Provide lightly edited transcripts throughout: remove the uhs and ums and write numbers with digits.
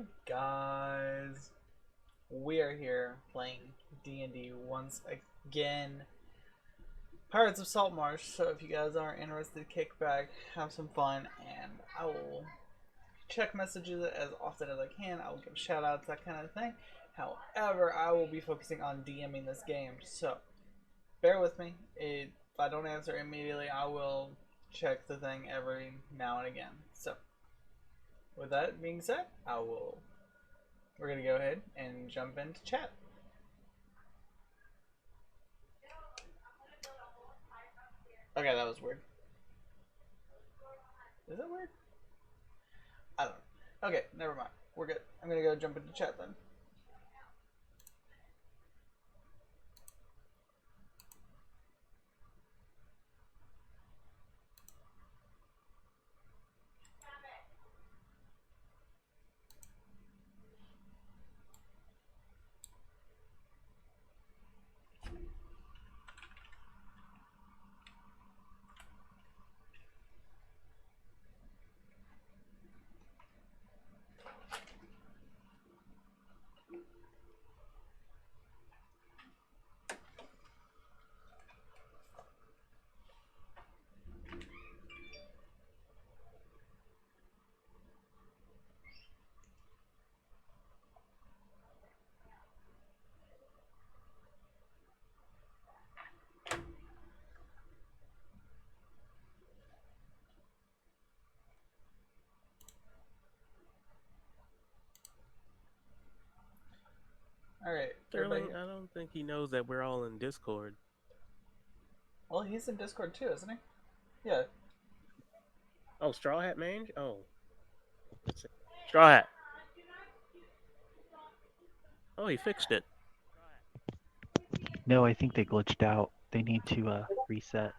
Alright guys, we are here playing D&D once again. Pirates of Saltmarsh, so if you guys are interested, kick back, have some fun, and I will check messages as often as I can. I will give shout outs, that kind of thing. However, I will be focusing on DMing this game, so bear with me. If I don't answer immediately, I will check the thing every now and again. So, with that being said, we're gonna go ahead and jump into chat. Okay, that was weird. Is that weird? I don't know. Okay, never mind. We're good. I'm gonna go jump into chat then. Alright, Sterling, everybody. I don't think he knows that we're all in Discord. Well, he's in Discord too, isn't he? Yeah. Oh, Straw Hat Mange? Oh. Straw Hat. Oh, he fixed it. No, I think they glitched out. They need to reset.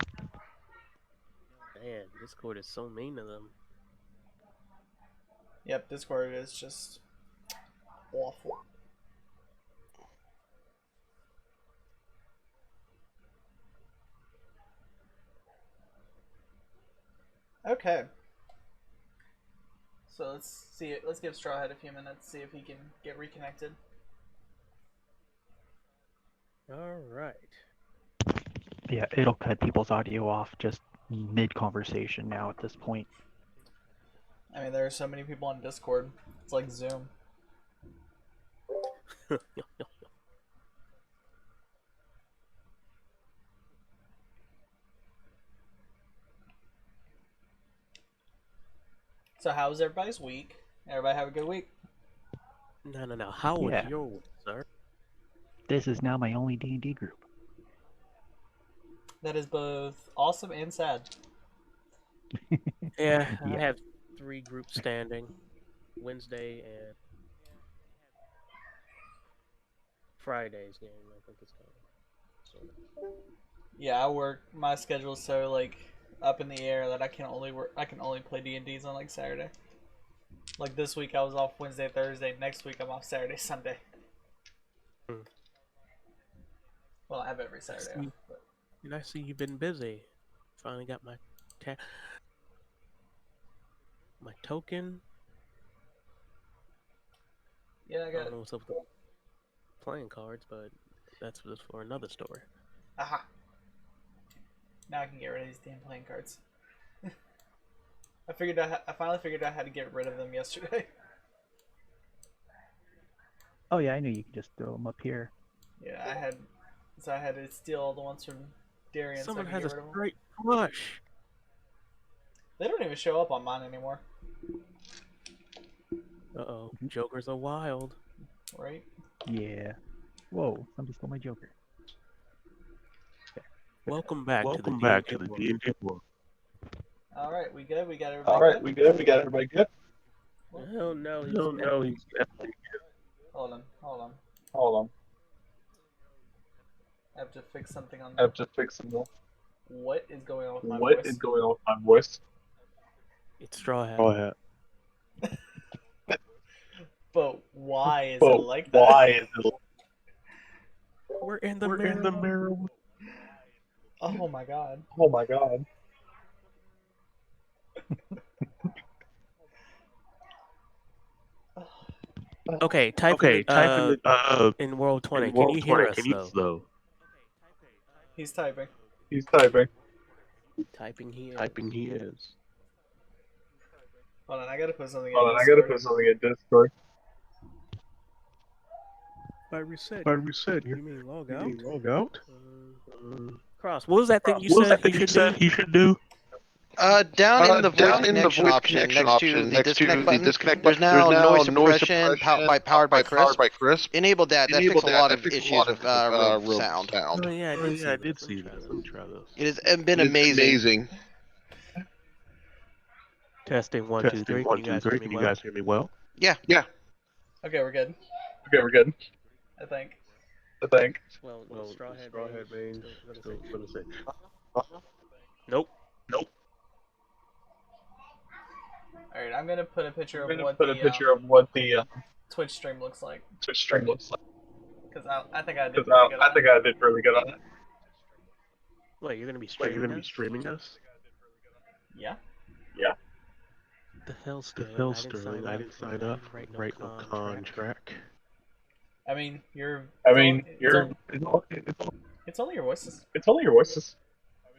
Man, Discord is so mean to them. Yep, Discord is just awful. Okay. So let's see it. Let's give Strawhead a few minutes, see if he can get reconnected. Alright. Yeah, it'll cut people's audio off just mid-conversation now at this point. I mean, there are so many people on Discord. It's like Zoom. So how was everybody's week? Everybody have a good week? No. How was Yeah. your week, sir? This is now my only D&D group. That is both awesome and sad. Yeah, I Yeah. have 3 groups standing. Wednesday and Friday's game, I think it's called. So. Yeah, I work. My schedule's so like up in the air that I can only work. I can only play D&Ds on like Saturday. Like this week, I was off Wednesday, Thursday. Next week, I'm off Saturday, Sunday. Hmm. Well, I have every Saturday off. But... And I see you've been busy. Finally got my my token. Yeah, I I got don't know what's up with the playing cards, but that's just for another story. Aha. Now I can get rid of these damn playing cards. I finally figured out how to get rid of them yesterday. Oh yeah, I knew you could just throw them up here. Yeah, I had to steal all the ones from Darian Someone so I could has a get rid of them. straight flush. They don't even show up on mine anymore. Uh-oh. Jokers are wild. Right? Yeah. Whoa, somebody stole my Joker. Welcome back Welcome to back the to the D&D D&D world. Alright, we good? We got everybody All right, good? we good. We got everybody good. Oh no, he's No, he's definitely good. Hold on. Hold on. I have to fix something on... I have to fix some. What is going on with my What voice? is going on with my voice? It's Straw Hat. Go ahead. But why is But it like that? why is it? We're in the We're mirror. in the mirror. Oh my god. Oh my god. Okay, type in in World 20. Can you hear us though? He's typing. He's typing. Typing here. Typing he is. Hold on, I gotta put something in Hold on, I gotta Discord. put something in Discord. By reset. But we said You mean log you out? mean log out? Cross. What was that thing you What was said that thing he you should said do? he should do? Down in the voice Down in the connection voice option connection next to option the next to disconnect the button, disconnect there's button, there's now now noise noise suppression suppression powered by powered Crisp. by Crisp. Enabled that. That Enabled fixed a that. lot That of fixed a issues lot of with real real sound. sound. Oh yeah, I did see I that. did see that. Let me try this. It has been It is amazing. amazing. Testing 1, 2, 3. Testing Can 1, you 2, guys 3. hear me Can you well? guys hear me well? Yeah. Yeah. Okay, we're good. Okay, we're good. I think. I think. Well, Strawhead Main still still gonna say. Nope. Nope. Alright, I'm gonna put a picture I'm of gonna what put the a picture of what the Twitch stream looks like. Twitch stream looks like. Because I think I did Because really good I on think it. I did really good on it. Wait, you're gonna be Wait, streaming you're gonna be us? streaming us? Yeah? Yeah. The hell, The Sterling? hell, I didn't sign Sterling? I up. didn't sign I up. didn't write no Write no contract. contract. I mean, you're. I it's mean, only, you're. it's only your voices. It's only your voices.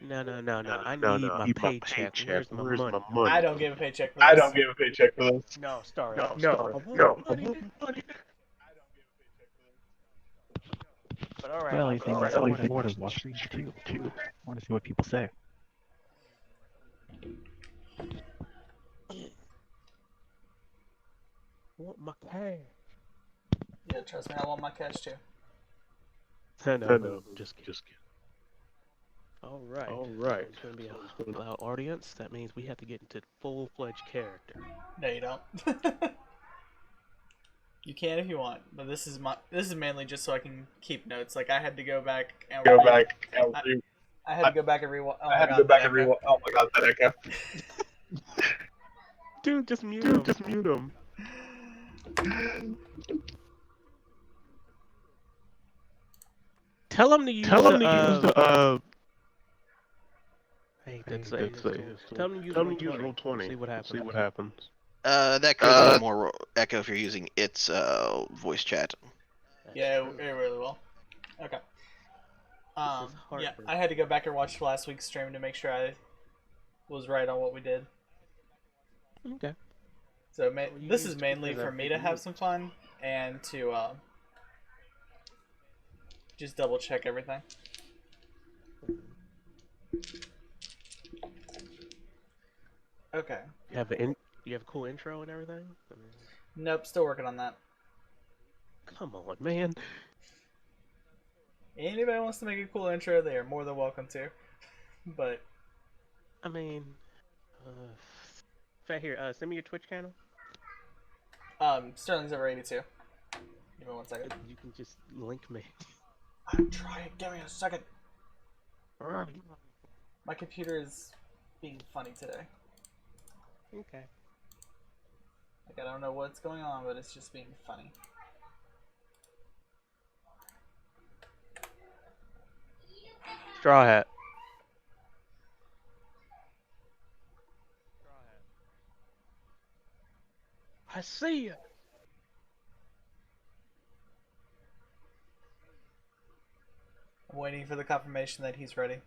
No. I No, need my I need my paycheck. paycheck. Where's my money? my money? I don't give a paycheck for I this. don't give a paycheck for this. No, Star. No, No, sorry. I want No, my I money. want my money. But all right. Well, I'll anything go that's ahead. more than watch the stream too. I want to see what people say. I want my cash. Yeah, trust me, I want my cash too. No, just kidding. Just kidding. All right. All right. It's gonna be a loud audience. That means we have to get into full-fledged character. No, you don't. You can if you want, but this is mainly just so I can keep notes. Like I had to go back and I had to go back and re. Oh I had to go back and re. Oh my god, that echo. Dude, just mute him. Just mute him. Tell him to use Tell him to the, use the I hate that That's saying. it. Tell him to use Tell roll him to use 20. roll 20. See what happens. See what happens. That could be more echo if you're using its voice chat. That's Yeah, true. it really will. Okay. Yeah, heartbreaking. I had to go back and watch last week's stream to make sure I was right on what we did. Okay. So you this used is it mainly because for I me to think have you some fun and to just double check everything. Okay. You have a cool intro and everything? I mean, Nope, still working on that. come on, man. Anybody wants to make a cool intro, they are more than welcome to. But I mean, Fat here, send me your Twitch channel. Sterling's over 82. Give me 1 second. You can just link me. I'm trying. Give me a second. My computer is being funny today. Okay. Like I don't know what's going on, but it's just being funny. Straw Hat. I see you. I'm waiting for the confirmation that he's ready.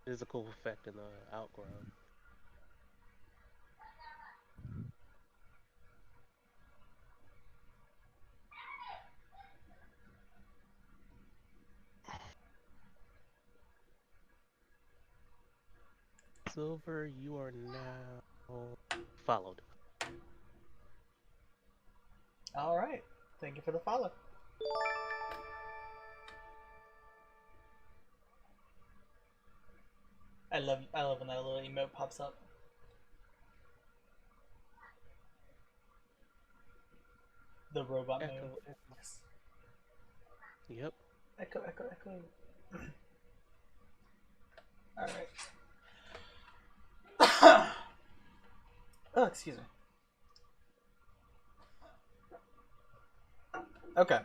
There's a cool effect in the outground. Silver, you are now followed. Alright. Thank you for the follow. I love when that little emote pops up. The robot Echo. move. Yes. Yep. Echo. Alright. Oh, excuse me. Okay.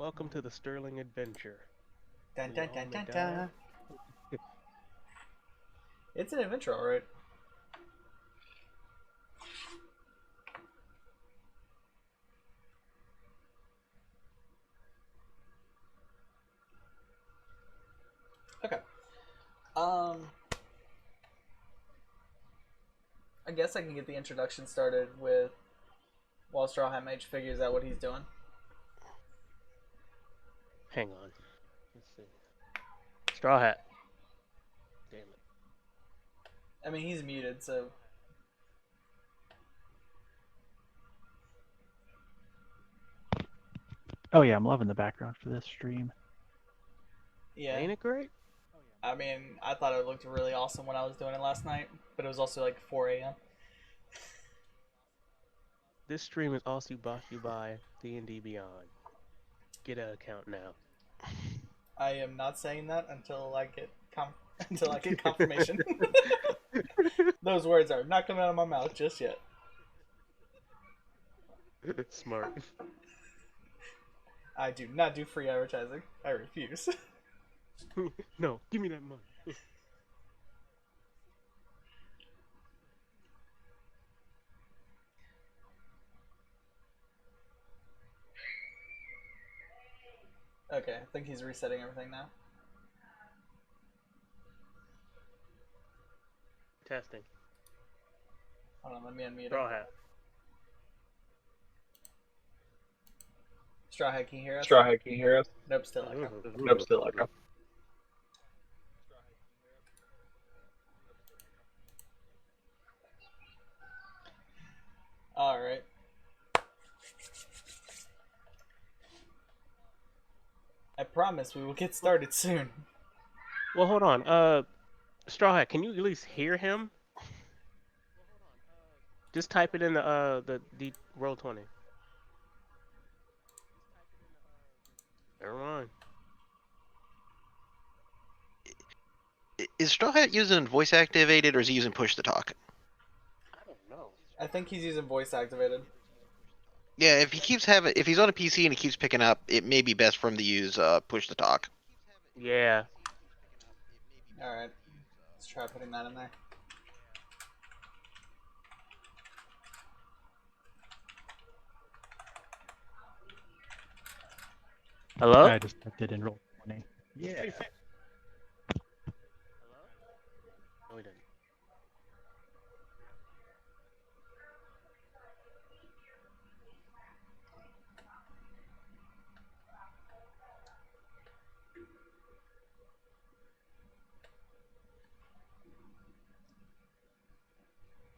Welcome to the Sterling Adventure. Dun We dun all dun may dun die. dun. It's an adventure, alright. Okay. I guess I can get the introduction started with while Straw Hat Mage figures out what he's doing. Hang on. Let's see. Straw Hat. Damn it. I mean, he's muted, so Oh yeah, I'm loving the background for this stream. yeah. Ain't it great? I mean, I thought it looked really awesome when I was doing it last night, but it was also like 4 a.m. This stream is also brought to you by D&D Beyond. Get an account now. I am not saying that until I get until I get confirmation. Those words are not coming out of my mouth just yet. Smart. I do not do free advertising. I refuse. No, give me that money. Okay, I think he's resetting everything now. Testing. Hold on, let me unmute Straw him. Hat. Straw Hat, can you hear us? Straw Hat, can you hear us? Nope, still echo. Nope, still echo. Alright. I promise we will get started soon. Well, hold on. Straw Hat, can you at least hear him? Just type it in the roll 20. Never mind. Is Straw Hat using voice activated or is he using push to talk? I don't know. I think he's using voice activated. Yeah, if he's on a PC and he keeps picking up, it may be best for him to use push to talk. Yeah. Alright. Let's try putting that in there. Hello? I just typed it in roll 20. Yeah. No, he didn't.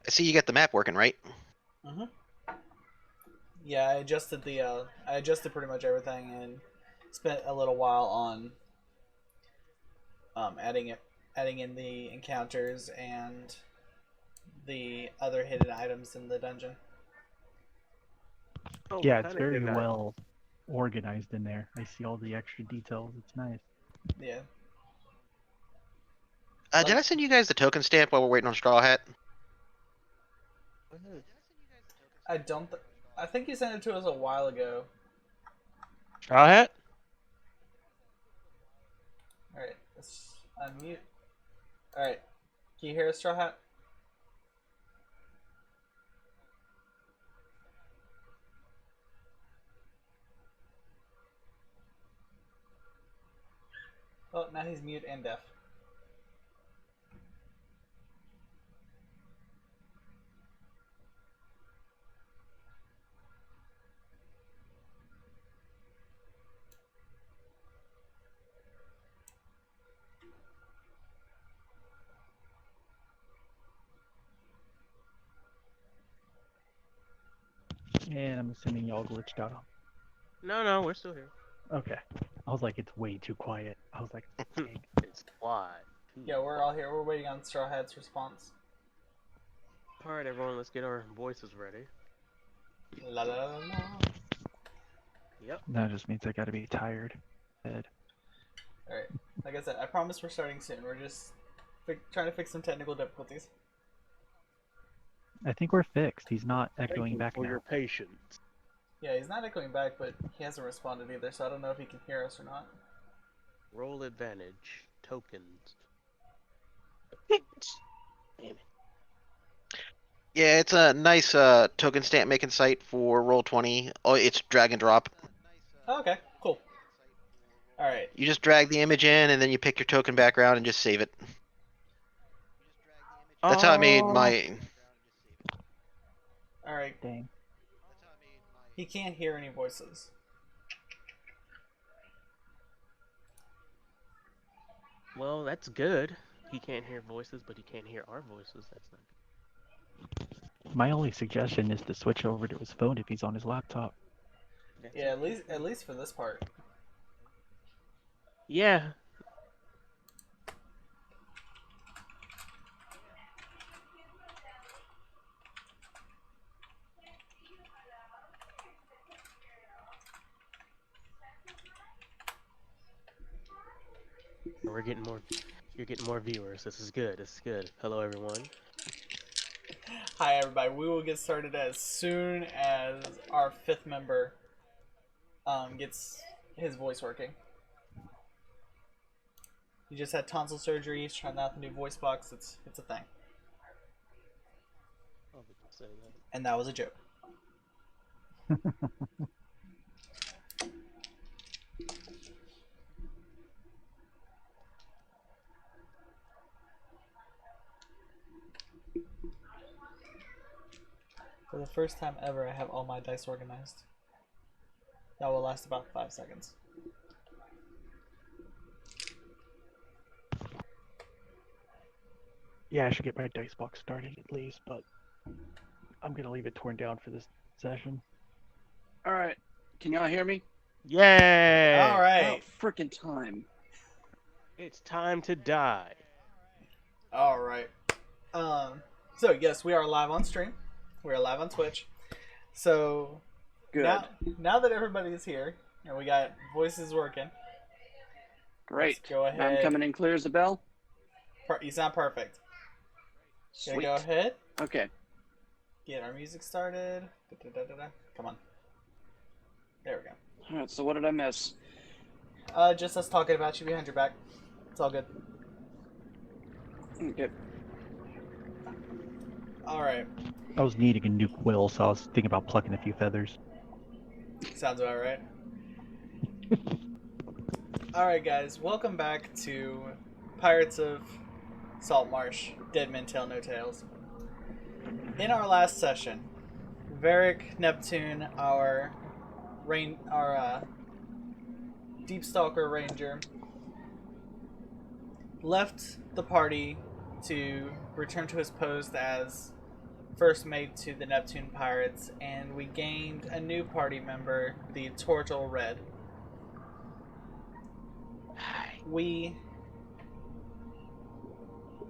I see you got the map working, right? Mm-hmm. Yeah, I adjusted pretty much everything and spent a little while on adding in the encounters and the other hidden items in the dungeon. Oh, Yeah, what it's kind of very hidden item? well organized in there. I see all the extra details. It's nice. Yeah. Did I send you guys the token stamp while we're waiting on Straw Hat? I don't I think you sent it to us a while ago. Straw Hat? Alright, let's unmute. Alright. Can you hear us, Straw Hat? Oh, now he's mute and deaf. And I'm assuming y'all glitched out. No, we're still here. Okay. I was like, it's way too quiet. I was like, dang. It's quiet. Yeah, we're all here. We're waiting on Straw Hat's response. Alright, everyone, let's get our voices ready. La la la la. Yep. That just means I gotta be tired. Dead. Alright. Like I said, I promise we're starting soon. We're just trying to fix some technical difficulties. I think we're fixed. He's not Thank echoing you back for now. your patience. Yeah, he's not echoing back, but he hasn't responded either, so I don't know if he can hear us or not. Roll advantage. Tokens. Damn it. Yeah, it's a nice token stamp making site for Roll20. Oh, it's drag and drop. Oh, okay, cool. All right. You just drag the image in, and then you pick your token background and just save it. That's how I made Oh, my. All right. dang. He can't hear any voices. Well, that's good. He can't hear voices, but he can't hear our voices. That's not good. My only suggestion is to switch over to his phone if he's on his laptop. That's Yeah, okay. at least for this part. Yeah. We're getting more. You're getting more viewers. This is good. This is good. Hello, everyone. Hi, everybody. We will get started as soon as our fifth member gets his voice working. He just had tonsil surgery. He's trying out the new voice box. It's a thing. I'll say that. And that was a joke. For the first time ever, I have all my dice organized. That will last about 5 seconds. Yeah, I should get my dice box started at least, but I'm gonna leave it torn down for this session. All right. Can y'all hear me? Yay! All right. About freaking time. It's time to die. All right. So yes, we are live on stream. We are live on Twitch. So Good. now that everybody is here and we got voices working, Great. let's go ahead. I'm coming in clear as a bell. You sound perfect. Gonna Sweet. go ahead. Okay. Get our music started. Da-da-da-da-da. Come on. There we go. All right. So what did I miss? Just us talking about you behind your back. It's all good. Okay. All right. I was needing a new quill, so I was thinking about plucking a few feathers. Sounds about right. All right, guys. Welcome back to Pirates of Saltmarsh. Dead Men Tell No Tales. In our last session, Varric Neptune, our Deep Stalker Ranger, left the party to return to his post as first mate to the Neptune Pirates, and we gained a new party member, the Tortle Red. We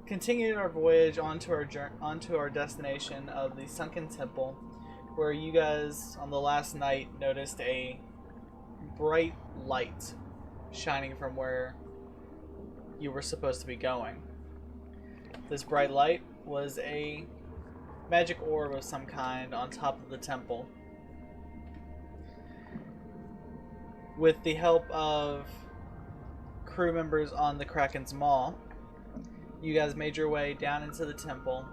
continued our voyage onto our destination of the Sunken Temple, where you guys on the last night noticed a bright light shining from where you were supposed to be going. This bright light was a magic orb of some kind on top of the temple. With the help of crew members on the Kraken's Maw, you guys made your way down into the temple,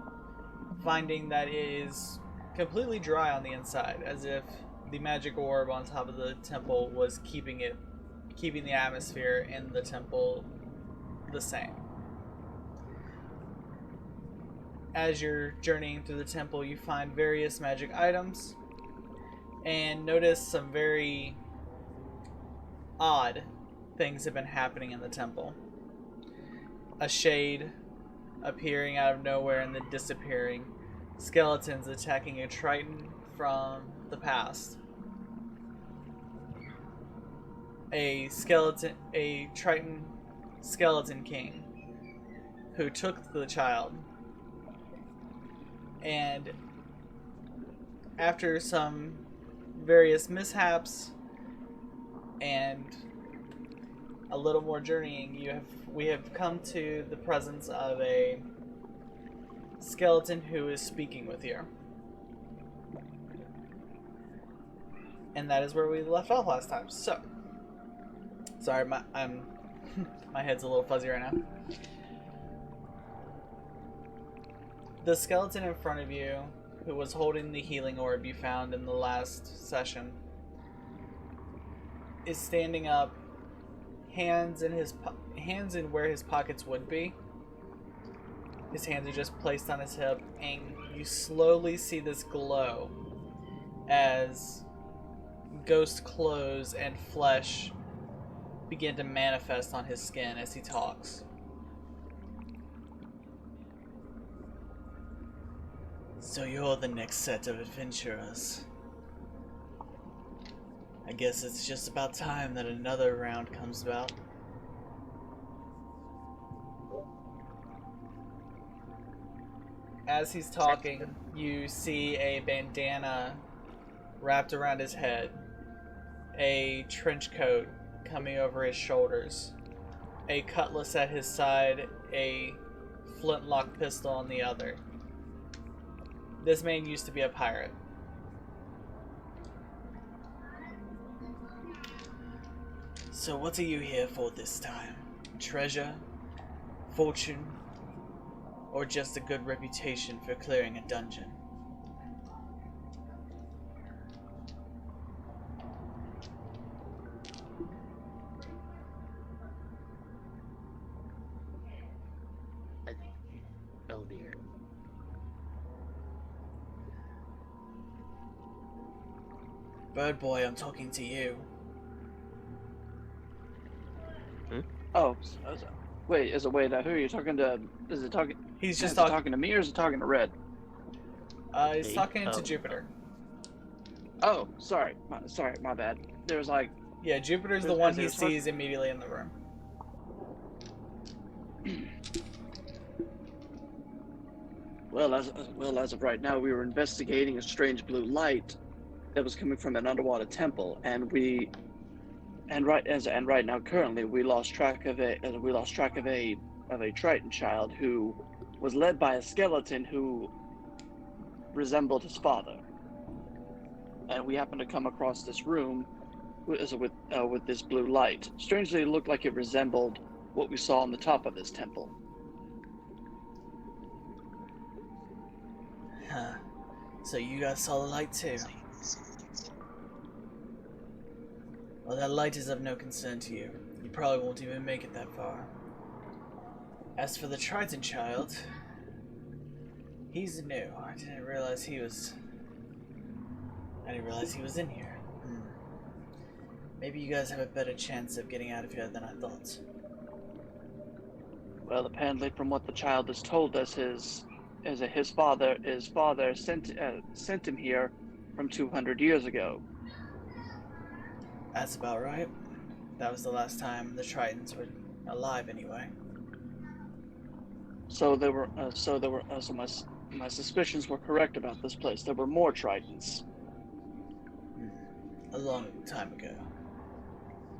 finding that it is completely dry on the inside, as if the magic orb on top of the temple was keeping the atmosphere in the temple the same. As you're journeying through the temple, you find various magic items and notice some very odd things have been happening in the temple. A shade appearing out of nowhere and then disappearing. Skeletons attacking a Triton from the past. A Triton skeleton king who took the child. And after some various mishaps and a little more journeying, we have come to the presence of a skeleton who is speaking with you. and that is where we left off last time. So, sorry, my head's a little fuzzy right now. The skeleton in front of you, who was holding the healing orb you found in the last session, is standing up, hands in where his pockets would be. His hands are just placed on his hip, and you slowly see this glow as ghost clothes and flesh begin to manifest on his skin as he talks. So you're the next set of adventurers. I guess it's just about time that another round comes about. As he's talking, you see a bandana wrapped around his head, a trench coat coming over his shoulders, a cutlass at his side, a flintlock pistol on the other. This man used to be a pirate. So what are you here for this time? Treasure? Fortune? Or just a good reputation for clearing a dungeon? Oh dear. Bird boy, I'm talking to you. Oh, wait. Wait? Who are you talking to? Is it talking? He's Is just it talking. talking to me, or is it talking to Red? He's Me? talking to Oh. Jupiter. Oh, sorry. My bad. There was like. Yeah, Jupiter's the Who's- one is he it talk- sees immediately in the room. Well, as of right now, we were investigating a strange blue light that was coming from an underwater temple, and right now, currently, we lost track of a Triton child who was led by a skeleton who resembled his father, and we happened to come across this room with this blue light. Strangely, it looked like it resembled what we saw on the top of this temple. Huh. So you guys saw the light too? Well, that light is of no concern to you. You probably won't even make it that far. As for the Triton child, he's new. I didn't realize he was in here. Maybe you guys have a better chance of getting out of here than I thought. Well, apparently, from what the child has told us, his father sent him here from 200 years ago. That's about right. That was the last time the Tritons were alive, anyway. So my suspicions were correct about this place. There were more Tritons. A long time ago.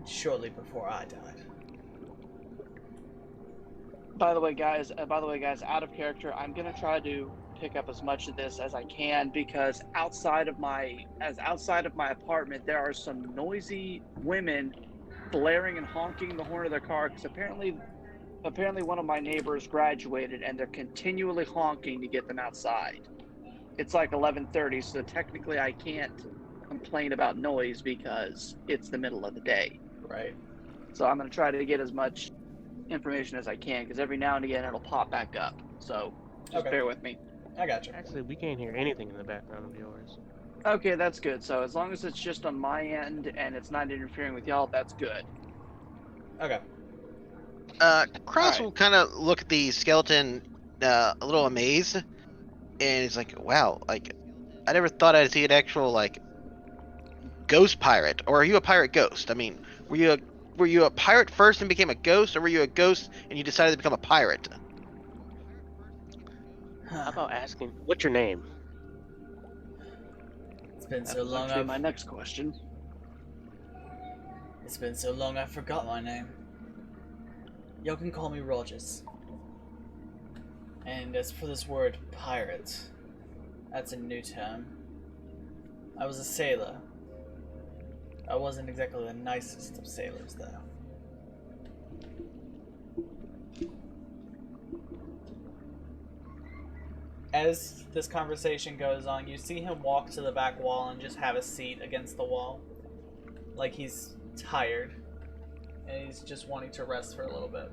Shortly before I died. By the way, guys, out of character, I'm gonna try to pick up as much of this as I can, because outside of my apartment, there are some noisy women blaring and honking the horn of their car, because apparently one of my neighbors graduated, and they're continually honking to get them outside. It's like 11:30, so technically I can't complain about noise because it's the middle of the day. Right. So I'm going to try to get as much information as I can, because every now and again it'll pop back up. So just Okay. bear with me. I got you. Actually, we can't hear anything in the background of yours. Okay, that's good. So as long as it's just on my end and it's not interfering with y'all, that's good. Okay. Kraus Alright. will kind of look at the skeleton a little amazed, and he's like, wow, like, I never thought I'd see an actual, like, ghost pirate. Or are you a pirate ghost? I mean, were you a pirate first and became a ghost, or were you a ghost and you decided to become a pirate? How about asking, what's your name? It's been That so was long actually my next question. It's been so long I forgot my name. Y'all can call me Rogers. And as for this word pirate, that's a new term. I was a sailor. I wasn't exactly the nicest of sailors, though. As this conversation goes on, you see him walk to the back wall and just have a seat against the wall. Like he's tired. And he's just wanting to rest for a little bit.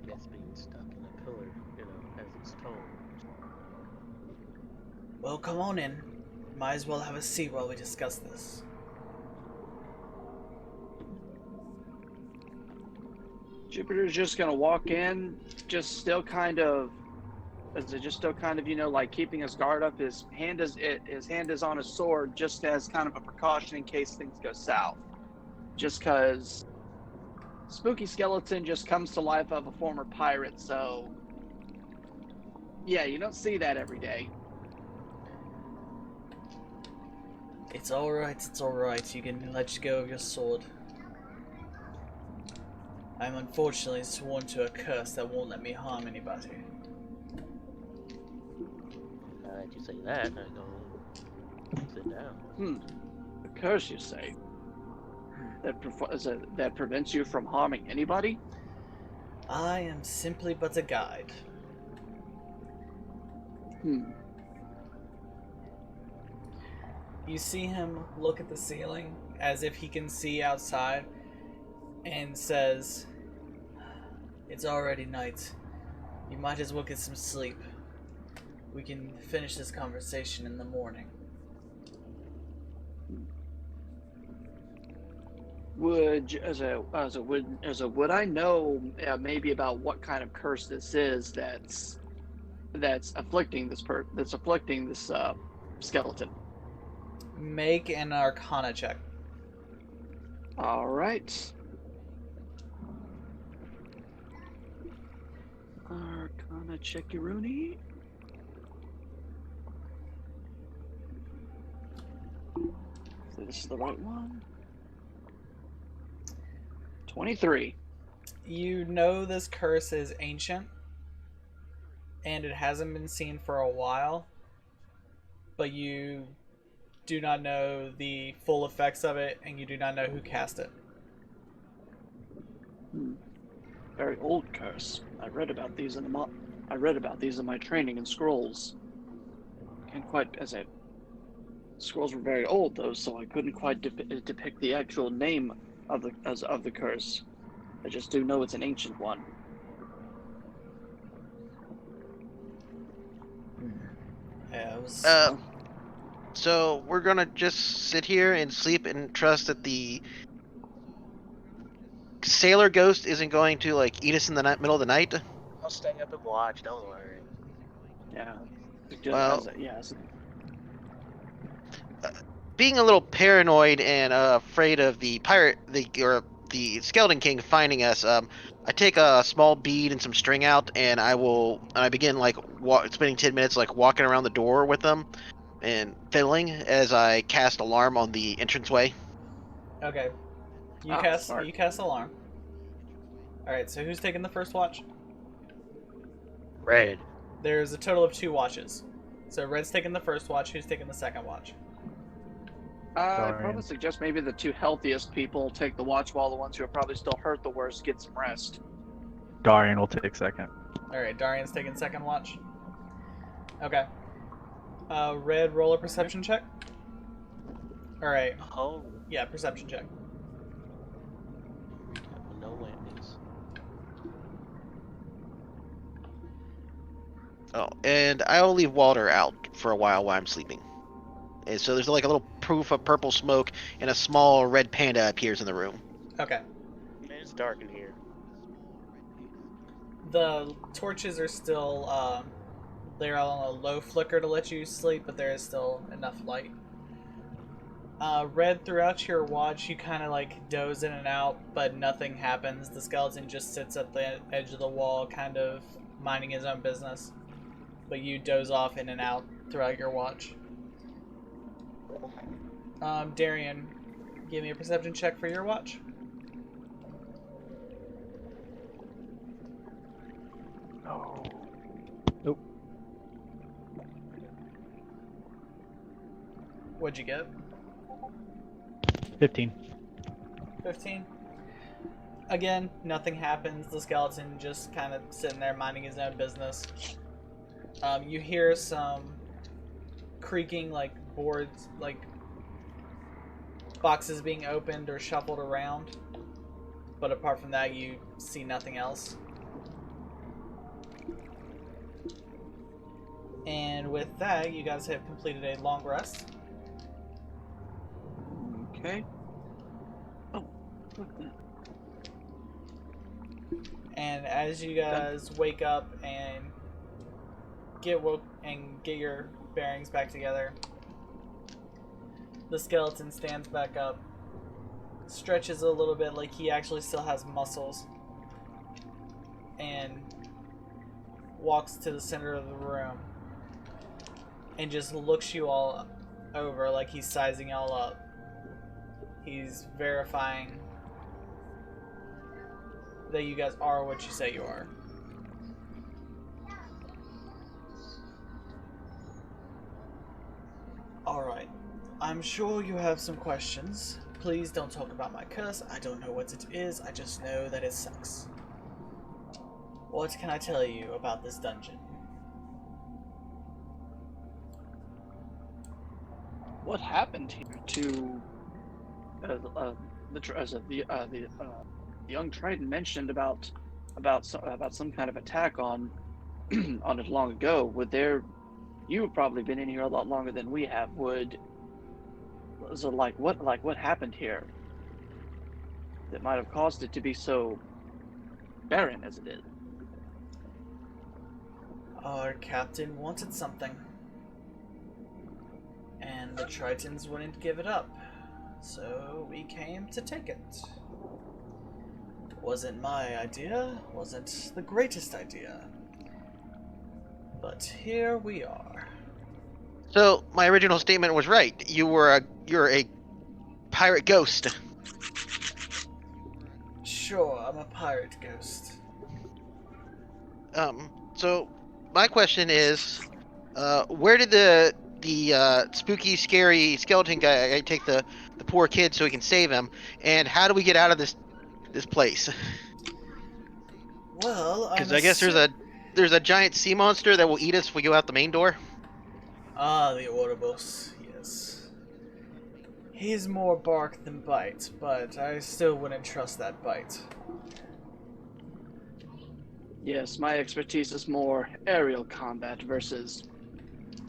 Guess being stuck in a pillar, has its toll. Well, come on in. Might as well have a seat while we discuss this. Jupiter's just gonna walk in, just still kind of, like keeping his guard up. His hand is on his sword, just as kind of a precaution in case things go south. Just because Spooky Skeleton just comes to life of a former pirate, so yeah, you don't see that every day. It's alright. You can let go of your sword. I'm unfortunately sworn to a curse that won't let me harm anybody. Now that you say that, I go sit down. A curse, you say? That prevents you from harming anybody? I am simply but a guide. You see him look at the ceiling as if he can see outside and says, "It's already night. You might as well get some sleep. We can finish this conversation in the morning." Would I know maybe about what kind of curse this is that's afflicting this skeleton? Make an Arcana check. All right. Arcana check-a-rooney. So this is the right one. 23. You know this curse is ancient, and it hasn't been seen for a while, but you do not know the full effects of it, and you do not know who cast it. Very old curse. I read about these in my training in scrolls. Scrolls were very old though, so I couldn't quite depict the actual name of the curse. I just do know it's an ancient one. Yeah, it was. So we're gonna just sit here and sleep and trust that the sailor ghost isn't going to like eat us in the middle of the night. I'll stay up and watch. Don't worry. Yeah. Well, Yes. being a little paranoid and afraid of the the skeleton king finding us, I take a small bead and some string out, and I begin like spending 10 minutes like walking around the door with them and fiddling as I cast alarm on the entranceway. Okay. You Smart. cast alarm. Alright, so who's taking the first watch? Red. There's a total of 2 watches. So Red's taking the first watch, who's taking the second watch? I'd probably suggest maybe the 2 healthiest people take the watch, while the ones who are probably still hurt the worst get some rest. Darian will take second. Alright, Darian's taking second watch. Okay. Red, roll a perception check. Alright. Oh. Yeah, perception check. No landings. Oh, and I'll leave Walter out for a while I'm sleeping. And so there's like a little proof of purple smoke, and a small red panda appears in the room. Okay. It's dark in here. The torches are still, they're on a low flicker to let you sleep, but there is still enough light. Red, throughout your watch, you kind of like doze in and out, but nothing happens. The skeleton just sits at the edge of the wall, kind of minding his own business. But you doze off in and out throughout your watch. Darian, give me a perception check for your watch. Oh. Nope. What'd you get? 15. 15. Again, nothing happens. The skeleton just kind of sitting there minding his own business. You hear some creaking, like boards, like boxes being opened or shuffled around. But apart from that, you see nothing else. And with that, you guys have completed a long rest. Okay. Oh, look that. And as you guys wake up and get your bearings back together, the skeleton stands back up, stretches a little bit like he actually still has muscles, and walks to the center of the room and just looks you all over like he's sizing y'all up. He's verifying that you guys are what you say you are. Alright. I'm sure you have some questions. Please don't talk about my curse. I don't know what it is. I just know that it sucks. What can I tell you about this dungeon? What happened here to the young Triton mentioned about some kind of attack on on it long ago? You've probably been in here a lot longer than we have. What happened here that might have caused it to be so barren as it is? Our captain wanted something, and the Tritons wouldn't give it up, so we came to take it. Wasn't my idea, wasn't the greatest idea, but here we are. So my original statement was right. You're a pirate ghost. Sure, I'm a pirate ghost. So my question is, where did the spooky, scary skeleton guy take the poor kid so he can save him? And how do we get out of this place? Well, Because I guess there's a giant sea monster that will eat us if we go out the main door. Ah, the Oribus, yes. He's more bark than bite, but I still wouldn't trust that bite. Yes, my expertise is more aerial combat versus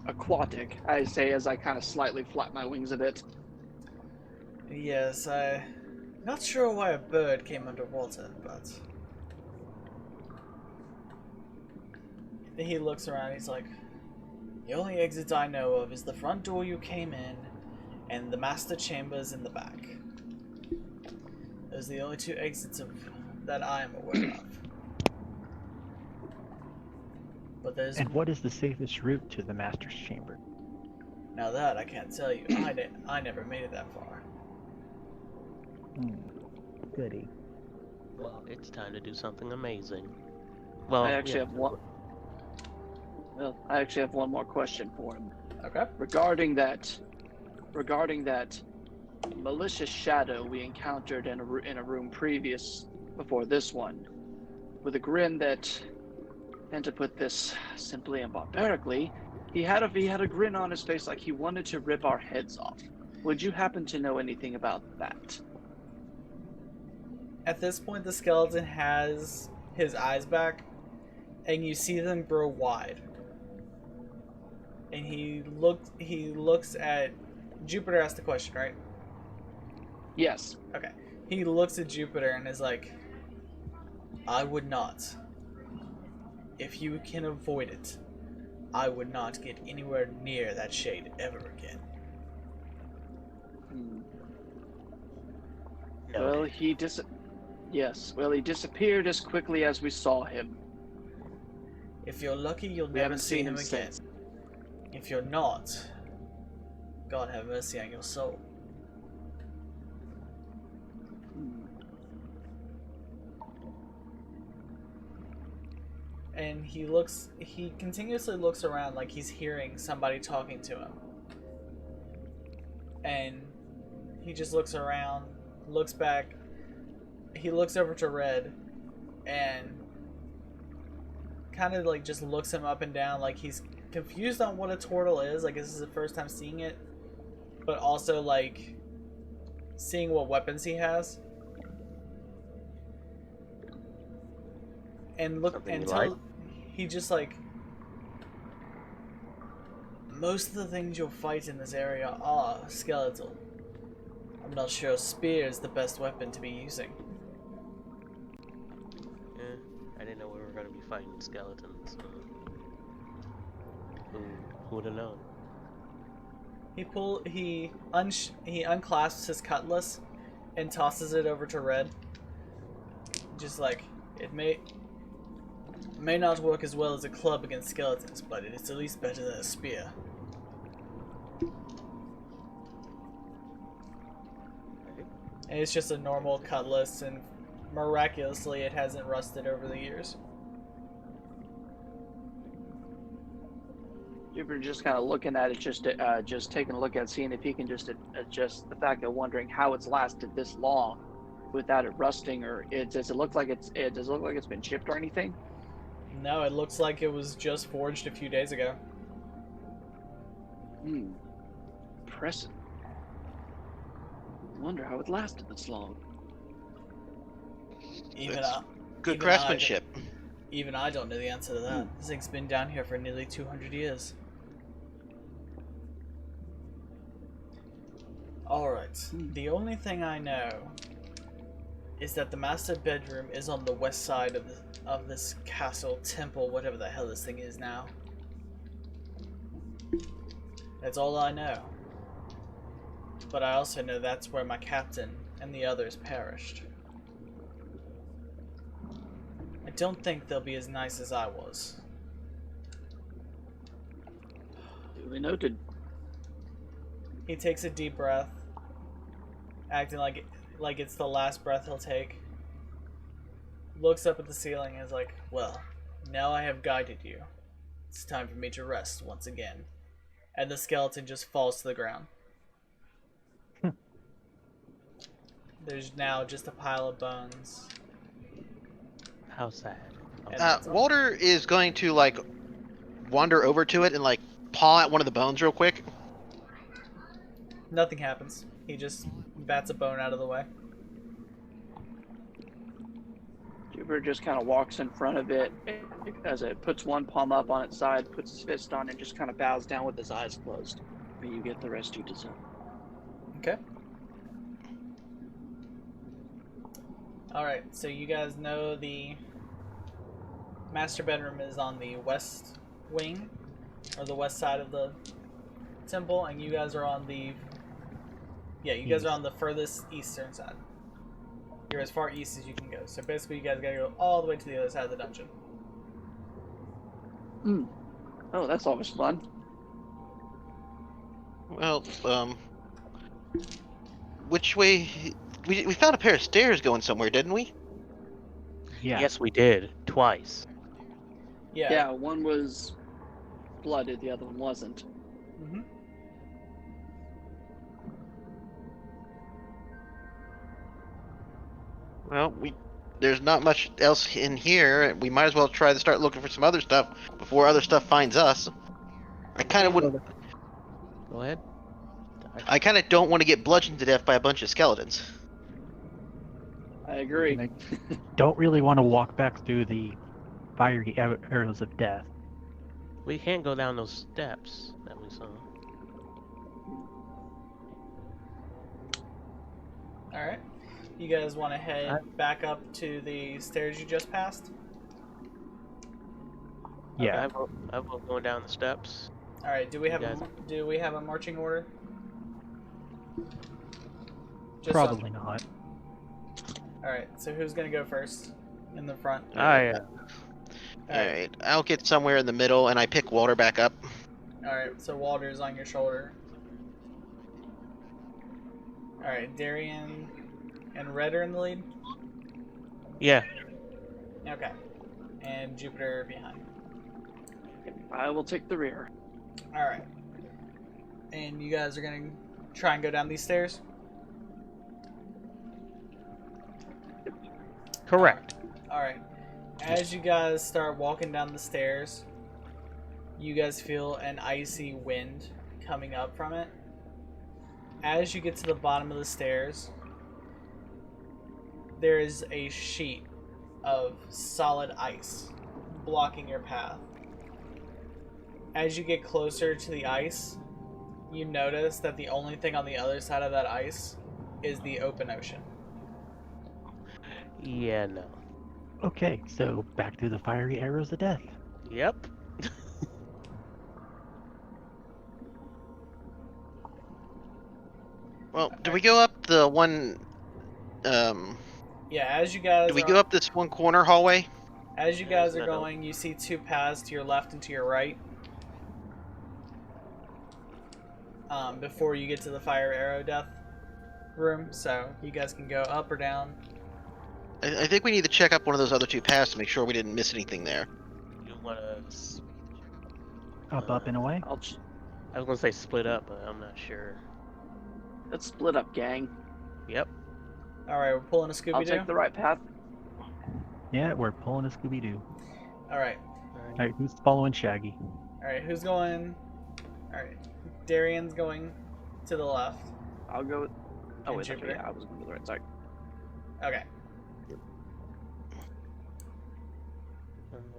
aquatic, I say as I kind of slightly flap my wings a bit. Yes, I'm not sure why a bird came underwater, but... He looks around, he's like, the only exit I know of is the front door you came in, and the master chambers in the back. Those are the only two exits that I am aware of. But there's... And what is the safest route to the master's chamber? Now that I can't tell you. I never made it that far. Goody. Well, it's time to do something amazing. Well, I actually have one. Well, I actually have one more question for him. Okay. Regarding that malicious shadow we encountered in a room previous before this one, with a grin that, and to put this simply and barbarically, he had a grin on his face like he wanted to rip our heads off. Would you happen to know anything about that? At this point, the skeleton has his eyes back, and you see them grow wide. And he looks at Jupiter. Asked the question, right? Yes. Okay. He looks at Jupiter and is like, I would not. If you can avoid it, I would not get anywhere near that shade ever again. Well, he disappeared as quickly as we saw him. If you're lucky, you'll We never haven't see seen him him again. since. If you're not, God have mercy on your soul. And he continuously looks around like he's hearing somebody talking to him. and he just looks around, looks back. He looks over to Red, and kind of like just looks him up and down, like he's confused on what a turtle is. Like this is the first time seeing it, but also like seeing what weapons he has. And look Something and you tell like? he just like most of the things you'll fight in this area are skeletal. I'm not sure spear is the best weapon to be using. Yeah, I didn't know we were going to be fighting skeletons. Who would have known? He unclasps his cutlass and tosses it over to Red. Just like it may not work as well as a club against skeletons, but it is at least better than a spear. And it's just a normal cutlass, and miraculously it hasn't rusted over the years. Jupiter just kind of looking at it, just taking a look at, seeing if he can just adjust the fact of wondering how it's lasted this long without it rusting, or does it look like it's been chipped or anything? No, it looks like it was just forged a few days ago. Impressive. Wonder how it lasted this long. Good craftsmanship. Even I don't know the answer to that. This thing's been down here for nearly 200 years. Alright, the only thing I know is that the master bedroom is on the west side of this castle, temple, whatever the hell this thing is now. That's all I know. But I also know that's where my captain and the others perished. I don't think they'll be as nice as I was. Duly noted. He takes a deep breath, acting like it's the last breath he'll take. Looks up at the ceiling and is like, well, now I have guided you. It's time for me to rest once again. And the skeleton just falls to the ground. There's now just a pile of bones. How sad. Walter is going to like wander over to it and like paw at one of the bones real quick. Nothing happens. He just bats a bone out of the way. Jupiter just kind of walks in front of it as it puts one palm up on its side, puts his fist on, and just kind of bows down with his eyes closed. May you get the rest you deserve. Okay. Alright, so you guys know the master bedroom is on the west wing, or the west side of the temple, and you guys are on the... Yeah, you guys are on the furthest eastern side. You're as far east as you can go. So basically you guys gotta go all the way to the other side of the dungeon. Oh, that's always fun. Well, which way? We found a pair of stairs going somewhere, didn't we? Yeah. Yes, we did. Twice. Yeah, one was blooded, the other one wasn't. Mm-hmm. Well, there's not much else in here. We might as well try to start looking for some other stuff before other stuff finds us. I kind of wouldn't. Go ahead. I kind of don't want to get bludgeoned to death by a bunch of skeletons. I agree. And I don't really want to walk back through the fiery arrows of death. We can't go down those steps that we saw. Alright. You guys want to head back up to the stairs you just passed? Yeah. Okay, I vote going down the steps. Alright, do we have a marching order? Just Probably not. Alright, so who's gonna go first? In the front? Yeah. Alright, I'll get somewhere in the middle and I pick Walter back up. Alright, so Walter's on your shoulder. Alright, Darian and Red are in the lead? Yeah. Okay. And Jupiter behind. I will take the rear. Alright. And you guys are gonna try and go down these stairs? Correct. Alright. As you guys start walking down the stairs, you guys feel an icy wind coming up from it. As you get to the bottom of the stairs, there is a sheet of solid ice blocking your path. As you get closer to the ice, you notice that the only thing on the other side of that ice is the open ocean. Yeah, no. Okay, so back through the fiery arrows of death. Yep. Well, do we go up the one? Yeah, as you guys Do we are, go up this one corner hallway? as you guys are No. going, you see two paths to your left and to your right. Before you get to the fire arrow death room, so you guys can go up or down. I think we need to check up one of those other two paths to make sure we didn't miss anything there. You want to... Up and away. I was going to say split up, but I'm not sure. Let's split up, gang. Yep. Alright, we're pulling a I'll Scooby-Doo. take the right path. Yeah, we're pulling a Scooby-Doo. Alright. Alright, who's following Shaggy? Alright, who's going? Alright. Darian's going to the left. I'll go with... Oh, And wait, okay, Jupiter. yeah, I was going to the right side. Okay.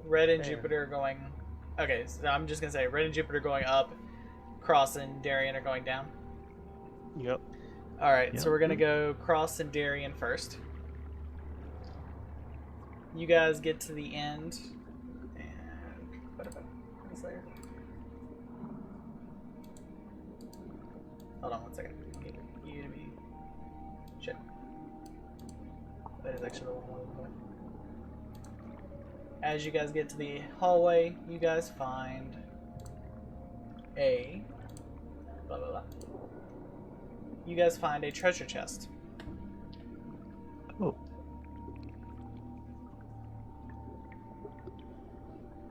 Red and There. Jupiter are going... Okay, so I'm just gonna say Red and Jupiter going up. Cross and Darian are going down. Yep. Alright, Yep. so we're gonna go Cross and Darian first. You guys get to the end. And... What about this later? Hold on 1 second. Need you to be... Shit. That is actually the one I was going. As you guys get to the hallway, you guys find a... Blah, blah, blah. You guys find a treasure chest. Oh,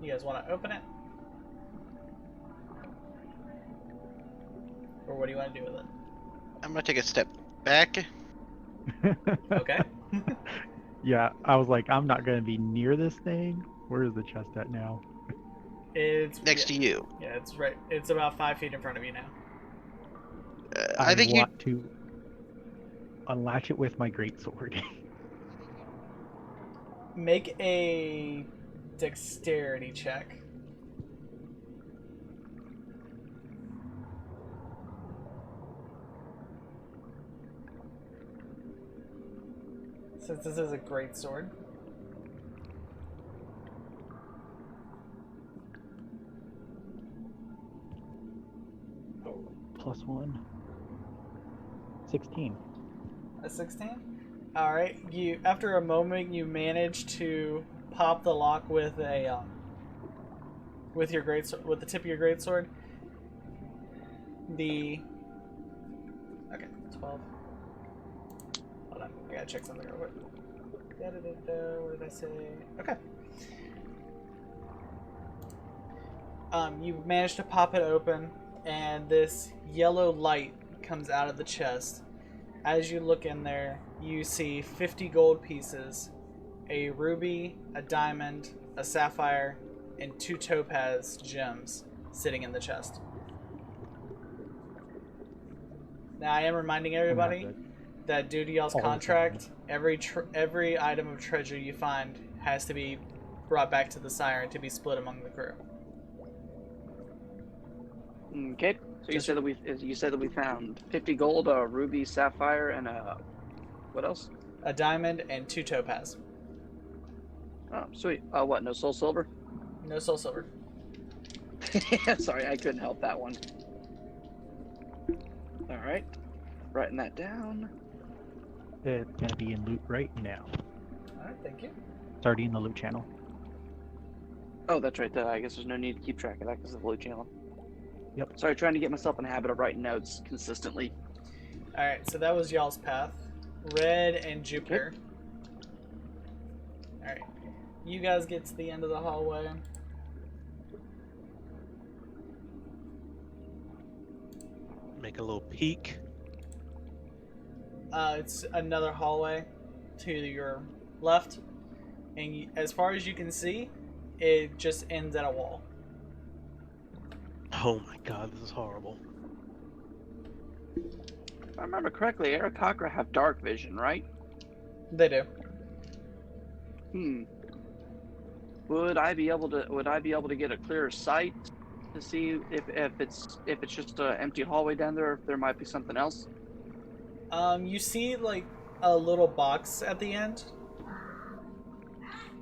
You guys want to open it? Or what do you want to do with it? I'm gonna take a step back. Okay. yeah, I was like, I'm not gonna be near this thing. Where is the chest at now? It's Next to you. Yeah, it's right. It's about 5 feet in front of you now. I think you. want to unlatch it with my greatsword. Make a dexterity check. Since this is a great sword. +1. 16. A 16? Alright, you after a moment you manage to pop the lock with a with your with the tip of your greatsword. The 12. Hold on, I gotta check something real quick. What did I say? Okay. You managed to pop it open, and this yellow light comes out of the chest. As you look in there, you see 50 gold pieces, a ruby, a diamond, a sapphire, and 2 topaz gems sitting in the chest. Now, I am reminding everybody that due to y'all's All the time. contract, every item of treasure you find has to be brought back to the siren to be split among the crew. Okay. So you said that we found 50 gold, a ruby, sapphire, and a what else? A diamond and 2 topaz. Oh, sweet. What? No soul silver? No soul silver. Sorry, I couldn't help that one. All right, writing that down. It's gonna be in loot right now. Alright, thank you. It's already in the loot channel. Oh, that's right. I guess there's no need to keep track of that because of the blue channel. Yep. Sorry, trying to get myself in the habit of writing notes consistently. Alright, so that was y'all's path. Red and Jupiter. Alright. You guys get to the end of the hallway. Make a little peek. It's another hallway to your left, and as far as you can see, it just ends at a wall. Oh my god, this is horrible. If I remember correctly, Aarakocra have dark vision, right? They do. Would I be able to get a clearer sight to see if it's just an empty hallway down there, or if there might be something else? You see like a little box at the end,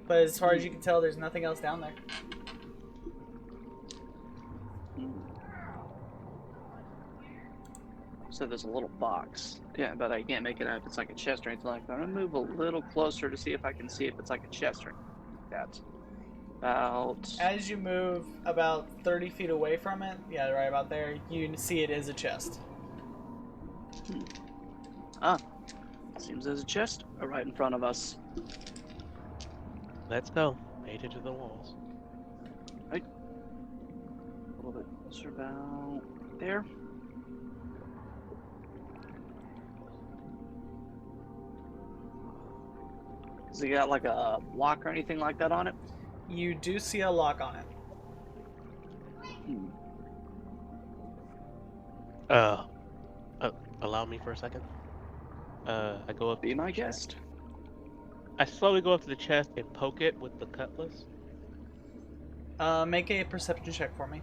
but as far as you can tell, there's nothing else down there. So there's a little box. Yeah, but I can't make it out if it's like a chest or anything like that. I'm gonna move a little closer to see if I can see if it's like a chest or anything like that. About As you move about 30 feet away from it, yeah, right about there, you see it is a chest. seems there's a chest right in front of us. Let's go. Made it to the walls. A little bit closer about there. Does it got like a lock or anything like that on it? You do see a lock on it. Allow me for a second. I go up. Be my guest. I slowly go up to the chest and poke it with the cutlass. Make a perception check for me.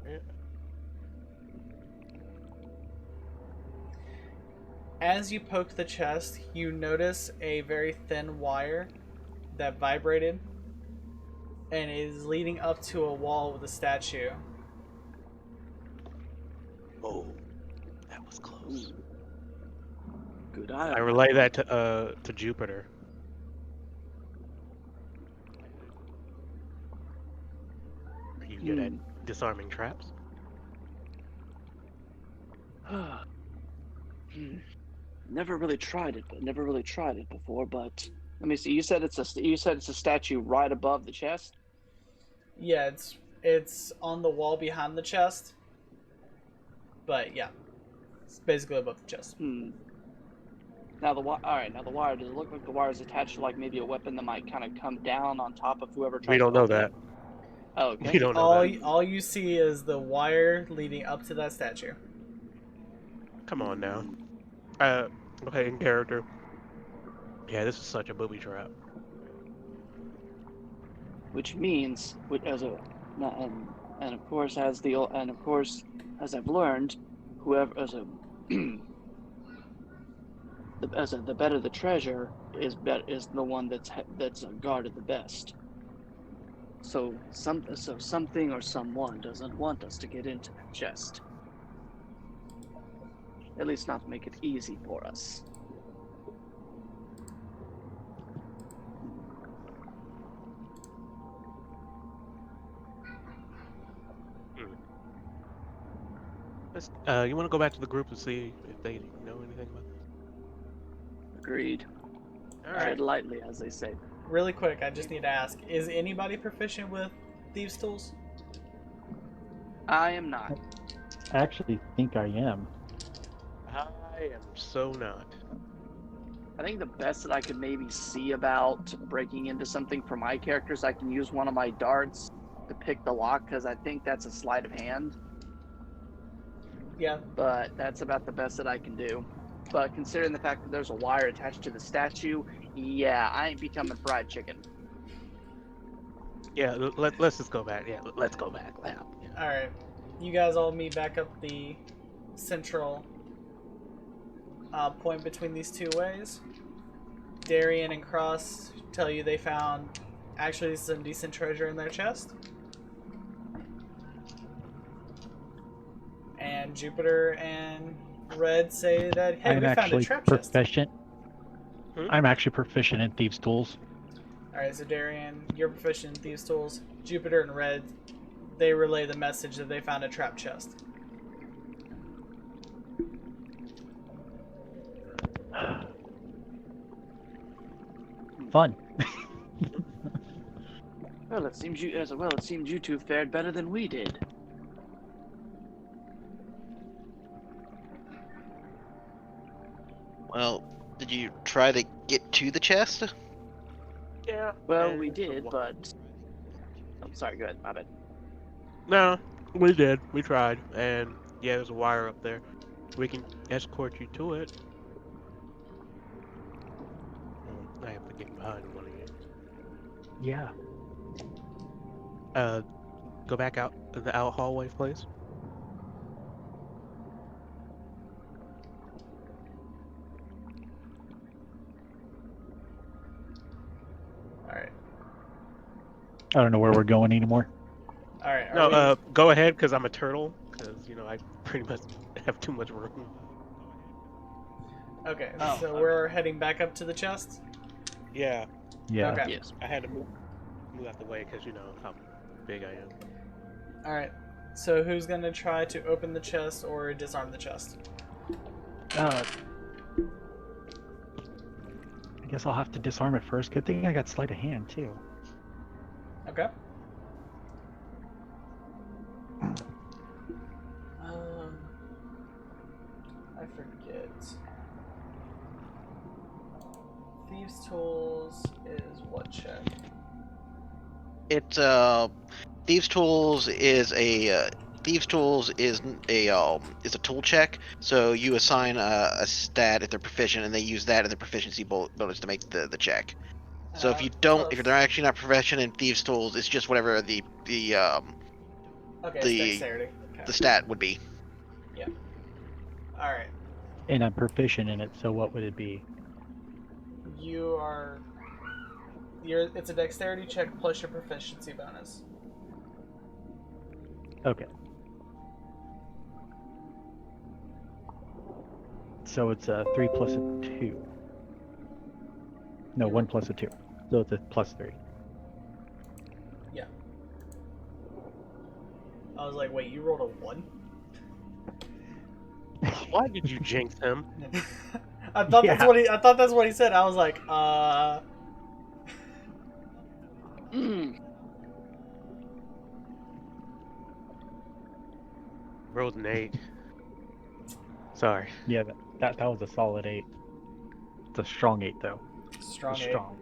Yeah. As you poke the chest, you notice a very thin wire that vibrated and is leading up to a wall with a statue. Oh, that was close. Good eye. I relay that to Jupiter. Are you good at disarming traps? Never really tried it before, but let me see. You said it's a statue right above the chest? Yeah, it's on the wall behind the chest. But yeah, it's basically above the chest. Now the wire. Does it look like the wire is attached to like maybe a weapon that might kind of come down on top of whoever tries? We don't to know open that. it? Oh, okay. We don't know that. All you see is the wire leading up to that statue. Come on now. Okay, in character. Yeah, this is such a booby trap. Which means, and of course, as I've learned, whoever the better the treasure is the one that's guarded the best. So something or someone doesn't want us to get into that chest. At least not to make it easy for us. You want to go back to the group and see if they know anything about this? Agreed. All Tread right. lightly, as they say. Really quick, I just need to ask: is anybody proficient with thieves' tools? I am not. I actually think I am. I am so not. I think the best that I could maybe see about breaking into something for my characters, I can use one of my darts to pick the lock, because I think that's a sleight of hand. Yeah. But that's about the best that I can do. But considering the fact that there's a wire attached to the statue, yeah, I ain't becoming fried chicken. Yeah, let's just go back. Yeah, let's go back. Yeah. All right. You guys all meet back up the central point between these two ways. Darian and Cross tell you they found actually some decent treasure in their chest. And Jupiter and Red say that, hey, I'm we found a actually trap chest. proficient. I'm actually proficient in thieves' tools. Alright, so Darian, you're proficient in thieves' tools. Jupiter and Red, they relay the message that they found a trap chest. Fun. Well, it seems you two fared better than we did. Well, did you try to get to the chest? Yeah. Well, and we it's a did, wa- but I'm sorry. Go ahead. My bad. No, we did. We tried, and yeah, there's a wire up there. We can escort you to it. I have to get behind one of you. Yeah. Go back out in the out hallway, please. Alright. I don't know where we're going anymore. Alright, No, are we... go ahead, because I'm a turtle. Because I pretty much have too much room. Okay, Oh, so okay. we're heading back up to the chest? Yeah, Yeah. Okay. Yes. I had to move out the way because you know how big I am. Alright, so who's gonna try to open the chest or disarm the chest? I guess I'll have to disarm it first. Good thing I got sleight of hand too. Okay. Um, I forget. Thieves' Tools is what check? It's Thieves' Tools is a is a tool check. So you assign a stat if they're proficient, and they use that in the proficiency bonus to make the check. So if you don't, if they're actually not proficient in Thieves' Tools, it's just whatever okay, it's the dexterity. the Okay. stat would be. Alright, And I'm proficient in it, so what would it be? it's a dexterity check plus your proficiency bonus. Okay. So it's a 3 plus a 2. No, 1 plus a 2. So it's a plus 3. I was like, wait, you rolled a 1? Why did you jinx him? I thought Yeah. that's what he said. I was like, Rolled an 8. Sorry. Yeah, that was a solid 8. It's a strong 8 though. strong It's 8. strong.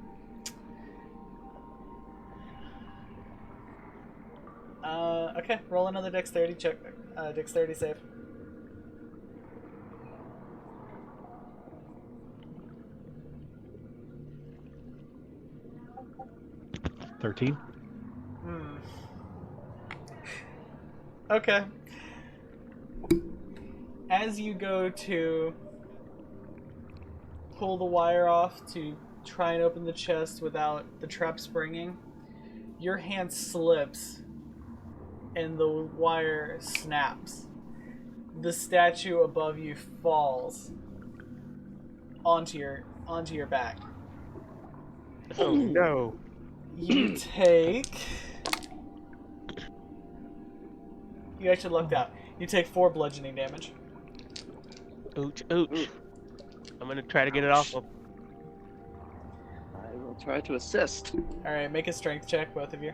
Okay, roll another dexterity check. Dexterity save. — 13. Okay. As you go to pull the wire off to try and open the chest without the trap springing, your hand slips and the wire snaps. The statue above you falls onto your back. Oh no. You take... You actually lucked out. You take 4 bludgeoning damage. Ouch, ouch. I'm gonna try to get it off him. I will try to assist. Alright, make a strength check, both of you.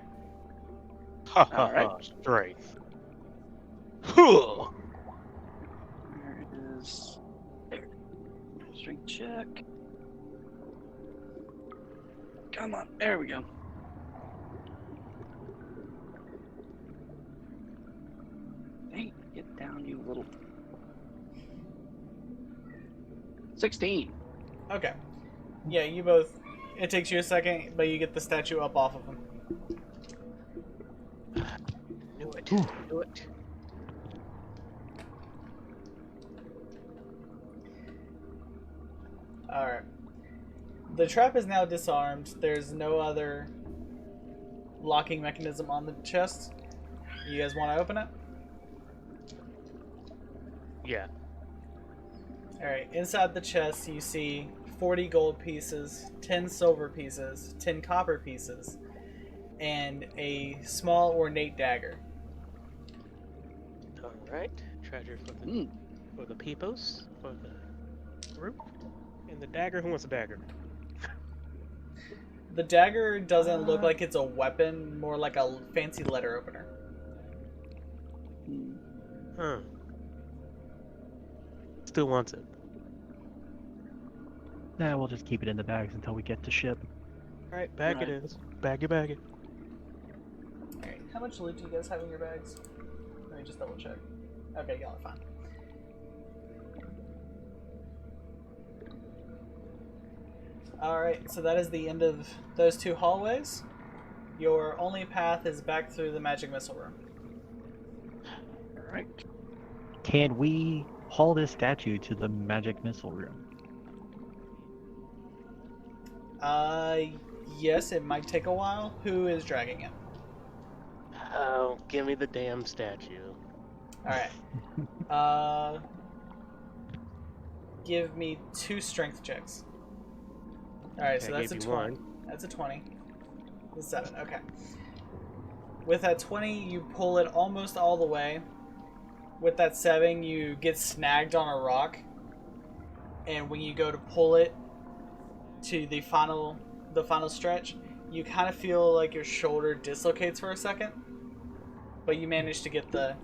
Ha ha Alright. ha. Strength. Huh. There it is. There. Strength check. Come on. There we go. Hey, get down, you little. 16. Okay. Yeah, you both... It takes you a second, but you get the statue up off of him. Knew it. Knew it. Alright. The trap is now disarmed. There's no other locking mechanism on the chest. You guys want to open it? Yeah. Alright, inside the chest you see 40 gold pieces, 10 silver pieces, 10 copper pieces, and a small ornate dagger. Alright. Treasure for the peepos, for the group. And the dagger, who wants a dagger? The dagger doesn't look like it's a weapon, more like a fancy letter opener. Hmm. 'Huh. Still wants it. Nah, we'll just keep it in the bags until we get to ship. Alright, bag it Right. is. Bag it. Alright, how much loot do you guys have in your bags? Let me just double check. Okay, y'all are fine. Alright, so that is the end of those two hallways. Your only path is back through the magic missile room. Alright. Can we haul this statue to the magic missile room? Yes, it might take a while. Who is dragging it? Oh, give me the damn statue. Alright. Give me 2 strength checks. Alright, so I that's a gave you 20. one. That's a 20. That's 7, okay. With that 20, you pull it almost all the way. With that 7, you get snagged on a rock. And when you go to pull it to the final stretch, you kind of feel like your shoulder dislocates for a second. But you manage to get the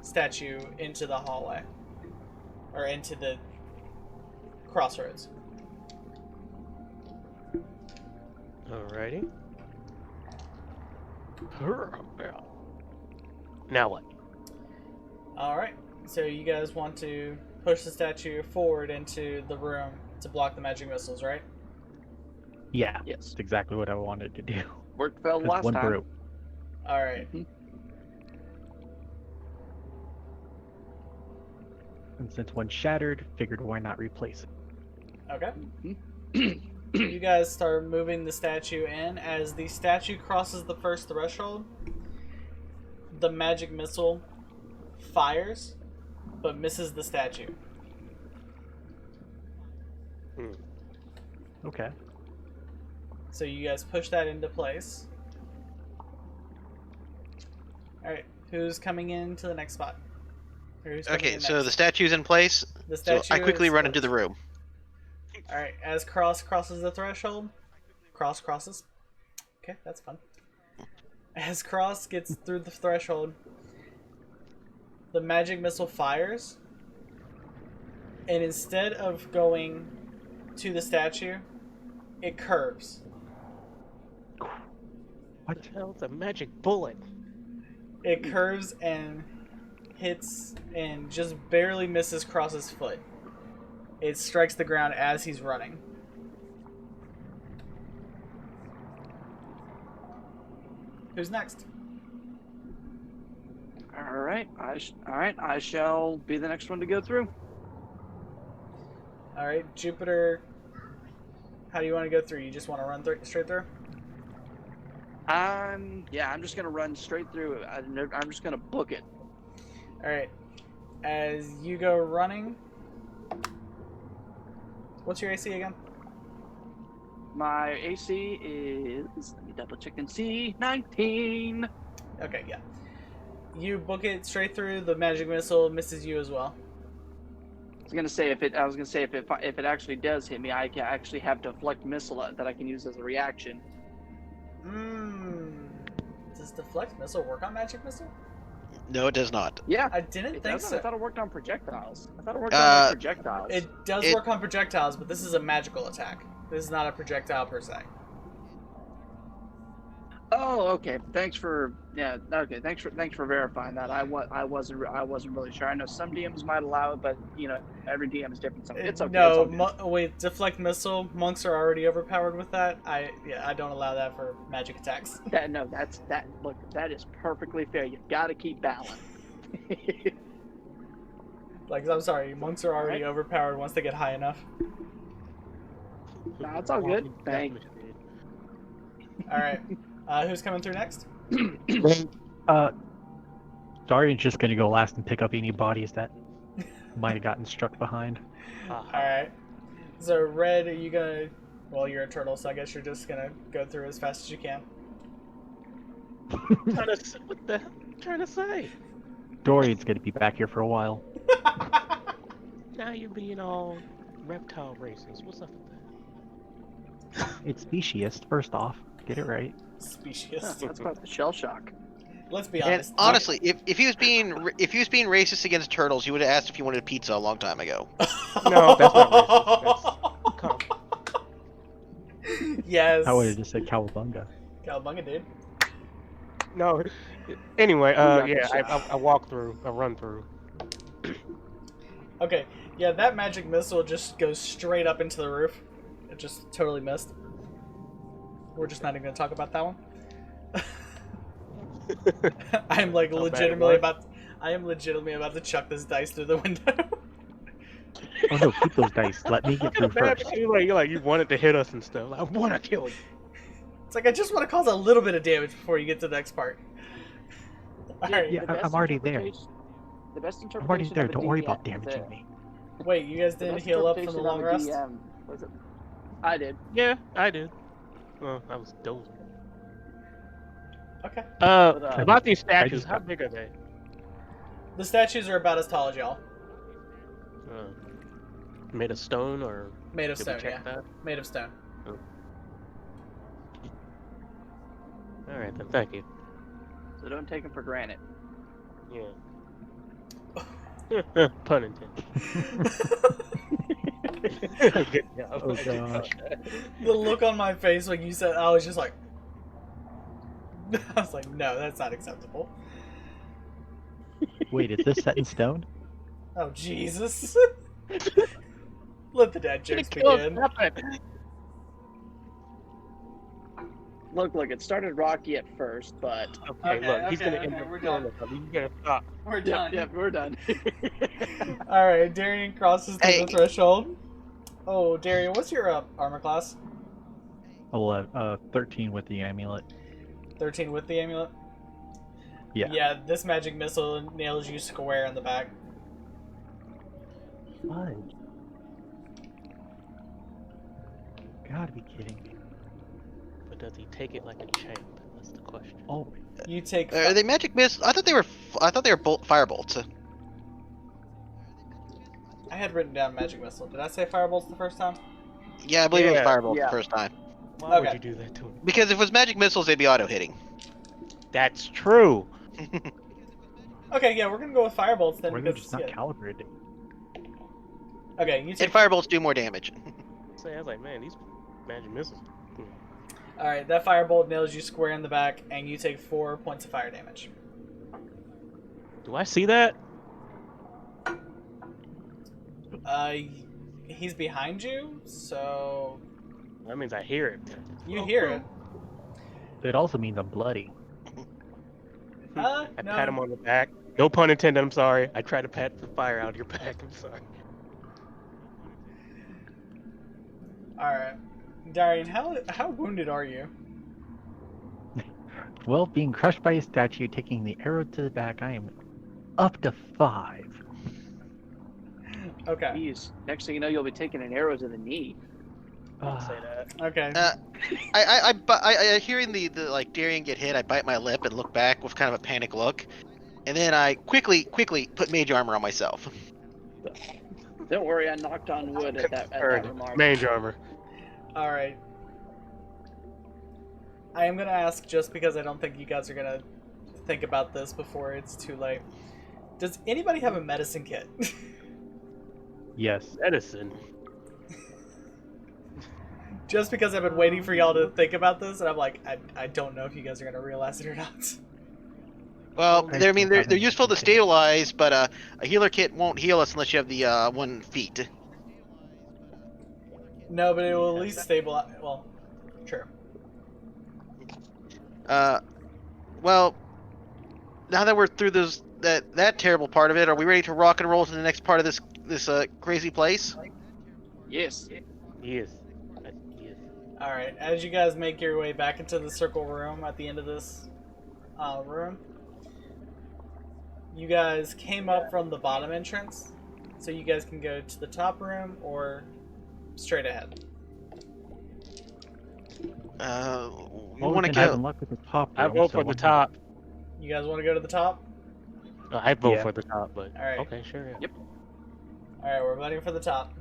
statue into the hallway. Or into the crossroads. Alrighty. Now what? Alright, so you guys want to push the statue forward into the room to block the magic missiles, right? Yeah, Yes. that's exactly what I wanted to do. Worked well 'Cause last one time. broke. Alright. And since one shattered, figured why not replace it. Okay. Mhm. You guys start moving the statue in. As the statue crosses the first threshold, the magic missile fires, but misses the statue. Okay. So you guys push that into place. Alright, who's coming into the next spot? Or who's coming Okay, in so next? the statue's in place. The So statue I quickly is run into placed. the room. Alright, as Cross crosses the threshold, Cross crosses. Okay, that's fun. As Cross gets through the threshold, the magic missile fires, and instead of going to the statue, it curves. What? The hell's a magic bullet? It curves and hits and just barely misses Cross's foot. It strikes the ground as he's running. Who's next? Alright, I shall be the next one to go through. Alright, Jupiter. How do you want to go through? You just want to run straight through? Yeah, I'm just gonna run straight through. I'm just gonna book it. Alright. As you go running. What's your AC again? My AC is, let me double check and see, 19. Okay, yeah. You book it straight through, the magic missile misses you as well. I was gonna say if it actually does hit me, I can actually have deflect missile that I can use as a reaction. Does deflect missile work on magic missile? No, it does not. Yeah, I didn't it think does. so. I thought it worked on projectiles. I thought it worked on like, projectiles. It does It- work on projectiles, but this is a magical attack. This is not a projectile per se. Oh, okay. Thanks for verifying that. I wasn't really sure. I know some DMs might allow it, but every DM is different. So it's okay. No, it's all good. wait, deflect missile. Monks are already overpowered with that. I don't allow that for magic attacks. Look, that is perfectly fair. You've got to keep balance. Like, I'm sorry, monks are already overpowered once they get high enough. Nah, it's all good. Thank. All right, who's coming through next? Darian's just gonna go last and pick up any bodies that might have gotten struck behind. All right. So, Red, are you gonna? Well, you're a turtle, so I guess you're just gonna go through as fast as you can. What the hell are you trying to say? Dorian's gonna be back here for a while. Now you're being all reptile racist. What's up with that? It's speciest, first off. Get it right. Specious. That's about the shell shock. Let's be And honest. honestly, if he was being racist against turtles, you would have asked if he wanted a pizza a long time ago. No, that's not racist. That's calm. Yes. I would have just said cowabunga. Cowabunga, dude. No. Anyway, got the yeah, shot. I walk through, I run through. Okay, yeah, that magic missile just goes straight up into the roof. It just totally missed. We're just not even gonna talk about that one. I'm like How bad it legitimately was? about. I am legitimately about to chuck this dice through the window. Oh no, keep those dice. Let me get through Bad first. because you're like you wanted to hit us and stuff. I want to kill you. It's like I just want to cause a little bit of damage before you get to the next part. All right. Yeah, the best I'm already there. interpretation- The best interpretation I'm already there. of a Don't worry DM about the- damaging me. Wait, you guys the didn't best heal up from the interpretation long of a rest? DM was it? I did. Yeah, I did. Well, I was dozing. Okay. But, About these statues, just how got- big are they? The statues are about as tall as y'all. Uh, made of stone or Made of did stone, we check yeah. that? Made of stone. All right then, thank you. So don't take them for granted. Yeah. Pun intended. Good job. Oh, I did God. catch that. The look on my face when you said, I was just like, I was like, no, that's not acceptable. Wait, is this set in stone? Oh, Jesus. Let the dad Gonna jokes kill us, begin. stop it. Look, it started rocky at first, but Okay, Okay, look, he's okay, gonna end okay, up we're killing done. us. You gotta stop. We're yeah, done. we're done. Alright, Darian crosses through Hey. the threshold. Oh, Darian, what's your armor class? 13 with the amulet. 13 with the amulet? Yeah. Yeah, this magic missile nails you square in the back. Fudge. Gotta be kidding me. But does he take it like a champ? That's the question. Oh, You take. Are they magic miss? I thought they were fire bolts. I had written down magic missile. Did I say firebolts the first time? Yeah, I believe it was Yeah. fire bolts Yeah. the first time. Why would Okay. you do that to him? Because if it was magic missiles, they'd be auto hitting. That's true. Okay, yeah, we're gonna go with firebolts then or they're because just not yeah. calibrated. Okay, you take. And fire bolts do more damage. So I was like, man, these magic missiles. All right, that firebolt nails you square in the back, and you take 4 points of fire damage. Do I see that? He's behind you, so That means I hear it. you hear it. It also means I'm bloody. I No. pat him on the back. No pun intended. I'm sorry. I try to pat the fire out of your back. I'm sorry. All right, Darian, how wounded are you? Well, being crushed by a statue, taking the arrow to the back, I am up to 5. Okay. Jeez. Next thing you know, you'll be taking an arrow to the knee. Don't say that. Okay. I hearing the like Darian get hit, I bite my lip and look back with kind of a panic look, and then I quickly put mage armor on myself. Don't worry, I knocked on wood at that remark. Mage armor. All right. I am gonna ask just because I don't think you guys are gonna think about this before it's too late. Does anybody have a medicine kit? Yes. Medicine. Just because I've been waiting for y'all to think about this, and I'm like, I don't know if you guys are gonna realize it or not. Well, I they're still haven't useful to taken- stabilize, but a healer kit won't heal us unless you have the 1 feet. No, but it will at least stabilize. Well, true. Well, now that we're through that terrible part of it, are we ready to rock and roll to the next part of this crazy place? Yes. Yes. Yes. All right. As you guys make your way back into the circle room at the end of this room, you guys came up from the bottom entrance, so you guys can go to the top room or straight ahead. We Well, want to we've been having go. luck with the top I room, vote so for the why not? top. You guys want to go to the top? I vote Yeah. for the top, but All right. okay, sure. Yeah. Yep. All right, we're voting for the top.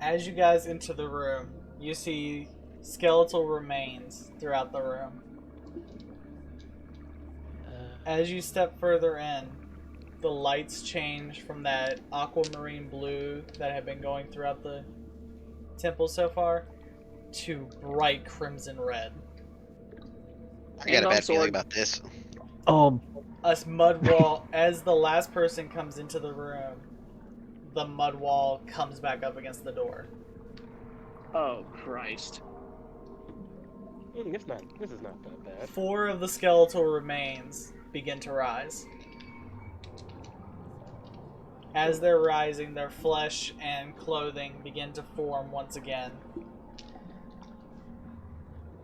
As you guys enter the room, you see skeletal remains throughout the room. As you step further in, the lights change from that aquamarine blue that had been going throughout the temple so far to bright crimson red. I got a bad feeling about this. A mud wall, as the last person comes into the room, the mud wall comes back up against the door. Oh, Christ. This is not that bad. 4 of the skeletal remains begin to rise. As they're rising, their flesh and clothing begin to form once again.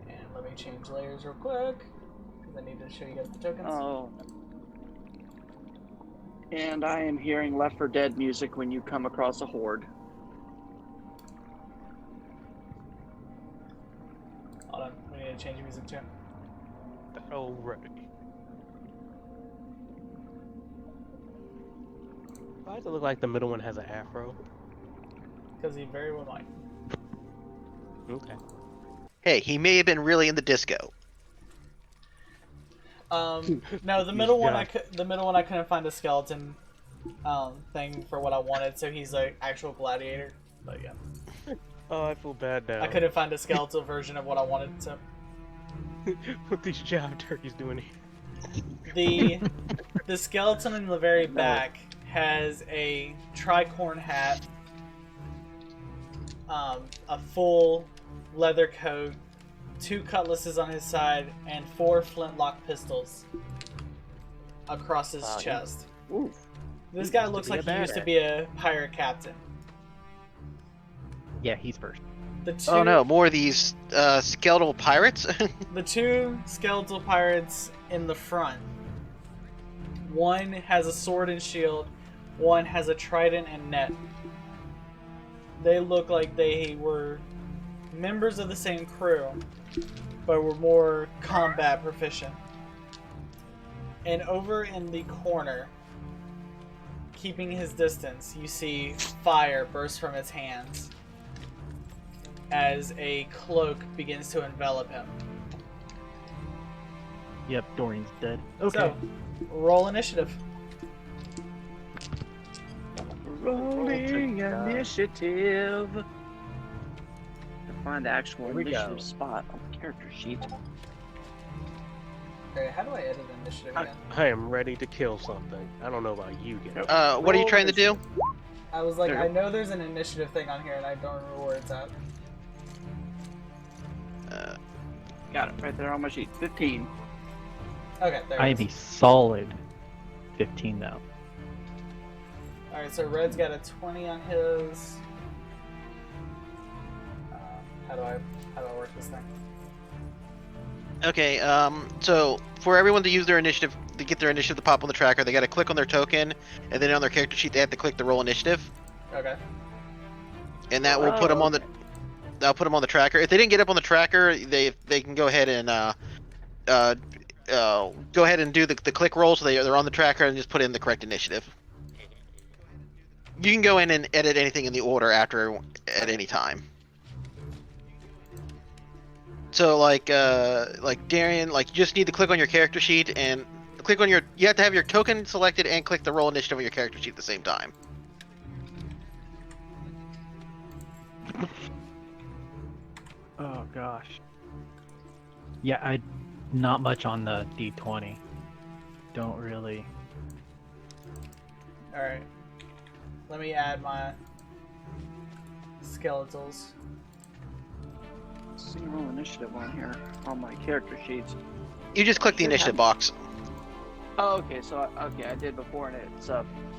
And let me change layers real quick, because I need to show you guys the tokens. Oh. And I am hearing Left 4 Dead music when you come across a horde. Hold on, we need to change music too. Already. Why does it look like the middle one has an afro? Because he very well might. Okay. Hey, he may have been really in the disco. No, the middle one I couldn't find a skeleton thing for what I wanted, so he's an actual gladiator. But yeah, Oh, I feel bad now. I couldn't find a skeletal version of what I wanted, so What these job turkeys doing the skeleton in the very back has a tricorn hat, a full leather coat, 2 cutlasses on his side, and 4 flintlock pistols across his chest. Ooh. This guy looks like he used to be a pirate captain. Yeah, he's first. The two, Oh no, more of these skeletal pirates? The 2 skeletal pirates in the front. One has a sword and shield. One has a trident and net. They look like they were members of the same crew, but were more combat proficient. And over in the corner, keeping his distance, you see fire burst from his hands as a cloak begins to envelop him. Yep, Dorian's dead. Okay. So, roll initiative. Rolling initiative. To find the actual Here we go. initiative spot on the character sheet. Okay, how do I edit initiative again? I am ready to kill something. I don't know about you guys. What are you trying to do? I was like, There I you go. know there's an initiative thing on here, and I don't remember where it's at. Got it right there on my sheet. 15. Okay, there I it am a is. solid 15 now. Alright, so Red's got a 20 on his. How do I work this thing? Okay, so for everyone to use their initiative, to get their initiative to pop on the tracker, they gotta click on their token, and then on their character sheet they have to click the roll initiative, Okay. and that will put them on the. That'll put them on the tracker. If they didn't get up on the tracker, they can go ahead and do the click roll, so they're on the tracker and just put in the correct initiative. You can go in and edit anything in the order after at any time. So like Darian, like you just need to click on your character sheet and click on your. You have to have your token selected and click the roll initiative on your character sheet at the same time. Oh gosh. Yeah, not much on the D20. Don't really. Alright. Let me add my skeletals. See roll initiative on here on my character sheets. You just click the Should initiative have- box. Oh, okay. So I did before, and it's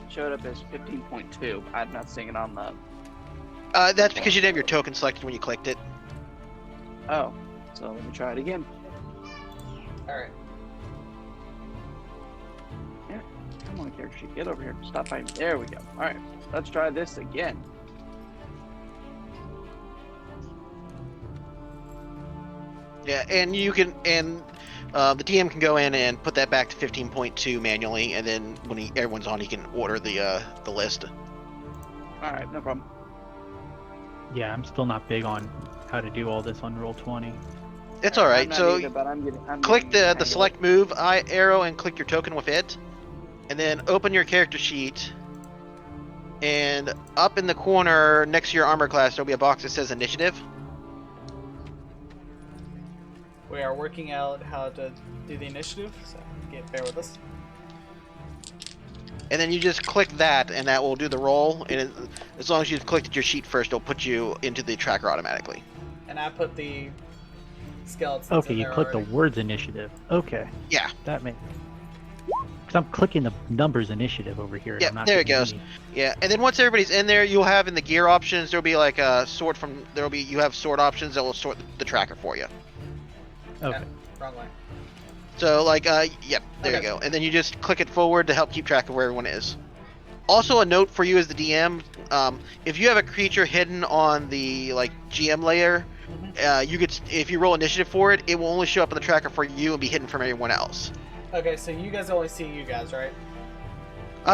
showed up as 15.2. I'm not seeing it on the. That's because you didn't have your token selected when you clicked it. Oh, so let me try it again. Alright. Come on, character sheet, get over here. Stop fighting. There we go. All right, let's try this again. Yeah, and you can, and the DM can go in and put that back to 15.2 manually, and then when everyone's on, he can order the list. All right, no problem. Yeah, I'm still not big on how to do all this on Roll20. It's all I'm right. not So either, but I'm click getting hang the of select it. move eye arrow and click your token with it, and then open your character sheet. And up in the corner next to your armor class, there'll be a box that says initiative. We are working out how to do the initiative, so bear with us. And then you just click that, and that will do the roll. And as long as you've clicked your sheet first, it'll put you into the tracker automatically. And I put the skeletons Okay, in you there click the already. words initiative. Okay, Yeah, that makes. Because I'm clicking the numbers initiative over here. And yeah, I'm not there it getting goes. any. Yeah, and then once everybody's in there, you'll have in the gear options, there'll be like a sort from, you have sort options that will sort the tracker for you. Okay. Wrong way. So like, yep, there you Okay. go. And then you just click it forward to help keep track of where everyone is. Also, a note for you as the DM: if you have a creature hidden on the like GM layer, you could, if you roll initiative for it, it will only show up in the tracker for you and be hidden from everyone else. Okay, so you guys only see you guys, right?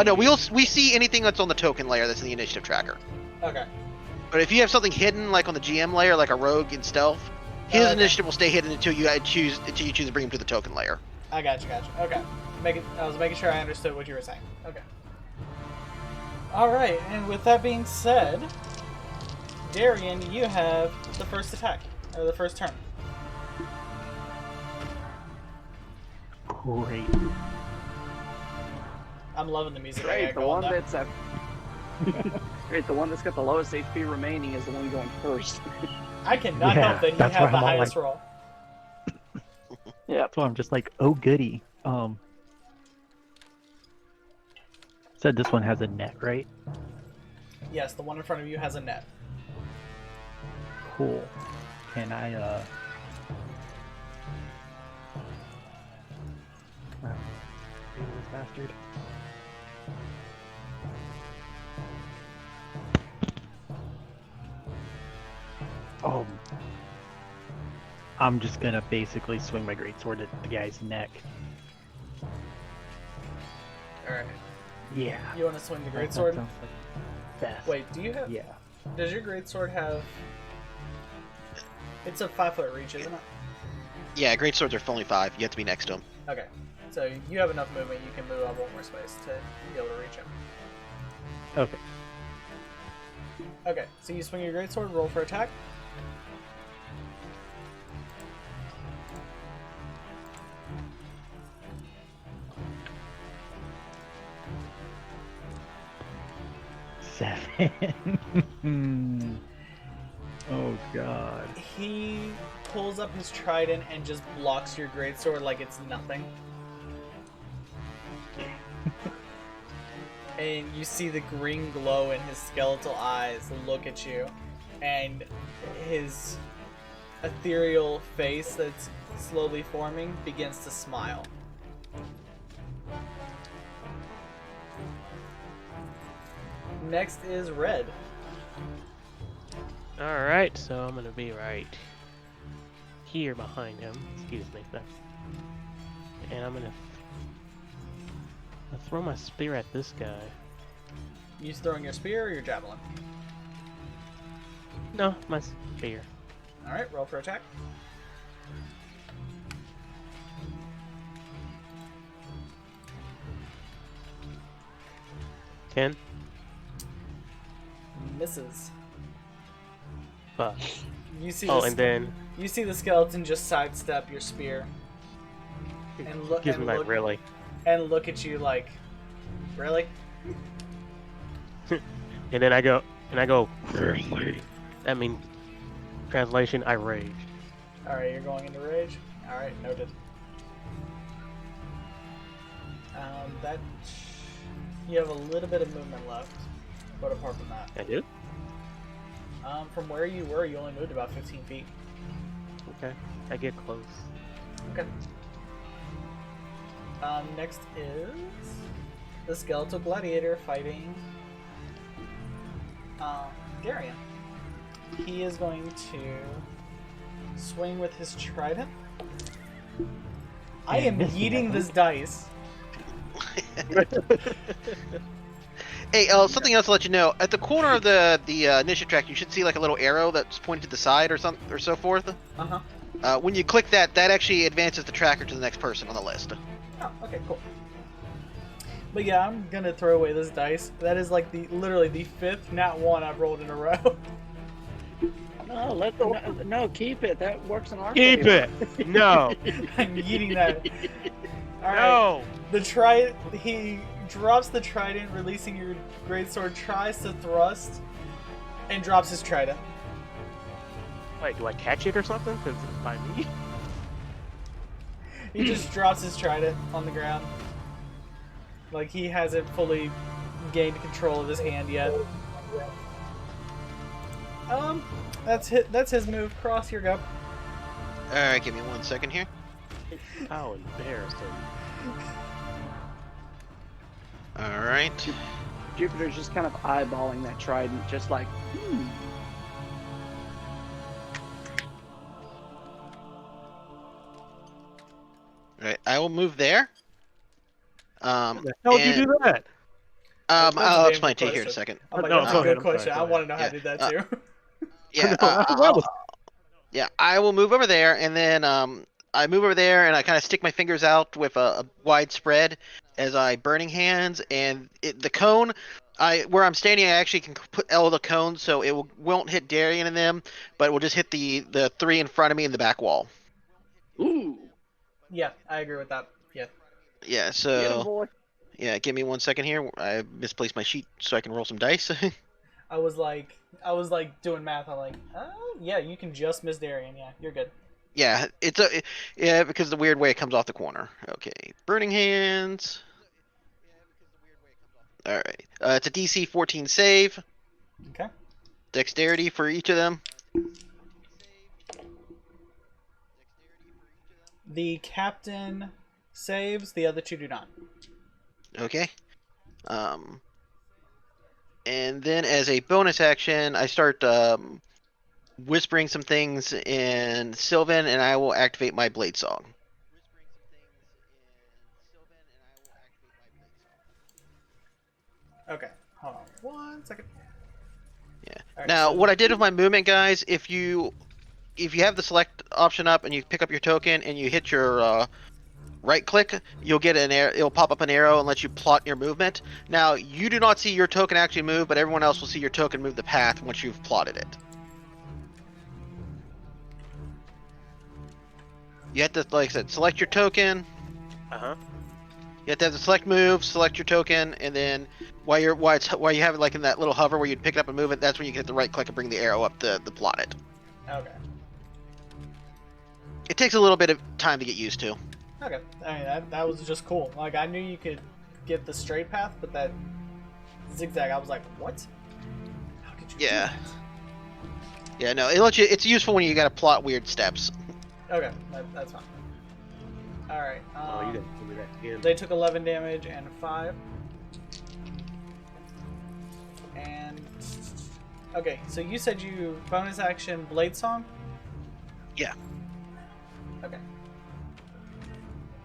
No, we see anything that's on the token layer that's in the initiative tracker. Okay. But if you have something hidden, like on the GM layer, like a rogue in stealth, his Okay. initiative will stay hidden until you choose to bring him to the token layer. I got you. Okay. I was making sure I understood what you were saying. Okay. Alright, and with that being said, Darian, you have the first attack, or the first turn. Great. I'm loving the music. I Great, got the going one now. that's at great, the one that's got the lowest HP remaining is the one going first. I cannot Yeah, help that you that's have why the I'm all highest like- roll. Yep. So I'm just like, oh goody. Said this one has a net, right? Yes, the one in front of you has a net. Cool. Can I wow. This bastard. Oh. I'm just gonna basically swing my greatsword at the guy's neck. Alright. Yeah. You want to swing the That greatsword? sounds like best. Wait, do you have... Yeah. Does your greatsword have... It's a 5-foot reach, isn't it? Yeah, great swords are only 5. You have to be next to him. Okay. So you have enough movement, you can move up one more space to be able to reach him. Okay. Okay, so you swing your greatsword, roll for attack. Seven. Oh god. He pulls up his trident and just blocks your greatsword like it's nothing. And you see the green glow in his skeletal eyes look at you, and his ethereal face that's slowly forming begins to smile. Next is Red. Alright, so I'm gonna be right here behind him. Excuse me. And I'm gonna throw my spear at this guy. You throwing your spear or your javelin? No, my spear. Alright, roll for attack. Ten. Misses. Fuck. You see Oh, the and then you see the skeleton just sidestep your spear and look gives me and like look, really. and look at you like, really? And then I go. That means translation. I rage. All right, you're going into rage. All right, noted. That you have a little bit of movement left, but apart from that, I do. from where you were, you only moved about 15 feet. Okay, I get close. Okay. Next is the skeletal gladiator fighting Darian. He is going to swing with his trident. I am missing, I yeeting think. this dice. Hey, something else to let you know. At the corner of the initiative track, you should see like a little arrow that's pointed to the side or something or so forth. Uh-huh. When you click that, that actually advances the tracker to the next person on the list. Oh, okay, cool. But yeah, I'm gonna throw away this dice. That is like literally the 5th nat 1 I've rolled in a row. No, keep it. That works in our Keep favor. it. No. I'm eating that. Alright. No. He drops the trident, releasing your greatsword, tries to thrust, and drops his trident. Wait, do I catch it or something? Because it's by me. He just drops his trident on the ground. Like he hasn't fully gained control of his hand yet. That's his move. Cross, your go. Alright, give me 1 second here. How embarrassing. Alright. Jupiter's just kind of eyeballing that trident, just like, Alright, I will move there. How would you do that? That's a I'll damn explain good to you here in a question. second. I'm like, No, that's go a ahead, good I'm sorry, question. go I want to know ahead. how to do that too. Yeah, That was yeah, I will move over there, and then I move over there, and I kind of stick my fingers out with a wide spread as I burning hands, and the cone. Where I'm standing, I actually can put all the cones, so it won't hit Darian and them, but it will just hit the 3 in front of me in the back wall. ooh, Yeah, I agree with that. Yeah. Yeah, get him, so boy. yeah, give me 1 second here. I misplaced my sheet, so I can roll some dice. I was like doing math. I'm like, oh yeah, you can just miss Darian. Yeah, you're good. Yeah, because the weird way it comes off the corner. Okay, burning hands. All right, it's a DC 14 save. Okay. Dexterity for each of them. The captain saves. The other 2 do not. Okay. And then as a bonus action, I start whispering some things in Sylvan, and I will activate my Blade Song. Okay. Hold on 1 second. Yeah. Alright, Now, so what I did with my movement, guys, if you have the select option up and you pick up your token and you hit your right click, you'll get an arrow. It'll pop up an arrow and let you plot your movement. Now, you do not see your token actually move, but everyone else will see your token move the path once you've plotted it. You have to, like I said, select your token. Uh-huh. You have to have the select move, select your token, and then while you have it like in that little hover where you'd pick it up and move it, that's when you can hit the right click and bring the arrow up to plot it. okay. It takes a little bit of time to get used to. Okay. I mean that was just cool. Like I knew you could get the straight path, but that zigzag, I was like, what? How could you? Yeah. Do Yeah, no, it lets you. It's useful when you got to plot weird steps. that? Okay, that's fine. All right. Oh, you didn't give me that again. They took 11 damage and 5. And okay, so you said you bonus action Blade Song? Yeah. Okay.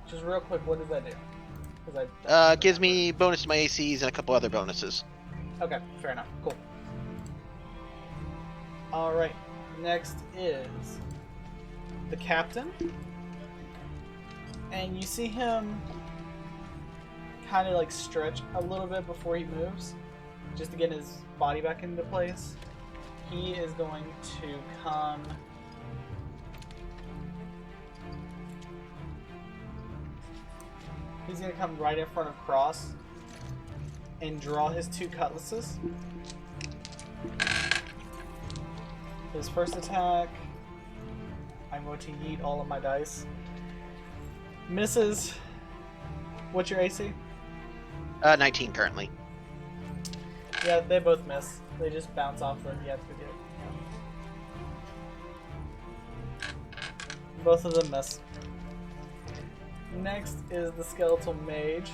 Just real quick, what does that do? 'Cause I Gives me bonus to my ACs and a couple other bonuses. Okay, fair enough. Cool. All right. Next is the captain, and you see him kind of like stretch a little bit before he moves, just to get his body back into place. He is going to come. He's going to come right in front of Cross and draw his 2 cutlasses. His first attack, I'm going to yeet all of my dice. Misses. What's your AC? 19 currently. Yeah, they both miss. They just bounce off the. Yeah, forget it. Yeah. Both of them miss. Next is the skeletal mage.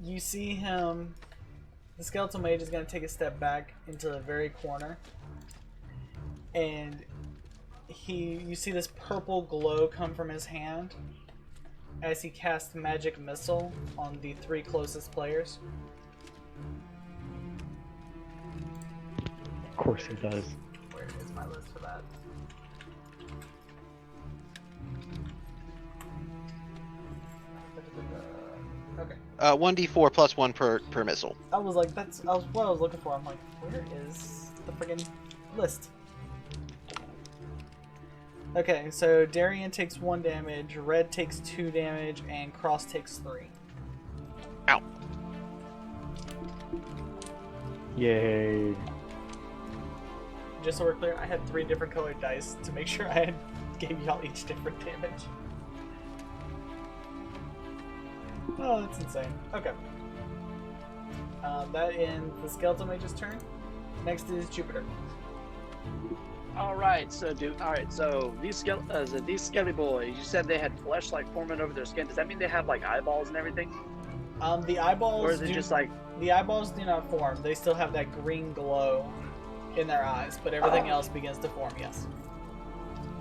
You see him. The skeletal mage is going to take a step back into the very corner, and you see this purple glow come from his hand, as he casts Magic Missile on the 3 closest players. Of course he does. Where is my list for that? Okay. 1d4 plus 1 per missile. I was like, that's what I was looking for. I'm like, where is the friggin' list? Okay, so Darian takes 1 damage, Red takes 2 damage, and Cross takes 3. Ow. Yay. Just so we're clear, I had 3 different colored dice to make sure I gave y'all each different damage. Oh, that's insane. Okay. That ends the Skeleton Mage's turn. Next is Jupiter. Alright, so these skelly boys, you said they had flesh like forming over their skin. Does that mean they have like eyeballs and everything? The eyeballs Or is it just like the eyeballs do not form. They still have that green glow in their eyes, but everything else begins to form, yes.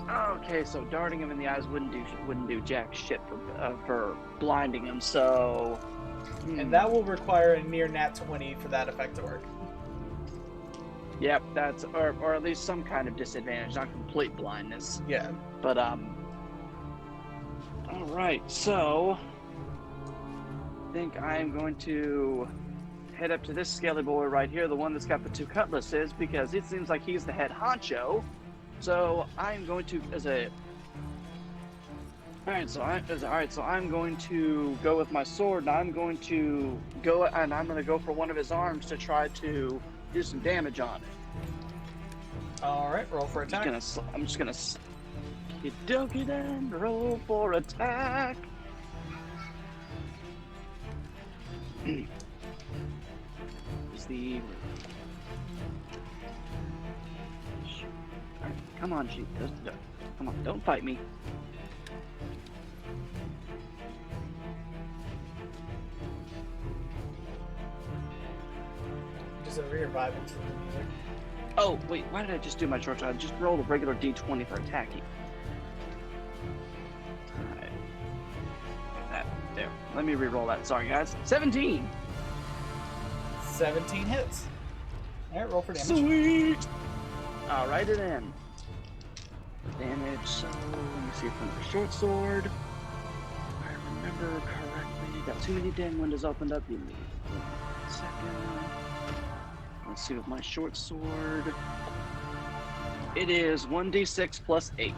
okay, so darting them in the eyes wouldn't do jack shit for blinding them, so And that will require a near nat 20 for that effect to work. Yep, that's or at least some kind of disadvantage, not complete blindness. Yeah. But alright, so I think I'm going to head up to this skelly boy right here, the one that's got the 2 cutlasses, because it seems like he's the head honcho. So I'm going to I'm going to go with my sword, and I'm going to go for one of his arms to try to do some damage on it. Alright, roll for attack. I'm just gonna dunk it and roll for attack. Is the Alright, come on, sheep. Come on, don't fight me. Just over here vibing to the music. Oh, wait, why did I just do my short shot? Just roll a regular d20 for attacking. Alright. There. Let me re-roll that. Sorry, guys. 17! 17 hits. Alright, roll for damage. Sweet! Alrighty then. Damage, so let me see from the short sword. If I remember correctly, got too many damn windows opened up. Give me 1 second. Let's see with my short sword. It is 1d6 plus 8.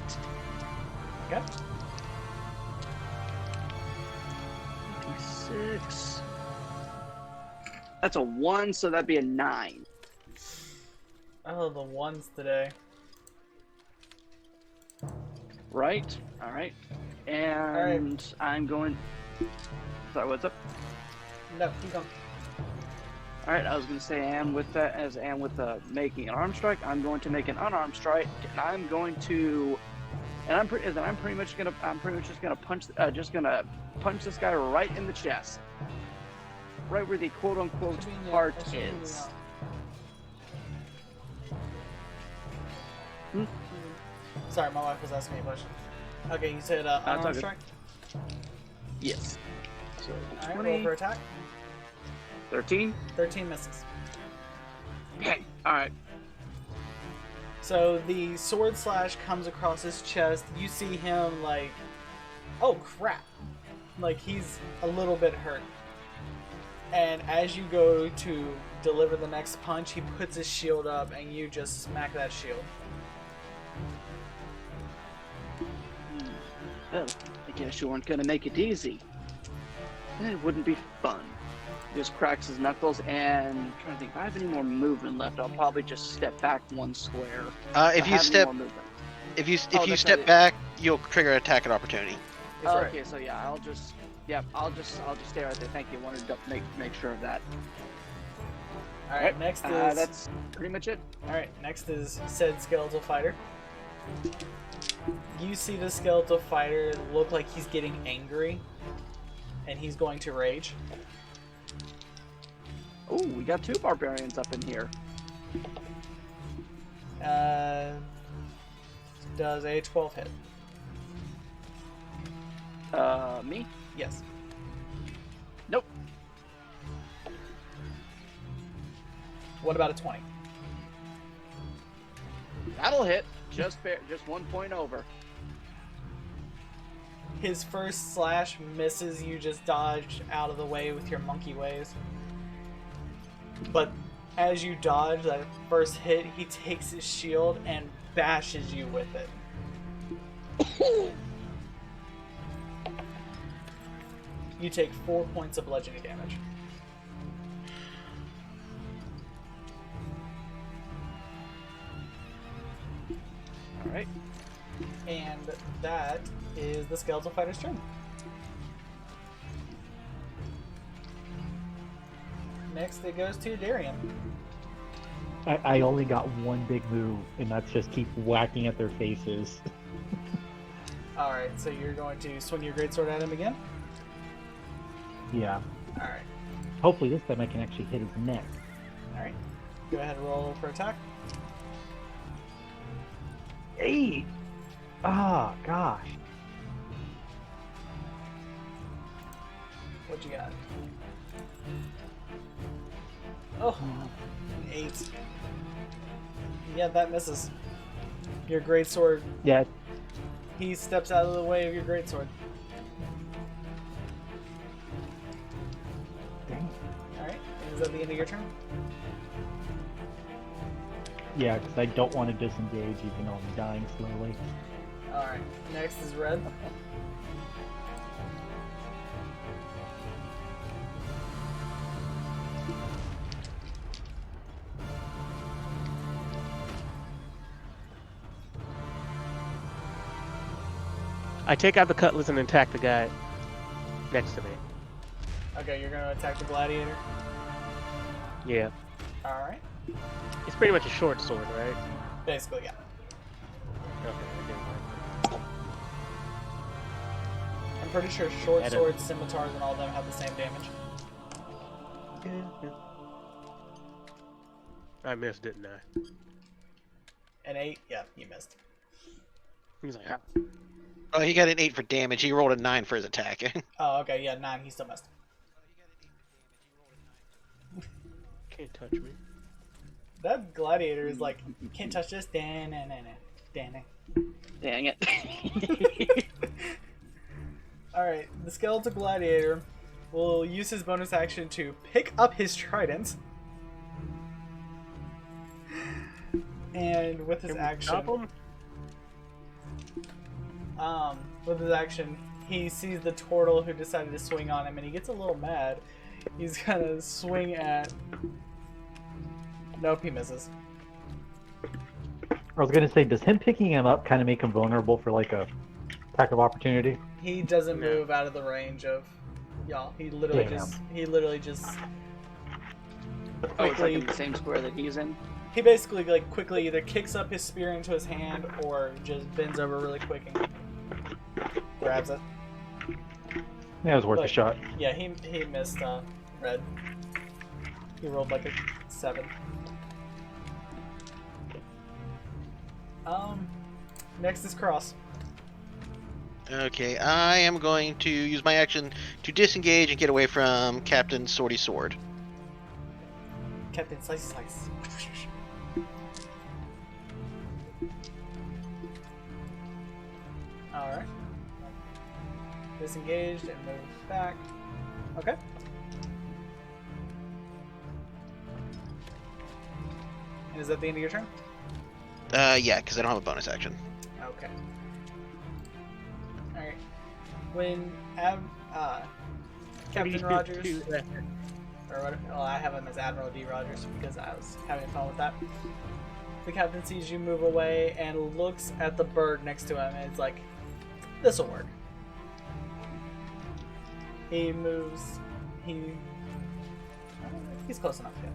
Okay. 6. That's a 1, so that'd be a 9. Oh, the ones today. Right? Alright. And I'm going. Sorry, what's up? No, keep going. Alright, I was going to say, and with making an arm strike, I'm going to make an unarmed strike, and I'm pretty much just gonna punch this guy right in the chest, right where the quote unquote heart is. Sorry, my wife was asking me a question. Okay, you said unarmed okay. strike? Yes. So Alright, 20, roll for attack. 13. 13 misses. Okay. All right. So the sword slash comes across his chest. You see him like, oh crap. Like he's a little bit hurt. And as you go to deliver the next punch, he puts his shield up and you just smack that shield. Well, I guess you weren't gonna make it easy. It wouldn't be fun. He just cracks his knuckles, and I'm trying to think if I have any more movement left. I'll probably just step back 1 square. If you step step back, you'll trigger attack of opportunity. That's right. Okay, so yeah, I'll just stay right there. Thank you. Wanted to make sure of that. Alright, next is that's pretty much it. Alright, next is said skeletal fighter. You see the skeletal fighter look like he's getting angry, and he's going to rage. Oh, we got 2 barbarians up in here. Does a 12 hit? Me? Yes. Nope. What about a 20? That'll hit. Just 1 point over. His first slash misses. You just dodge out of the way with your monkey ways. But as you dodge that first hit, he takes his shield and bashes you with it. You take 4 points of bludgeoning damage. Alright. And that is the skeletal fighter's turn. Next it goes to Darian. I only got one big move, and that's just keep whacking at their faces. Alright, so you're going to swing your greatsword at him again? Yeah. Alright. Hopefully this time I can actually hit his neck. Alright. Go ahead and roll for attack. 8! Ah, gosh. What you got? Oh, 8. Yeah, that misses. Your greatsword. Yeah. He steps out of the way of your greatsword. Dang. Alright, is that the end of your turn? Yeah, because I don't want to disengage even though I'm dying slowly. Alright, next is Red. I take out the cutlass and attack the guy next to me. Okay, you're gonna attack the gladiator. Yeah. Alright. It's pretty much a short sword, right? Basically, yeah. Okay, I didn't I'm pretty sure short I don't- swords, scimitars, and all of them have the same damage. I missed, didn't I? An 8? Yeah, you missed. He was like, "Ah." Oh, he got an 8 for damage. He rolled a 9 for his attack. Oh, okay, yeah, 9, he still missed. Can't touch me. That gladiator is like, can't touch this. Dang. Dang it. Alright, the skeletal gladiator will use his bonus action to pick up his trident. And with his Can we action, stop him? he sees the turtle who decided to swing on him, and he gets a little mad. He's gonna swing at. Nope, he misses. I was gonna say, does him picking him up kind of make him vulnerable for like a attack of opportunity? He doesn't No. move out of the range of y'all. He literally Damn. just. Oh, it's like Quickly, in the same square that he's in. he basically like quickly either kicks up his spear into his hand or just bends over really quick and grabs it. Yeah, it was worth a But- shot. Yeah, he missed Red. He rolled like a 7. Next is Cross. Okay, I am going to use my action to disengage and get away from Captain Swordy Sword. Captain Slice. Alright. Disengaged and move back. Okay. And is that the end of your turn? Yeah, because I don't have a bonus action. Okay. Alright. When Captain Rogers, or what? Well, I have him as Admiral D. Rogers because I was having fun with that. The captain sees you move away and looks at the bird next to him, and it's like, "This'll work." He moves. He's close enough. Yeah.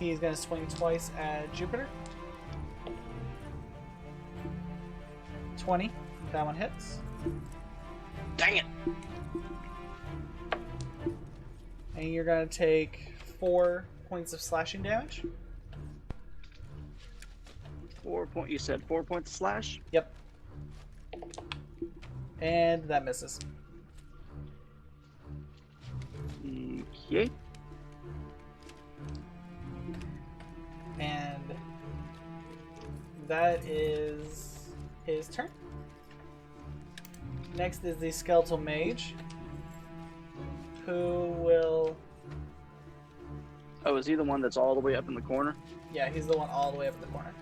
He's gonna swing twice at Jupiter. 20. That one hits. Dang it. And you're gonna take 4 points of slashing damage. You said 4 points of slash? Yep. And that misses. Okay. And that is his turn. Next is the skeletal mage, who will... Oh, is he the one that's all the way up in the corner? Yeah, he's the one all the way up in the corner.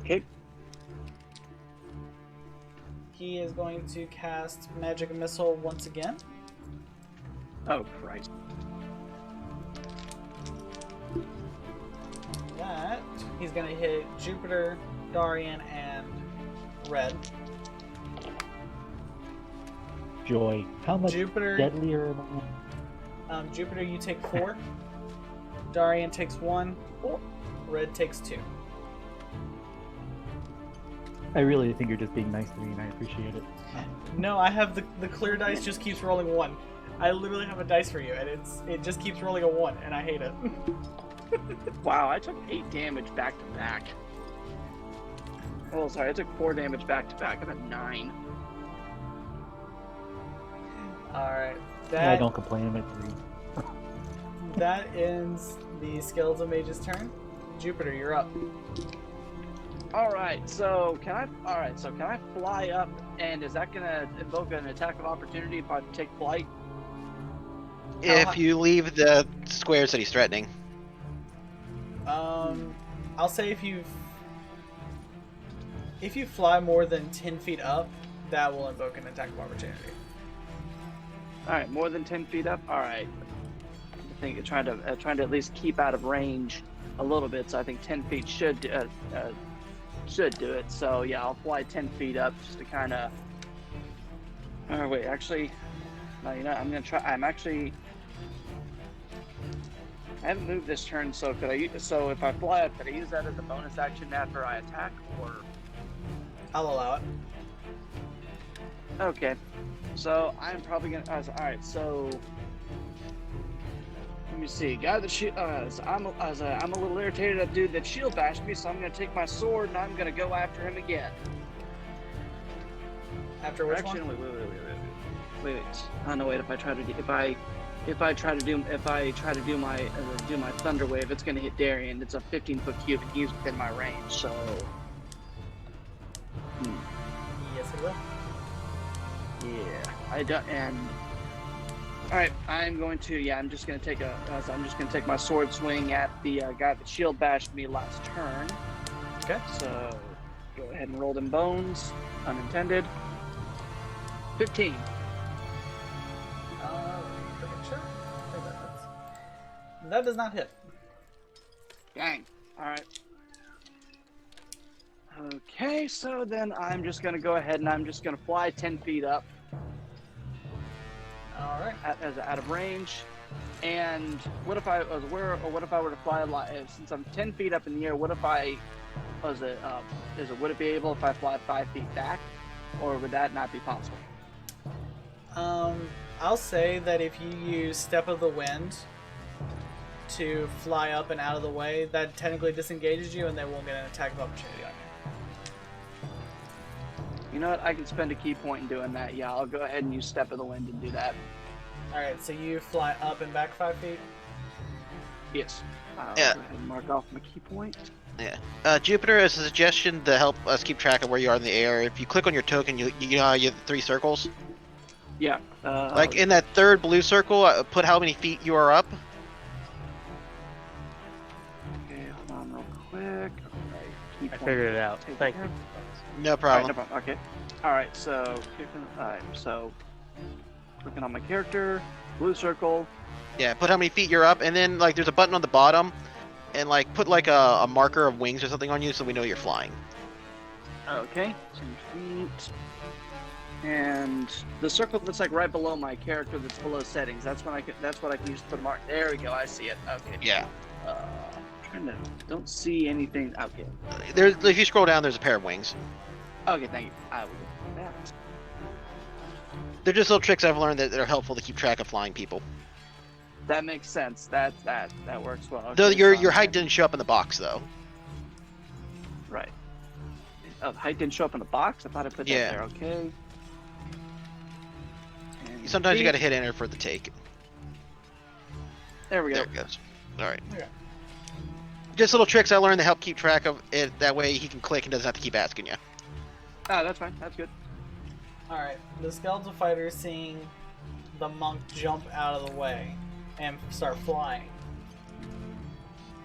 Okay. He is going to cast Magic Missile once again. Oh, Christ. That, he's going to hit Jupiter, Darian, and Red. Joy. How much Jupiter, deadlier am I? Jupiter, you take 4. Darian takes 1. Red takes 2. I really think you're just being nice to me, and I appreciate it. No, I have the clear dice just keeps rolling 1. I literally have a dice for you, and it just keeps rolling a 1, and I hate it. Wow, I took 8 damage back to back. Oh, sorry, I took 4 damage back to back. I'm at 9. Alright, I don't complain, I'm at 3. that ends the skeletal mage's turn. Jupiter, you're up. All right, so can I fly up, and is that gonna invoke an attack of opportunity if I take flight? If you leave the squares that he's threatening. I'll say if you fly more than 10 feet up, that will invoke an attack of opportunity. All right, more than 10 feet up. All right, I think trying to at least keep out of range a little bit. So I think 10 feet should do it. So yeah, I'll fly 10 feet up just to kind of. Oh wait, actually, no, you know, I'm gonna try. I haven't moved this turn, so could I? So if I fly up, could I use that as a bonus action after I attack, or? I'll allow it. Okay, so I'm probably gonna. All right, so let me see. Guy that I'm a little irritated at dude that shield bashed me, so I'm gonna take my sword and I'm gonna go after him again. After which Actually, one? wait. Oh no, wait. If I try to do my thunder wave, it's gonna hit Darian. It's a 15-foot cube, and he's within my range. So. Yes, it will. Yeah, I don't. And all right, I'm going to. Yeah, I'm just gonna take my sword swing at the guy that shield bashed me last turn. Okay. So go ahead and roll them bones. Unintended. 15. Sure. That does not hit. Dang. All right. Okay, so then I'm just gonna go ahead and I'm just gonna fly 10 feet up. All right. Out of range. And what if I was what if I were to fly since I'm 10 feet up in the air? What if I would it be able if I fly 5 feet back, or would that not be possible? I'll say that if you use Step of the Wind to fly up and out of the way, that technically disengages you, and they won't get an attack of opportunity on you. You know what? I can spend a key point in doing that. Yeah, I'll go ahead and use Step of the Wind and do that. Alright, so you fly up and back 5 feet? Yes. I'll Yeah. go ahead and mark off my key point. Yeah. Jupiter, as a suggestion to help us keep track of where you are in the air, if you click on your token, you know how you have the 3 circles? Yeah. Like in that third blue circle, put how many feet you are up. Okay, hold on real quick. Key I point. figured it out. Thank you. No All right, problem. no problem. Okay. All right. So, clicking on my character, blue circle. Yeah, put how many feet you're up, and then like there's a button on the bottom, and like put like a marker of wings or something on you so we know you're flying. Okay. 10 feet. And the circle that's like right below my character, that's below settings. That's what I can use to put a mark. There we go. I see it. Okay. Yeah. Don't see anything. Okay. There's if you scroll down, there's a pair of wings. Okay. Thank you. I will do that. They're just little tricks I've learned that are helpful to keep track of flying people. That makes sense. That works well. Though Okay, your so height didn't show up in the box though. Right. Oh, the height didn't show up in the box. I thought I put that Yeah. there. Okay. Sometimes you gotta hit enter for the take. There we go. There it goes. Alright. Okay. Just little tricks I learned to help keep track of it. That way he can click and doesn't have to keep asking you. Oh, that's fine. That's good. Alright, the skeletal fighter, seeing the monk jump out of the way and start flying,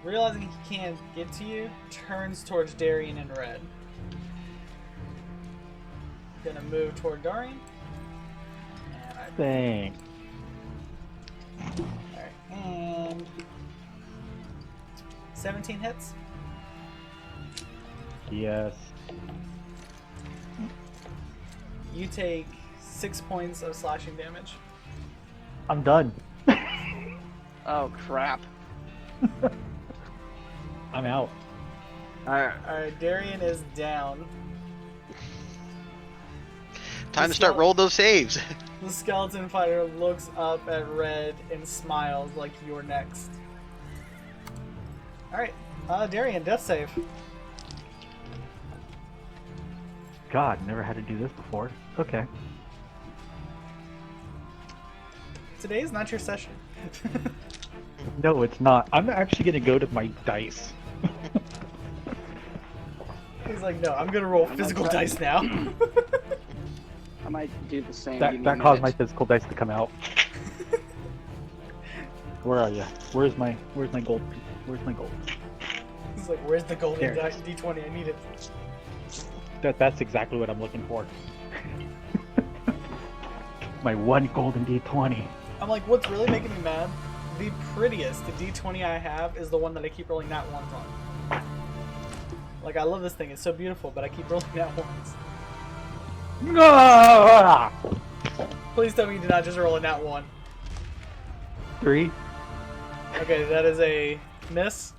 realizing he can't get to you, turns towards Darian in red. Gonna move toward Darian. And I... Thanks. Alright, and... 17 hits. Yes. You take 6 points of slashing damage. I'm done. Oh crap. I'm out. Alright, Darian is down. Time to start rolling those saves. The skeleton fighter looks up at Red and smiles like you're next. Alright, Darian, death save. God, never had to do this before. Okay. Today's not your session. No, it's not. I'm actually gonna go to my dice. He's like, no, I'm gonna roll physical dice now. I might do the same. That caused my physical dice to come out. Where are you? Where's my gold? Where's my gold? He's like, where's the golden There it is. D20? I need it. That's exactly what I'm looking for. My one golden D20. I'm like, what's really making me mad? The prettiest D20 I have is the one that I keep rolling nat ones on. Like, I love this thing. It's so beautiful, but I keep rolling nat ones. Ah! Please tell me you did not just roll a nat 1. 3. Okay, that is a miss.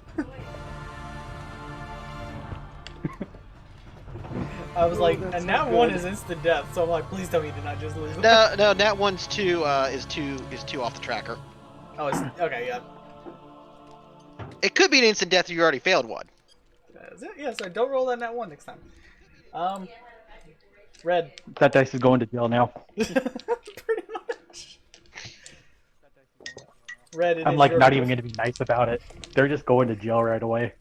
I was like, a nat 1 is instant death, so I'm like, please tell me you did not just lose. No, that one's two is two off the tracker. Oh, it's, okay, yeah. It could be an instant death if you already failed one. Is it? Yeah, so don't roll that nat 1 next time. Red. That dice is going to jail now. Pretty much. Red, it I'm is like your not move. even gonna be nice about it. They're just going to jail right away.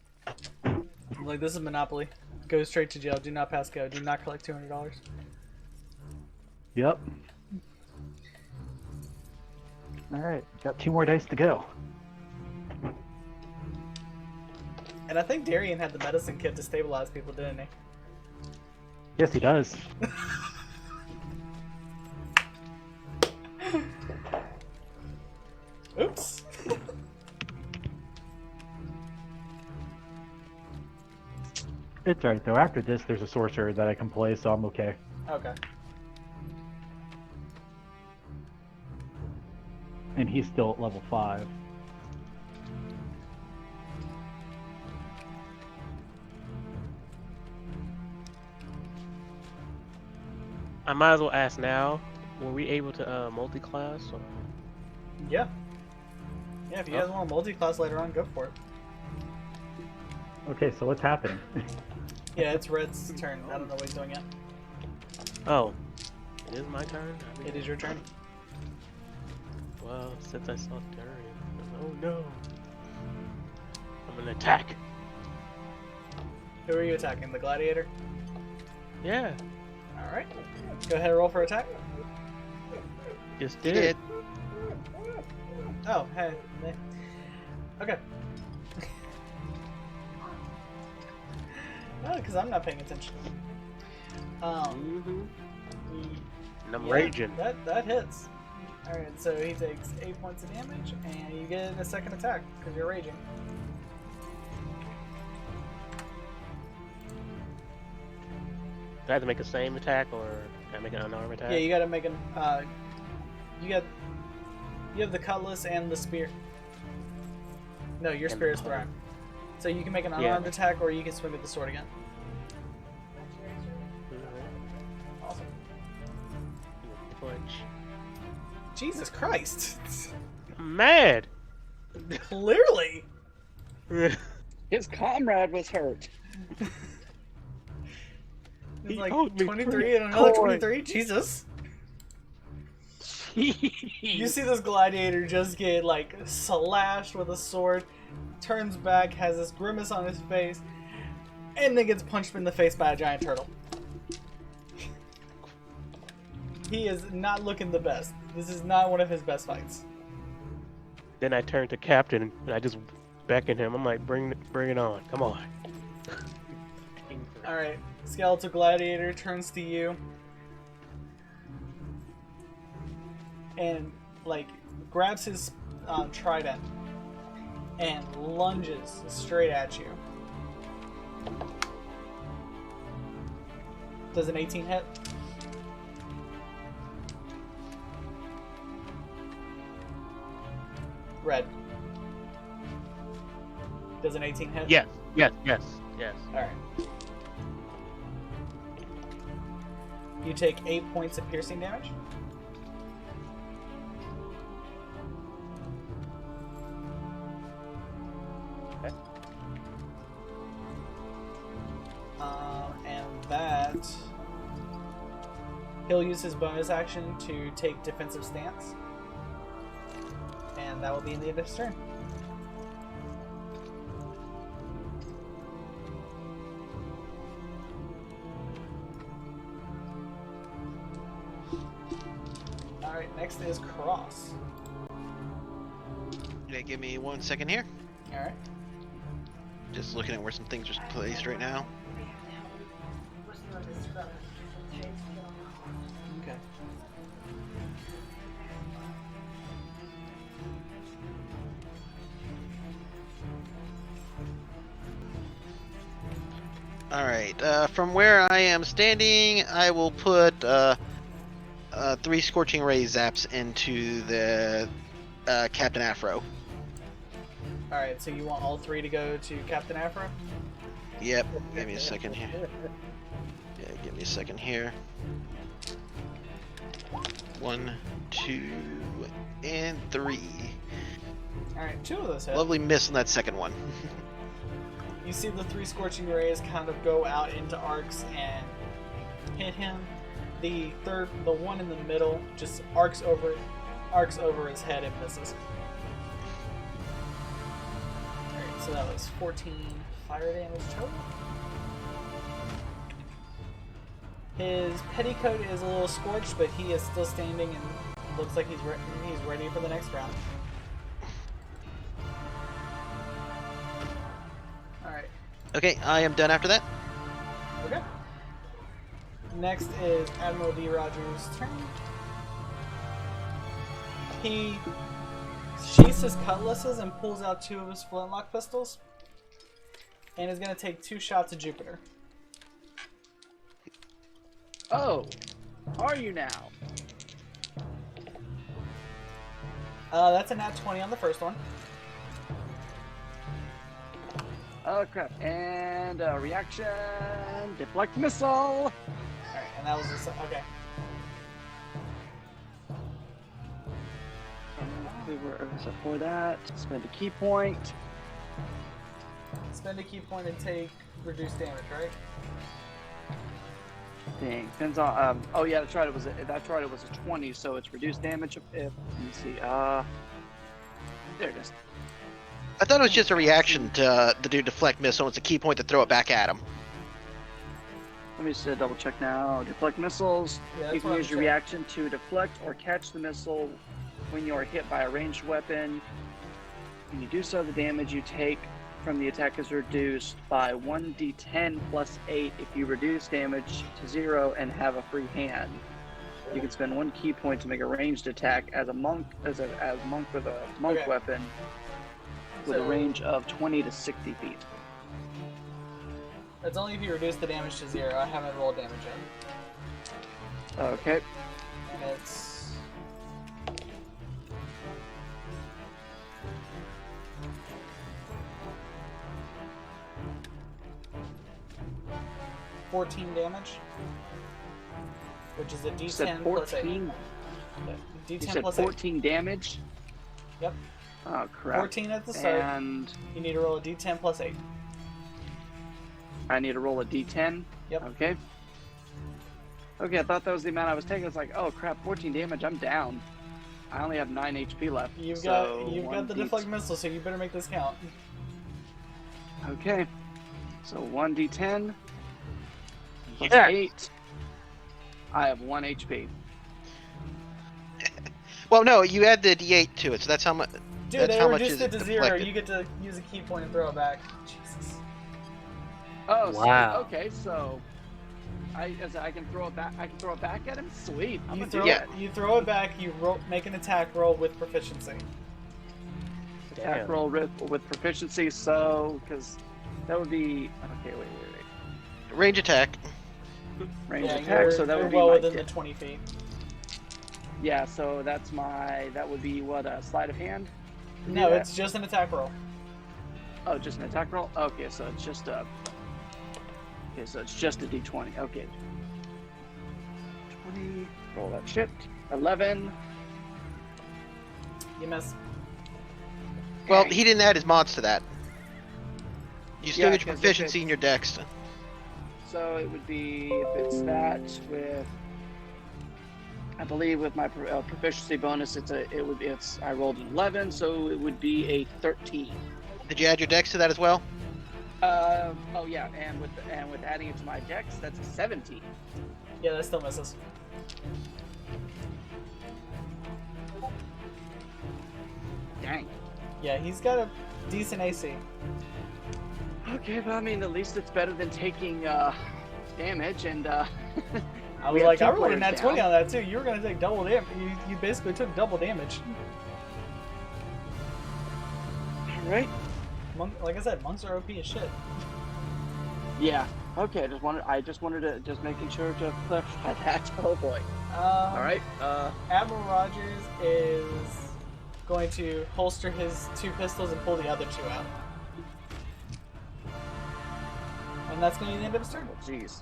I'm like, this is Monopoly. Go straight to jail. Do not pass go. Do not collect $200. Yep. Alright, got 2 more dice to go. And I think Darian had the medicine kit to stabilize people, didn't he? Yes, he does. Oops. It's alright though. After this, there's a sorcerer that I can play, so I'm okay. Okay. And he's still at level 5. I might as well ask now. Were we able to multi-class? Or... Yeah. Yeah, if you guys want a multi-class later on, go for it. Okay, so what's happening? Yeah, it's Red's turn. I don't know what he's doing yet. Oh, it is my turn. I mean, It is your turn. Well, since I saw Darian, oh no, I'm gonna attack. Who are you attacking? The gladiator? Yeah, Alright. Go ahead and roll for attack. just He did. did. Oh, hey. Okay. Oh, because I'm not paying attention. And I'm Yeah, raging. That hits. Alright, so he takes 8 points of damage, and you get a second attack, because you're raging. Do I have to make the same attack, or can I make an unarmed attack? Yeah, you gotta make an, you have the cutlass and the spear. No, your spear is thrown. So you can make an unarmed attack, or you can swing with the sword again. Awesome. Punch. Jesus Christ! I'm mad. Clearly! His comrade was hurt. It's He like owed me 23 and another coin. 23? Jesus! You see this gladiator just get like slashed with a sword, turns back, has this grimace on his face, and then gets punched in the face by a giant turtle. He is not looking the best. This is not one of his best fights. Then I turn to Captain and I just beckon him. I'm like, bring it on. Come on. Alright, Skeletal Gladiator turns to you and, like, grabs his trident and lunges straight at you. Does an 18 hit? Red. Does an 18 hit? Yes. Alright. You take 8 points of piercing damage. Okay. And that... He'll use his bonus action to take defensive stance. And that will be in the end of his turn. Alright, next is Cross. Okay, give me 1 second here. Alright. Just looking at where some things are placed right now. Okay. Alright, from where I am standing, I will put 3 Scorching Ray zaps into the Captain Afro. Alright, so you want all 3 to go to Captain Afro? Yep, give me a second here. Yeah, give me a second here. 1, 2, and 3. Alright, 2 of those hit. Lovely miss on that second one. You see the 3 Scorching Rays kind of go out into arcs and hit him. The one in the middle, just arcs over his head and misses. Alright, so that was 14 fire damage total. His petticoat is a little scorched, but he is still standing and looks like he's ready for the next round. Alright. Okay, I am done after that. Okay. Next is Admiral D. Rogers' turn. He sheaths his cutlasses and pulls out 2 of his flintlock pistols, and is going to take 2 shots at Jupiter. Oh, are you now? That's a nat 20 on the first one. Oh crap! And reaction, deflect missile. Alright, and that was okay. So for that, spend a key point. Spend a key point and take reduced damage, right? Dang, depends on. Oh yeah, that's right. It was a 20, so it's reduced damage. If let me see. There it is. I thought it was just a reaction to do deflect missile. It's a key point to throw it back at him. Let me just double check now. Deflect missiles. Yeah, You can use your reaction to deflect or catch the missile when you are hit by a ranged weapon. When you do so, the damage you take from the attack is reduced by 1d10 plus 8 if you reduce damage to 0 and have a free hand. You can spend 1 key point to make a ranged attack as a monk with a monk Okay. weapon with a range of 20 to 60 feet. It's only if you reduce the damage to 0. I haven't rolled damage yet. Okay. It's... $14 damage, which is a You said D10 plus 8. 14. You D10 said plus 14 damage. Yep. Oh crap. 14 at the start. And You need to roll a D10 plus 8. I need to roll a d10. Yep. Okay. Okay, I thought that was the amount I was taking. It's like, oh crap, 14 damage. I'm down. I only have 9 HP left. You've so got the 1d10. deflect missile, so you better make this count. Okay. So 1d10 plus Yeah. 8. I have 1 HP. Well, no, you add the D8 to it, so that's how much. Dude, That's they how were much just is at to 0. deflected. You get to use a key point and throw it back. Jesus. Oh, Wow. sweet. Okay, so I can throw it back. I can throw it back at him. Sweet. I'm You gonna throw do Yeah. that. you throw it back. You make an attack roll with proficiency. Attack Damn. roll with proficiency. So because that would be okay. Wait. Range attack. Range Yeah, attack. So that you're would be well my within the 20 feet. Yeah. So that would be what a sleight of hand. to do No, that? it's just an attack roll. Oh, just an attack roll. Okay, so it's just a. Okay, so it's just a d20. Okay. 20. Roll that shit. 11. You miss. Well, Dang. he didn't add his mods to that. You still Yeah, get your 'cause if proficiency in it's- your dex. So it would be if it's that with. I believe with my proficiency bonus, I rolled an 11, so it would be a 13. Did you add your dex to that as well? Oh yeah, and with adding it to my dex, that's a 17. Yeah, that still misses. Dang. Yeah, he's got a decent AC. Okay, but I mean, at least it's better than taking damage and. I We was have like, two I rolled a players nat 20 down. on that too. You were gonna take double damage. You basically took double damage. Right? Like I said, monks are OP as shit. Yeah. Okay. I just wanted to making sure to clarify that. Oh boy. All All right. Admiral Rogers is going to holster his 2 pistols and pull the other 2 out. And that's going to be the end of his turn. Jeez.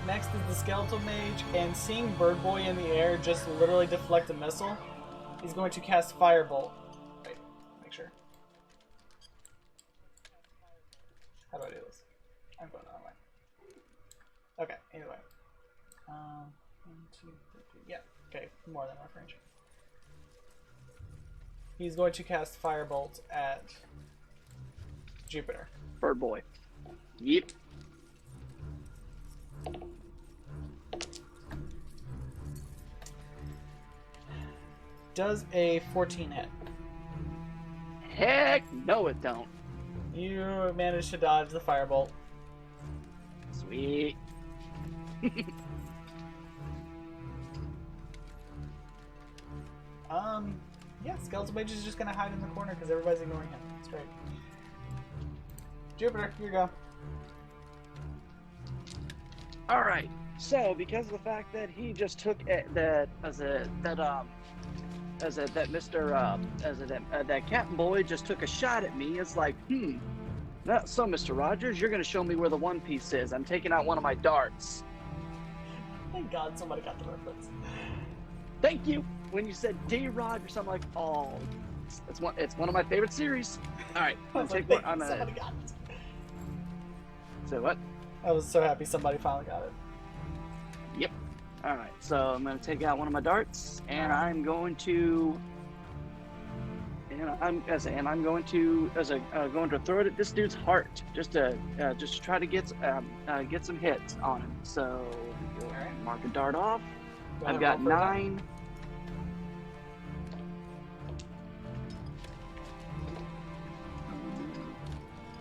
Next is the Skeletal Mage, and seeing Bird Boy in the air just literally deflect a missile, he's going to cast Firebolt. Wait, make sure. How do I do this? I'm going the wrong way. Okay, either way. 1, 2, 3, 2. Yeah, okay, more than enough range. He's going to cast Firebolt at Jupiter. Bird boy. Yep. Does a 14 hit? Heck no, it don't. You manage to dodge the Firebolt. Sweet. Yeah, Skeletal Mage is just gonna hide in the corner because everybody's ignoring him. That's great. Jupiter, here you go. All right. So because of the fact that he just took that Captain Boy just took a shot at me, it's like, so Mr. Rogers, you're gonna show me where the One Piece is. I'm taking out one of my darts. Thank God somebody got the reference. Thank you. When you said D-Rod or something like, oh, it's one of my favorite series. All right, I I'm was gonna like, take one. thank I'm you, gonna somebody got it. say what? I was so happy somebody finally got it. Yep. All right, so I'm gonna take out one of my darts, and I'm going to, going to throw it at this dude's heart, just to try to get some hits on him. So go ahead and mark a dart off. Go I've ahead, got roll for attack. 9.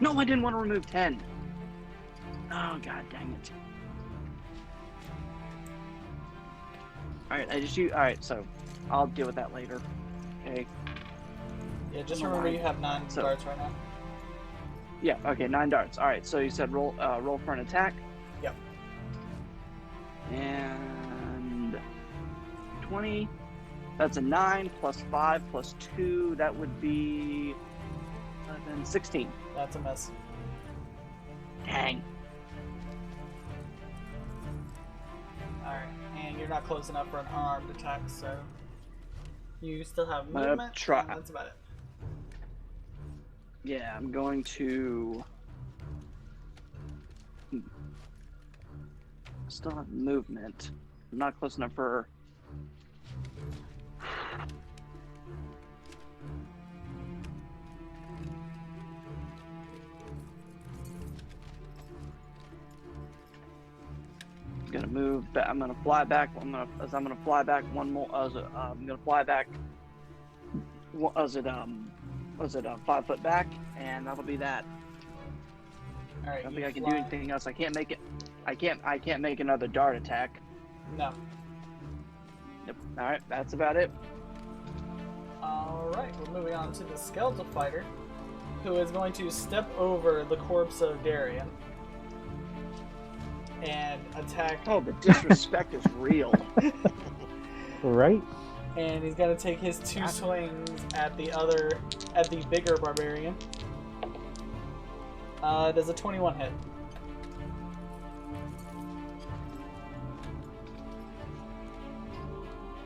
No, I didn't want to remove 10. Oh, god dang it. Alright, alright, so I'll deal with that later. Okay. Yeah, just Come remember on. you have 9 So- darts right now. Yeah, okay, 9 darts. Alright, so you said roll for an attack? Yep. And 20. That's a 9 plus 5 plus 2. That would be 11, 16. That's a miss. Dang. Alright, and you're not close enough for an armed attack, so you still have I'm gonna movement. try. And that's about it. Yeah, I'm going to. Still have movement. I'm not close enough for her. I'm gonna move back. I'm gonna fly back. I'm gonna fly back one more. I'm gonna fly back. Was it 5 foot back, and that'll be that. All right. I don't you think I can fly- do anything else. I can't make it. I can't make another dart attack. No. Yep. All right, that's about it. All right. We're moving on to the skeletal fighter, who is going to step over the corpse of Darian and attack. Oh, the disrespect is real. Right? And he's gonna take his 2 swings at the bigger barbarian. Does a 21 hit?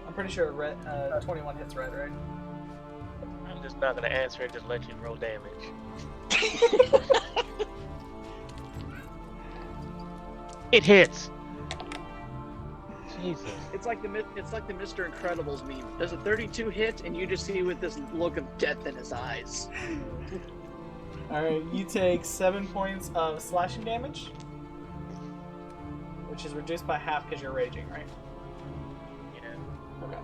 I'm pretty sure 21 hits red, right? I'm just not gonna answer it. Just let you roll damage. It hits. Jesus. It's like the Mr. Incredibles meme. Does a 32 hit, and you just see with this look of death in his eyes. Alright, you take 7 points of slashing damage, which is reduced by half because you're raging, right? Yeah. Okay.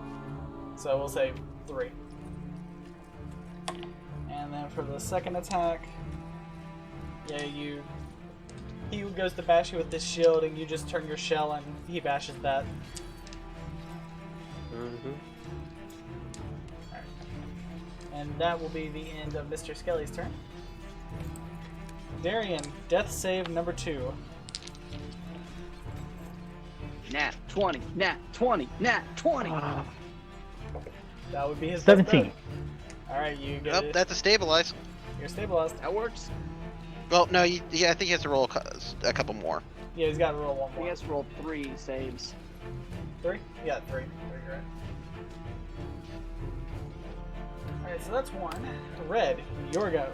So we'll say 3. And then for the second attack, yeah, he goes to bash you with this shield, and you just turn your shell, and he bashes that. Mm-hmm. Alright. And that will be the end of Mr. Skelly's turn. Darian, death save number 2. Nat 20, nat 20, nat 20. That would be his 17. Alright, you get Nope, it. that's a stabilize. You're stabilized. That works. Well, no, I think he has to roll a couple more. Yeah, he's got to roll 1 He more. has to roll 3 saves. 3? Yeah, 3. 3, you're right. Alright, so that's 1. Red, your go.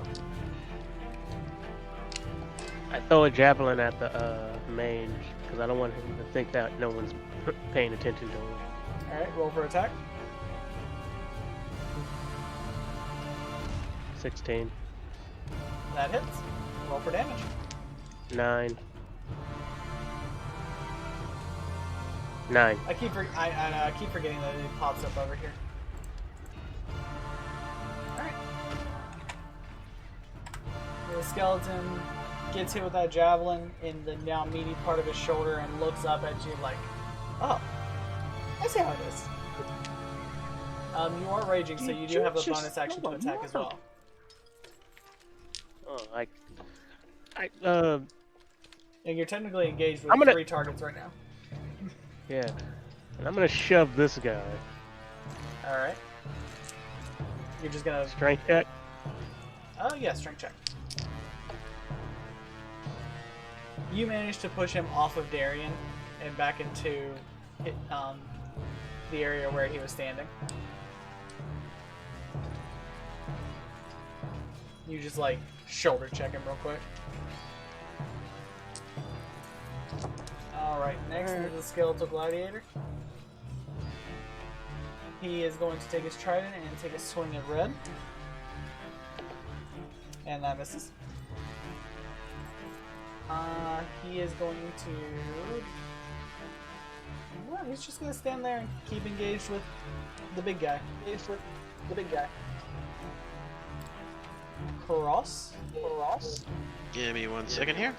I throw a javelin at the mage because I don't want him to think that no one's paying attention to him. Alright, roll for attack. 16. That hits. Roll for damage. 9. 9. I keep forgetting that it pops up over here. Alright. The skeleton gets hit with that javelin in the now meaty part of his shoulder and looks up at you like, oh, I see how it is. You are raging, so you do have a bonus action to attack as well. Oh, And you're technically engaged with I'm gonna- 3 targets right now. yeah. And I'm gonna shove this guy. Alright. You're just gonna... Strength check. Oh, yeah, strength check. You managed to push him off of Darian and back into the area where he was standing. You just, like, shoulder check him real quick. Alright, next is the Skeletal Gladiator. He is going to take his trident and take a swing at red. And that misses. He is going to... Well, he's just going to stand there and keep engaged with the big guy. Cross? Give me 1 second here.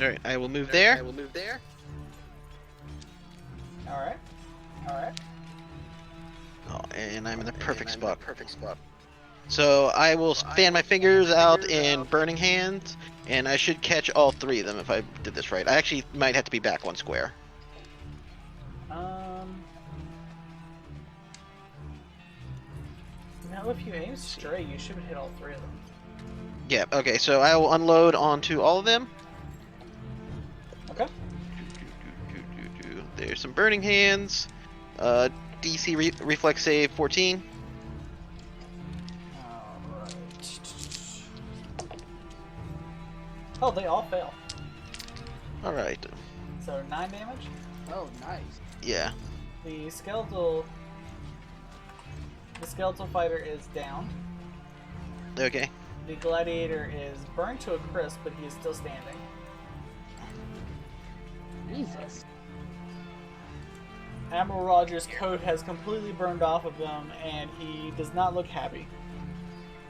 All right, I will move there. Alright. and I'm in the perfect spot. So I will fan my fingers out in Burning Hands, and I should catch all 3 of them if I did this right. I actually might have to be back 1 square. No, if you aim straight, you should hit all 3 of them. Yeah, okay, so I will unload onto all of them. Okay. There's some Burning Hands. DC reflex save 14. Alright. Oh, they all fail. Alright, So 9 damage. Oh, nice. yeah. The skeletal fighter is down. Okay. The gladiator is burned to a crisp, but he is still standing. Jesus. Admiral Rogers' coat has completely burned off of him, and he does not look happy.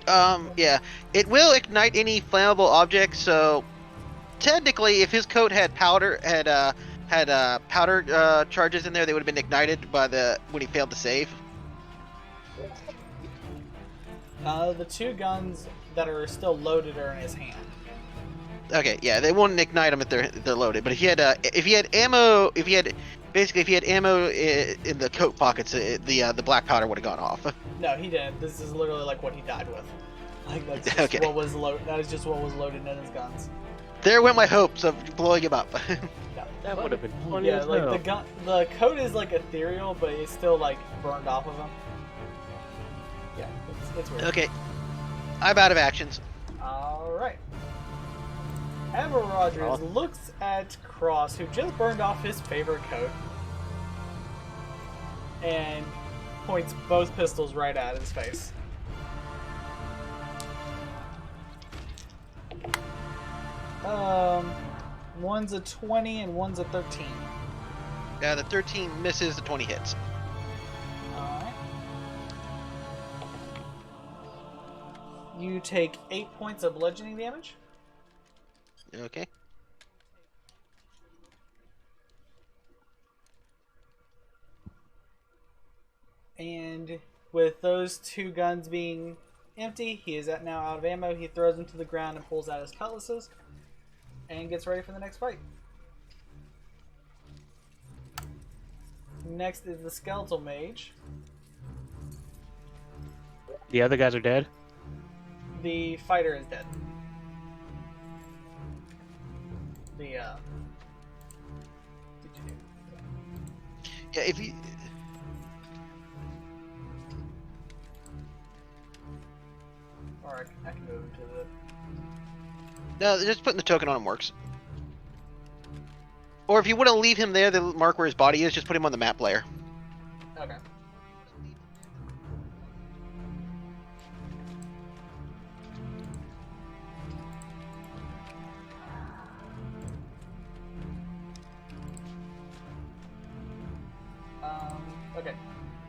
Yeah. It will ignite any flammable objects, so technically if his coat had powder charges in there, they would have been ignited by when he failed to save. The 2 guns that are still loaded are in his hand. Okay, yeah, they won't ignite them if they're loaded. But if he had ammo in the coat pockets, the black powder would have gone off. No, he didn't. This is literally like what he died with. Like that's just Okay. what was loaded. That is just what was loaded in his guns. There went my hopes of blowing him up. Yeah. That would have been funny Yeah, as like hell. the coat is like ethereal, but it's still like burned off of him. Yeah, it's weird. Okay, I'm out of actions. All right. Admiral Rogers looks at Cross, who just burned off his favorite coat, and points both pistols right at his face. One's a 20 and one's a 13. Yeah, the 13 misses, the 20 hits. Alright. You take 8 points of bludgeoning damage. Okay. And with those 2 guns being empty, he is now out of ammo. He throws them to the ground and pulls out his cutlasses and gets ready for the next fight. Next is the skeletal mage. The other guys are dead? The fighter is dead. Yeah, if you... Or I can move to the... No, just putting the token on him works. Or if you want to leave him there, the mark where his body is, just put him on the map layer. Okay. Okay.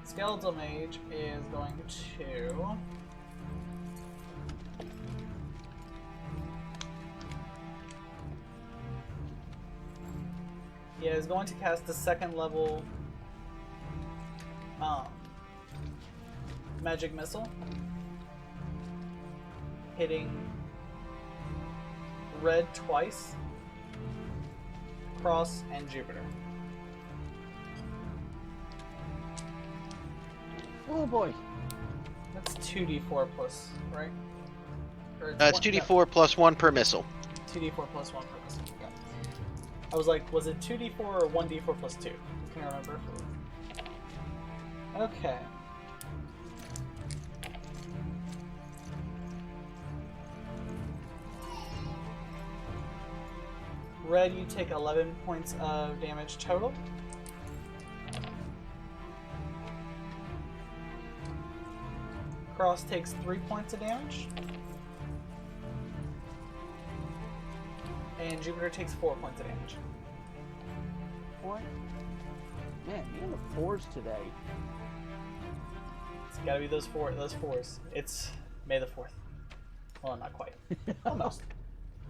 Skeletal Mage is going to... Yeah, is going to cast a 2nd level magic missile, hitting Red twice, Cross, and Jupiter. Oh boy. That's 2d4 plus, right? Or It's 2d4 plus 1 per missile. 2d4 plus 1 per missile. Okay. I was like, was it 2d4 or 1d4 plus 2? I can't remember. Okay. Red, you take 11 points of damage total. Cross takes 3 points of damage. And Jupiter takes 4 points of damage. What? Man, me and the 4s today. It's gotta be those fours. It's May the 4th. Well, not quite. Almost.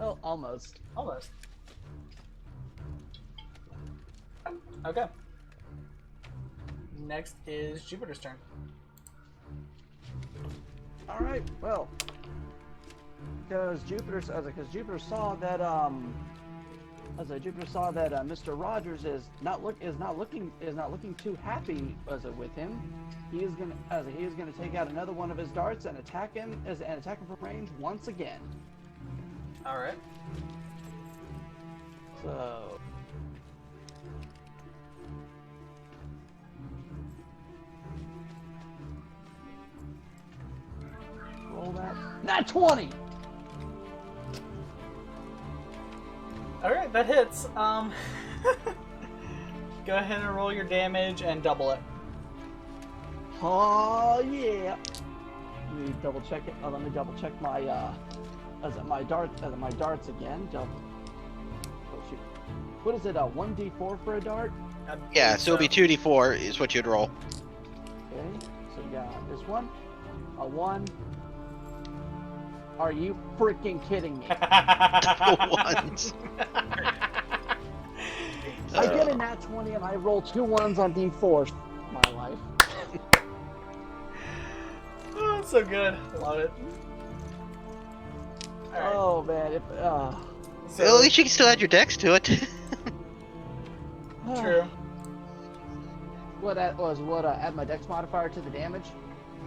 Oh, almost. Almost. Okay. Next is Jupiter's turn. All right. Well, because Jupiter saw that Mr. Rogers is not looking too happy with him. He is gonna take out another one of his darts and attack him from range once again. All right. So. Roll that. Nat 20! Alright, that hits. Go ahead and roll your damage and double it. Oh yeah! Let me double check it. Let me double check my my darts again. Oh shoot! What is it? 1d4 for a dart? Yeah, so it'll be 2d4 is what you'd roll. Okay, so you got this one, a 1. Are you freaking kidding me? Once. I get a nat 20 and I roll 2 1s on d4. My life. Oh, it's so good. Love it. All right. Oh man, So, Well, at least you can still add your dex to it. true. Add my dex modifier to the damage?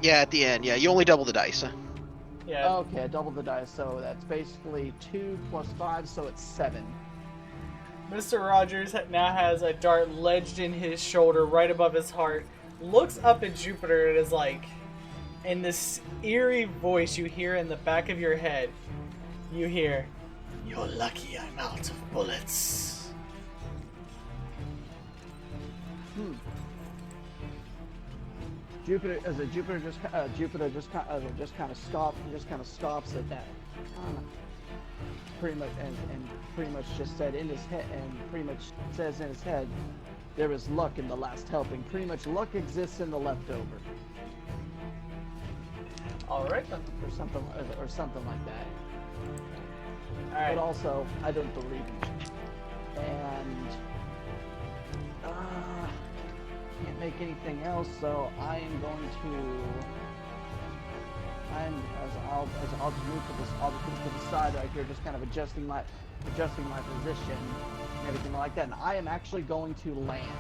Yeah, at the end. Yeah, you only double the dice. Yeah. Okay, I doubled the dice, so that's basically 2 plus 5, so it's 7. Mr. Rogers now has a dart ledged in his shoulder right above his heart. Looks up at Jupiter and is like, in this eerie voice you hear in the back of your head, you hear, "You're lucky I'm out of bullets." Jupiter just kind of stops at that. Pretty much and pretty much just said in his head, and pretty much says in his head, there is luck in the last helping. Pretty much luck exists in the leftover. All right then. Or something like that. All right. But also, I don't believe him. And can't make anything else, so I am going to. I'll just move to this. I'll just move to the side right here, just kind of adjusting my position and everything like that. And I am actually going to land.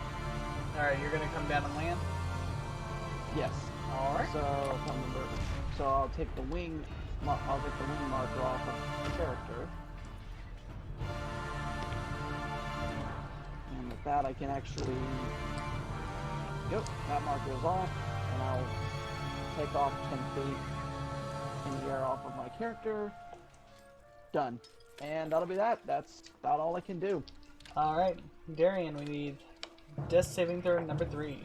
All right, you're gonna come down and land. Yes. All right. So I'll take the wing. I'll take the wing marker off of the character. And with that, I can actually. Yep, that marker is off, and I'll take off 10 feet in the air off of my character. Done. And that'll be that. That's about all I can do. All right, Darian, we need death saving throw number 3.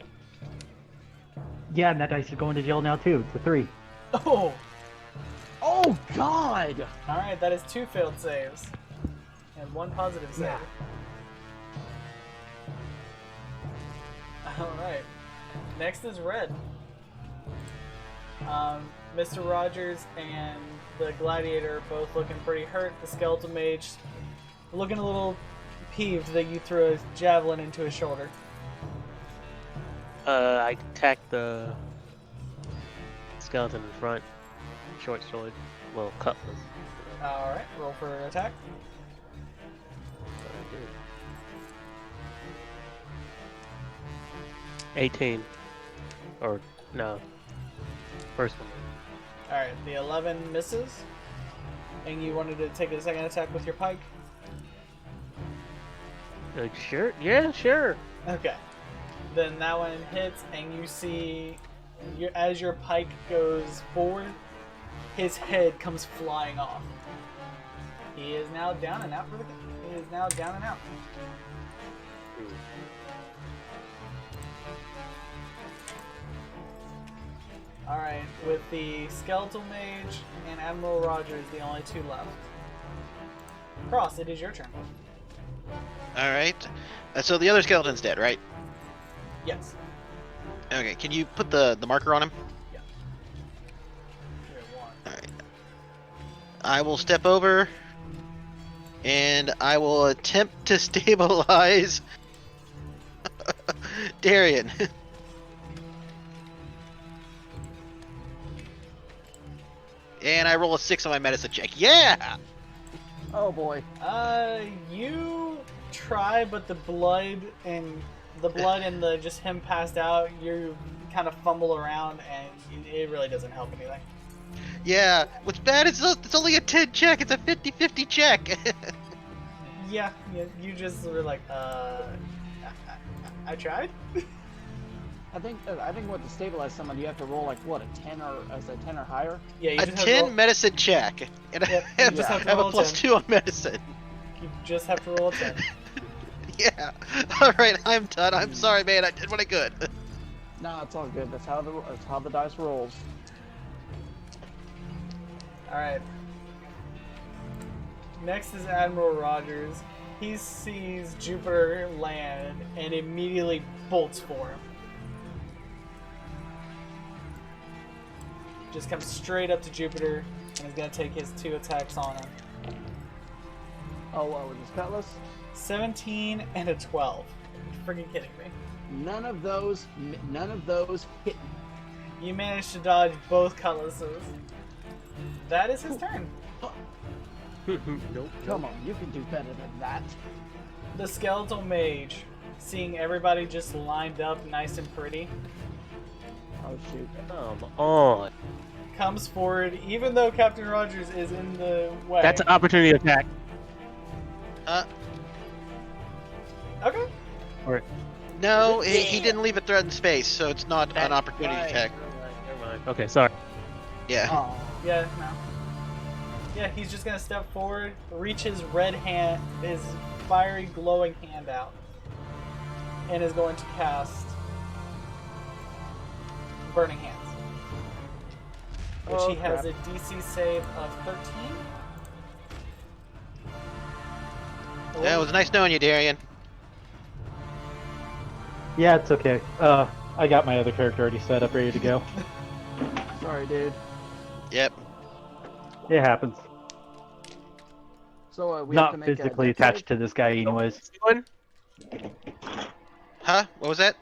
Yeah, and that dice is going to jail now too. It's a 3. Oh. Oh God! All right, that is 2 failed saves and 1 positive save. Yeah. All right. Next is Red. Mr. Rogers and the Gladiator both looking pretty hurt. The Skeletal Mage looking a little peeved that you threw a javelin into his shoulder. I attacked the skeleton in front. Short sword. Well, cutlass. All right, roll for attack. 18. Or, no. First one. Alright, the 11 misses. And you wanted to take a second attack with your pike? Sure? Yeah, sure. Okay. Then that one hits, and you see, as your pike goes forward, his head comes flying off. He is now down and out for the. He is now down and out. Alright, with the Skeletal Mage and Admiral Rogers, the only 2 left. Cross, it is your turn. Alright. So the other skeleton's dead, right? Yes. Okay, can you put the marker on him? Yeah. Here, 1. Alright. I will step over and I will attempt to stabilize Darian. And I roll a 6 on my medicine check. Yeah! Oh boy. You try, but the blood and the just him passed out, you kind of fumble around, and it really doesn't help anything. Yeah, what's bad is it's only a 10 check. It's a 50-50 check. Yeah, you just were like, I tried. I think what to stabilize someone, you have to roll like what, a 10 or higher. Yeah, you A just have 10 to roll, medicine check. And Yep, I you just have to have a roll a plus 10. 2 on medicine. You just have to roll a 10. Yeah. Alright, I'm done. I'm sorry, man. I did what I could. No, it's all good. That's how the dice rolls. Alright. Next is Admiral Rogers. He sees Jupiter land and immediately bolts for him. Just comes straight up to Jupiter and is going to take his 2 attacks on him. Oh, what, with his cutlass? 17 and a 12. You're freaking kidding me. None of those hit me. You managed to dodge both cutlasses. That is his turn. Nope. Come on, you can do better than that. The skeletal mage, seeing everybody just lined up nice and pretty, Oh shoot. Come on. comes forward, even though Captain Rogers is in the way. That's an opportunity attack. Okay. No, he didn't leave a threat in space, so it's not an opportunity right. attack. Never mind. Okay, sorry. Yeah. Oh. Yeah, no. Yeah, he's just gonna step forward, reach his red hand, his fiery glowing hand out, and is going to cast Burning Hands, which he has a DC save of 13. Yeah, it was nice knowing you, Darian. Yeah, it's okay. I got my other character already set up, ready to go. Sorry, dude. Yep. It happens. So we have to Not make physically a attached to this guy anyways. Doing? Huh? What was that?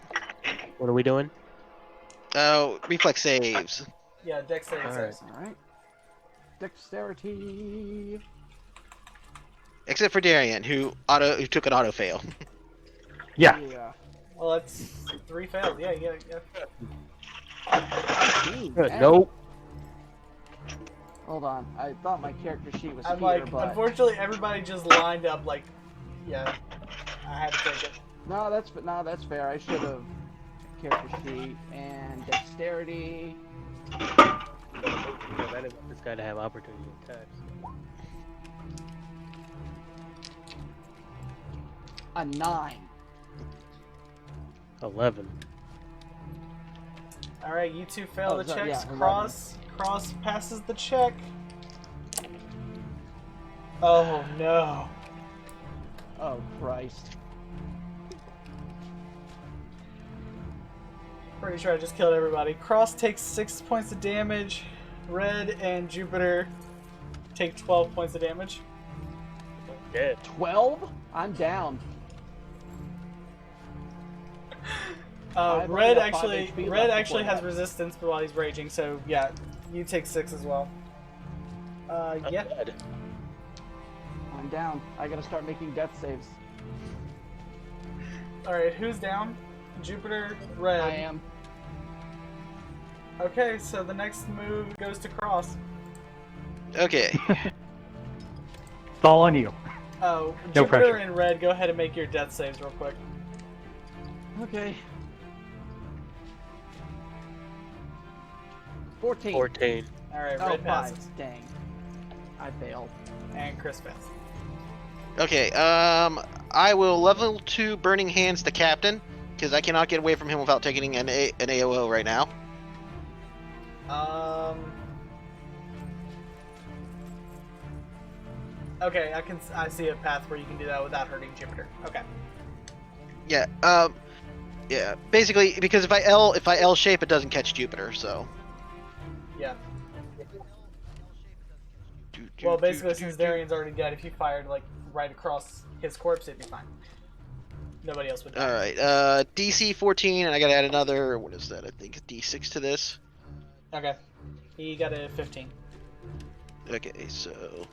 What are we doing? Oh, reflex saves. Yeah, dexterity Alright. saves. All right. Dexterity. Except for Darian, who took an auto fail. Yeah. Yeah. Well, that's 3 failed. Yeah. 15, Good. dang. Nope. Hold on. I thought my character sheet was I'm here, like, but unfortunately, everybody just lined up like, yeah, I had to take it. no, that's fair. I should have character sheet and dexterity. I didn't want this guy to have opportunity attacks. A 9. 11. All right, you two fail Oh, the so- checks. yeah, 11. Cross passes the check. Oh no! Oh Christ. Pretty sure I just killed everybody. Cross takes 6 points of damage. Red and Jupiter take 12 points of damage. Dead. 12? I'm down. I've only Red got 5 actually, HP Red left actually before has that. resistance while he's raging. So yeah, you take 6 as well. I'm Yeah. dead. I'm down. I gotta start making death saves. All right, who's down? Jupiter, Red. I am. Okay, so the next move goes to Cross. Okay. It's all on you. Oh, No Jupiter pressure. and Red, go ahead and make your death saves real quick. Okay. 14. 14. All right, Oh, Red 5. passes, Dang. I failed. and Chris passes. Okay, I will level 2 Burning Hands the captain, because I cannot get away from him without taking an AOO right now. Okay, I see a path where you can do that without hurting Jupiter. Okay. Yeah, yeah, basically, because if I L shape, it doesn't catch Jupiter, so. Yeah. Well, basically, since Darian's already dead, if you fired like right across his corpse, it'd be fine. Nobody else would die. Alright, DC 14, and I gotta add another, what is that, I think, D6 to this. Okay. He got a 15. Okay, so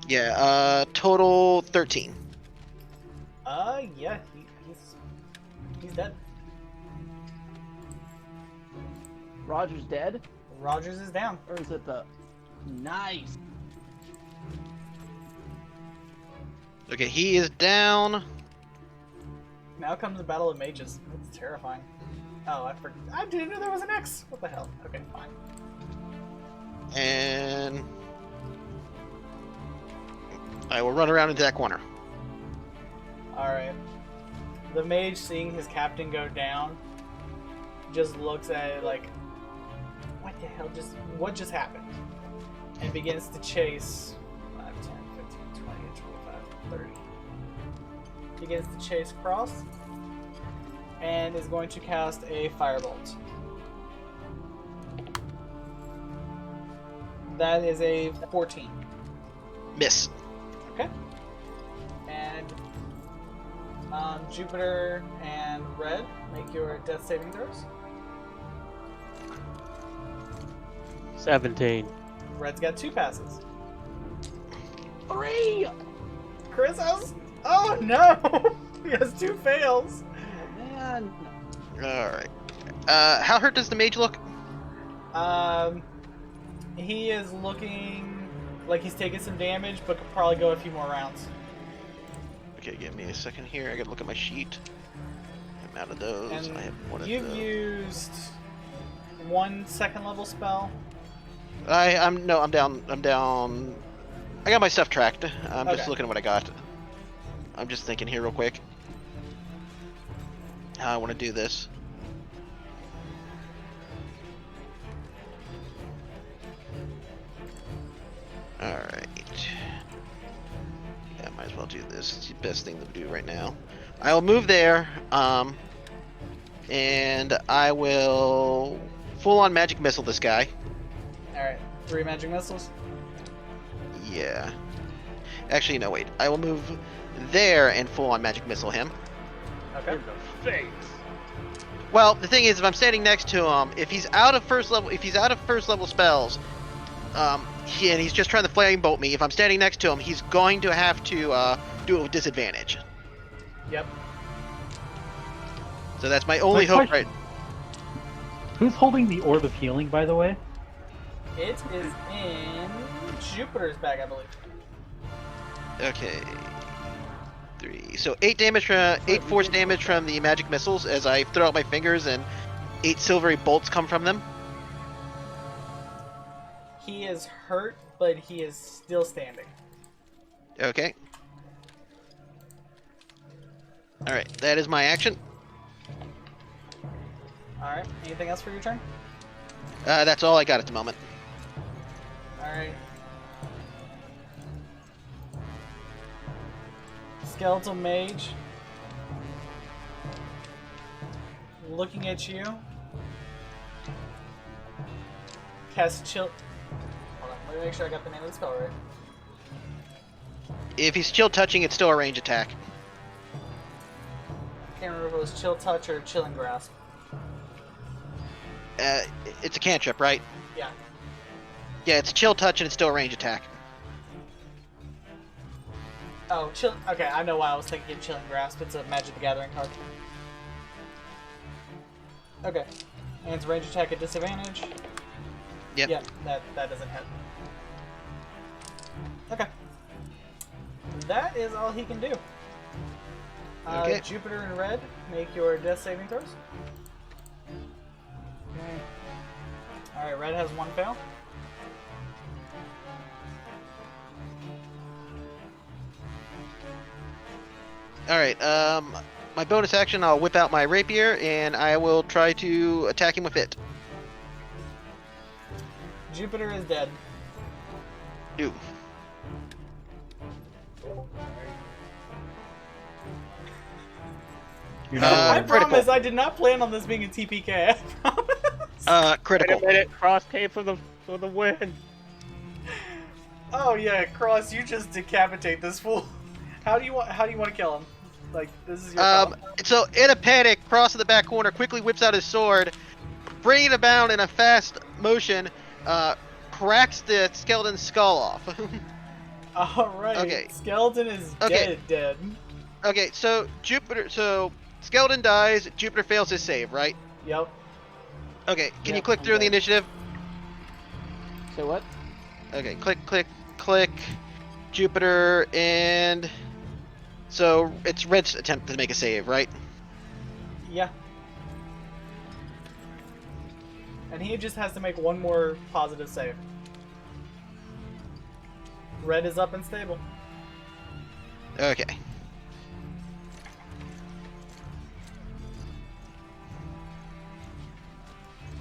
yeah, total 13. Yeah, he's dead. Roger's dead, Rogers is down. or is it the? Nice. Okay, he is down. Now comes the Battle of Mages. That's terrifying. Oh, I didn't know there was an X. What the hell? Okay, fine. And I will run around into that corner. Alright. The mage, seeing his captain go down, just looks at it like, what the hell what just happened? And begins to chase 5, 10, 15, 20, 25, 30. Begins to chase across and is going to cast a firebolt. That is a 14. Miss. Okay. And Jupiter and Red, make your death saving throws. 17. Red's got 2 passes. 3. Chris has... Oh no! He has 2 fails. Oh, man. Alright. How hurt does the mage look? He is looking like he's taking some damage, but could probably go a few more rounds. Okay, give me a second here. I gotta look at my sheet. I'm out of those. And I have one of you've those. used 1 second level spell. I'm down. I got my stuff tracked. I'm just Okay. looking at what I got. I'm just thinking here real quick. How I want to do this. Alright. Yeah, I might as well do this. It's the best thing to do right now. I will move there, and I will full-on magic missile this guy. Alright, 3 magic missiles. Yeah. Actually, no, wait. I will move there and full-on magic missile him. Okay. In the face. Well, the thing is, if I'm standing next to him, if he's out of first level spells, and he's just trying to flame bolt me, if I'm standing next to him, he's going to have to do it with disadvantage. Yep. So that's my only My hope, question- right? Who's holding the Orb of Healing, by the way? It is in Jupiter's bag, I believe. Okay. 3. So 8 damage from 8 force damage from the magic missiles as I throw out my fingers and 8 silvery bolts come from them. He is hurt, but he is still standing. Okay. All right, that is my action. Alright, anything else for your turn? That's all I got at the moment. Alright. Skeletal Mage. Looking at you. Cast Chill... Hold on, let me make sure I got the name of the spell right. If he's chill touching, it's still a range attack. Can't remember if it was Chill Touch or Chilling Grasp. It's a cantrip, right? Yeah. Yeah, it's chill touch and it's still a range attack. Oh, Chill... Okay, I know why I was thinking of Chilling Grasp. It's a Magic the Gathering card. Okay. And it's range attack at disadvantage. Yep. Yep, that doesn't hit. Okay. That is all he can do. Okay. Jupiter and Red, make your death saving throws. Okay. Alright, Red has 1 fail. Alright, my bonus action, I'll whip out my rapier and I will try to attack him with it. Jupiter is dead. Ooh. You're not I alone. critical. promise I did not plan on this being a TPK. I promise. Critical. Wait a minute, Cross came for the win. Oh yeah, Cross, you just decapitate this fool. How do you want to kill him? Like, this is your call. So in a panic, Cross in the back corner quickly whips out his sword, bringing it down in a fast motion, cracks the skeleton's skull off. Alright, Okay. skeleton is Okay. dead. Okay, so skeleton dies, Jupiter fails his save, right? Yep. Okay, can you Yep, click I'm through the dead. initiative? So what? Okay, click, Jupiter, and so it's Red's attempt to make a save, right? Yeah. And he just has to make one more positive save. Red is up and stable. Okay.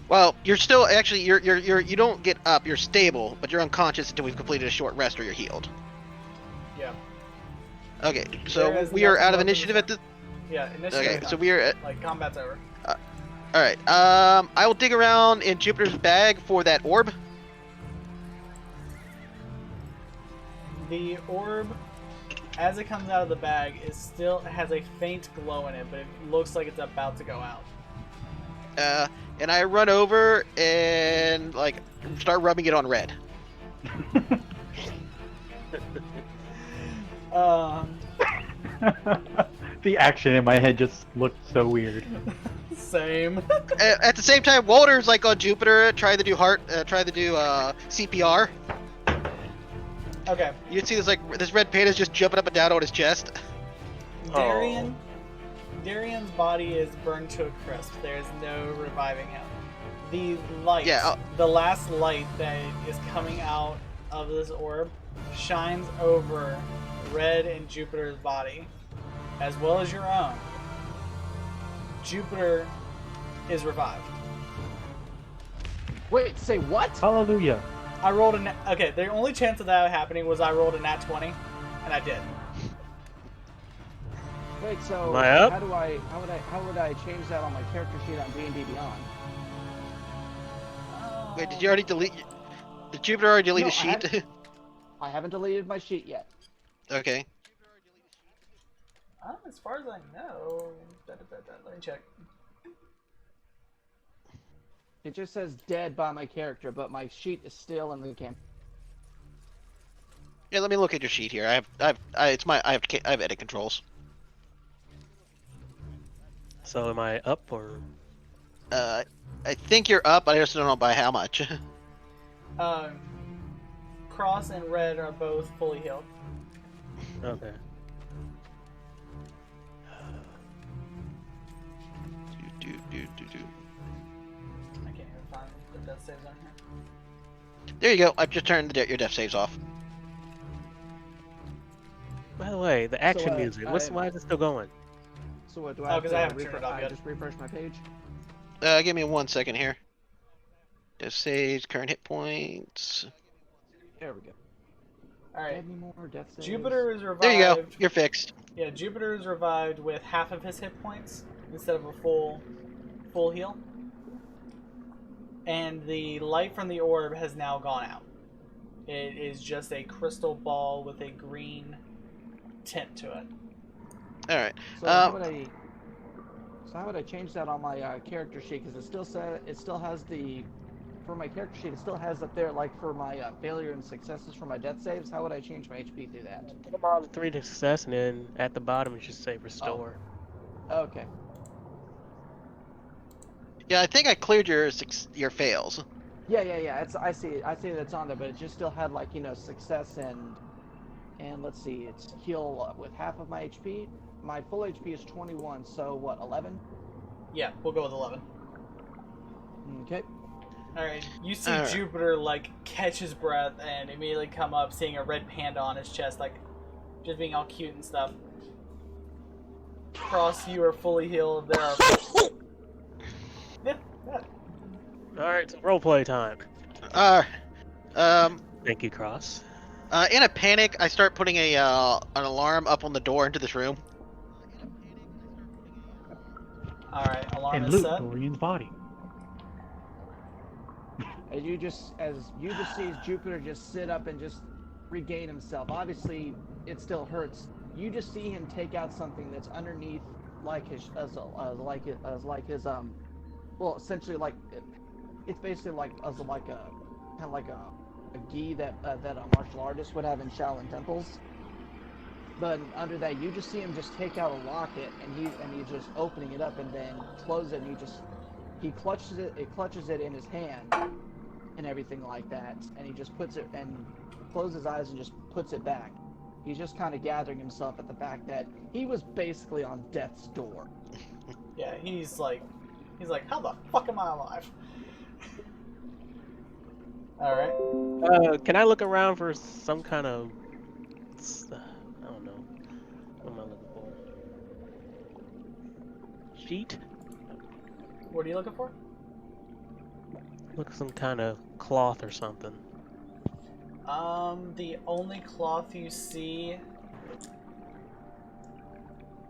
Well, you're still actually you don't get up. You're stable, but you're unconscious until we've completed a short rest or you're healed. Yeah. Okay, There so is we are nothing out of left in initiative the at this. Yeah, initiative. Okay, is so done. we are at. Like, combat's over. All right. I will dig around in Jupiter's bag for that orb. The orb, as it comes out of the bag, has a faint glow in it, but it looks like it's about to go out. And I run over and like start rubbing it on Red. The action in my head just looked so weird. Same. At the same time, Walter's like on Jupiter, trying to do CPR. Okay. You see this red panda's just jumping up and down on his chest. Darian's body is burned to a crisp. There's no reviving him. The light, the last light that is coming out of this orb, shines over Red and Jupiter's body, as well as your own. Jupiter is revived. Wait, say what? Hallelujah. I rolled okay, the only chance of that happening was I rolled a nat 20, and I did. Wait, so Am I up? how would I change that on my character sheet on D&D Beyond? Wait, did you already delete? Did Jupiter already delete No, his sheet? I haven't deleted my sheet yet. Okay. As far as I know, let me check. It just says dead by my character, but my sheet is still in the camp. Yeah, let me look at your sheet here. I have edit controls. So am I up or? I think you're up. I just don't know by how much. Cross and Red are both fully healed. Okay. I can't even find the death saves on here. There you go. I've just turned your death saves off. By the way, the action So, music. Why is it still going? So what do I have 'cause to I haven't turned it off yet. just refresh my page? Give me 1 second here. Death saves, current hit points. There we go. Alright. Add any more death saves? Jupiter is revived. There you go. You're fixed. Yeah, Jupiter is revived with half of his hit points instead of a full heal. And the light from the orb has now gone out. It is just a crystal ball with a green tint to it. All right. So how would I change that on my character sheet? Because it still has the, for my character sheet, it still has up there like for my failure and successes for my death saves. How would I change my HP through that? Put them on 3 to success, and then at the bottom it should say restore. Okay. Yeah, I think I cleared your fails. Yeah. I see that's on there, but it just still had like success and let's see, it's heal with half of my HP. My full HP is 21, so what, 11? Yeah, we'll go with 11. Okay. Alright, you see Alright. Jupiter like catch his breath and immediately come up seeing a red panda on his chest, like just being all cute and stuff. Cross, you are fully healed. There are yeah. Alright, so roleplay time. Thank you, Cross. In a panic, I start putting an alarm up on the door into this room. Alright, alarm And is loot set. Dorian's body. As you just see Jupiter just sit up and just regain himself. Obviously, it still hurts. You just see him take out something that's underneath, like his well, essentially like it's basically like a of like a gi that that a martial artist would have in Shaolin temples. But under that, you just see him just take out a locket, and he's just opening it up and then close it, and he clutches it in his hand and everything like that, and he just puts it and closes his eyes and just puts it back. He's just kind of gathering himself at the fact that he was basically on death's door. Yeah, he's like, how the fuck am I alive? All right. Can I look around for some kind of, I don't know, what am I looking for? Sheet? What are you looking for? Look, some kind of cloth or something. The only cloth you see.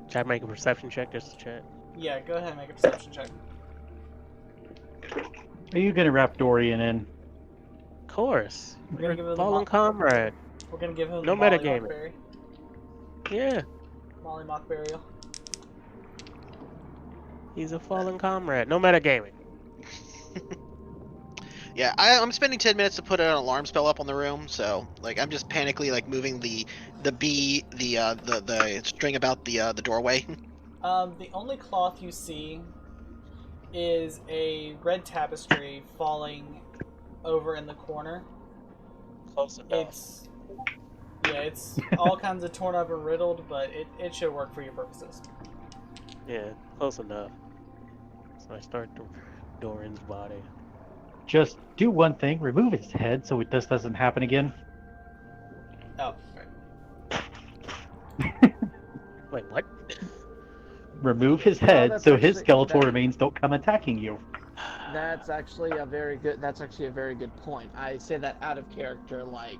Should I make a perception check just to check? Yeah, go ahead and make a perception check. Are you gonna wrap Dorian in? Of course. We're gonna give him the Fallen comrade. We're gonna give him No the Molly metagaming. Mockberry. Yeah, Molly Mock Burial. he's a fallen comrade. No metagaming. Yeah, I'm spending 10 minutes to put an alarm spell up on the room, so like I'm just panically like moving the string about the doorway. The only cloth you see is a red tapestry falling over in the corner. Close enough. It's all kinds of torn up and riddled, but it should work for your purposes. Yeah, close enough. So I start Dorian's body. Just do one thing: remove his head so this doesn't happen again. Oh, right. Wait, what? Remove his Well, head that's so his actually- skeletal that- remains don't come attacking you. That's actually a very good. That's actually a very good point. I say that out of character, like.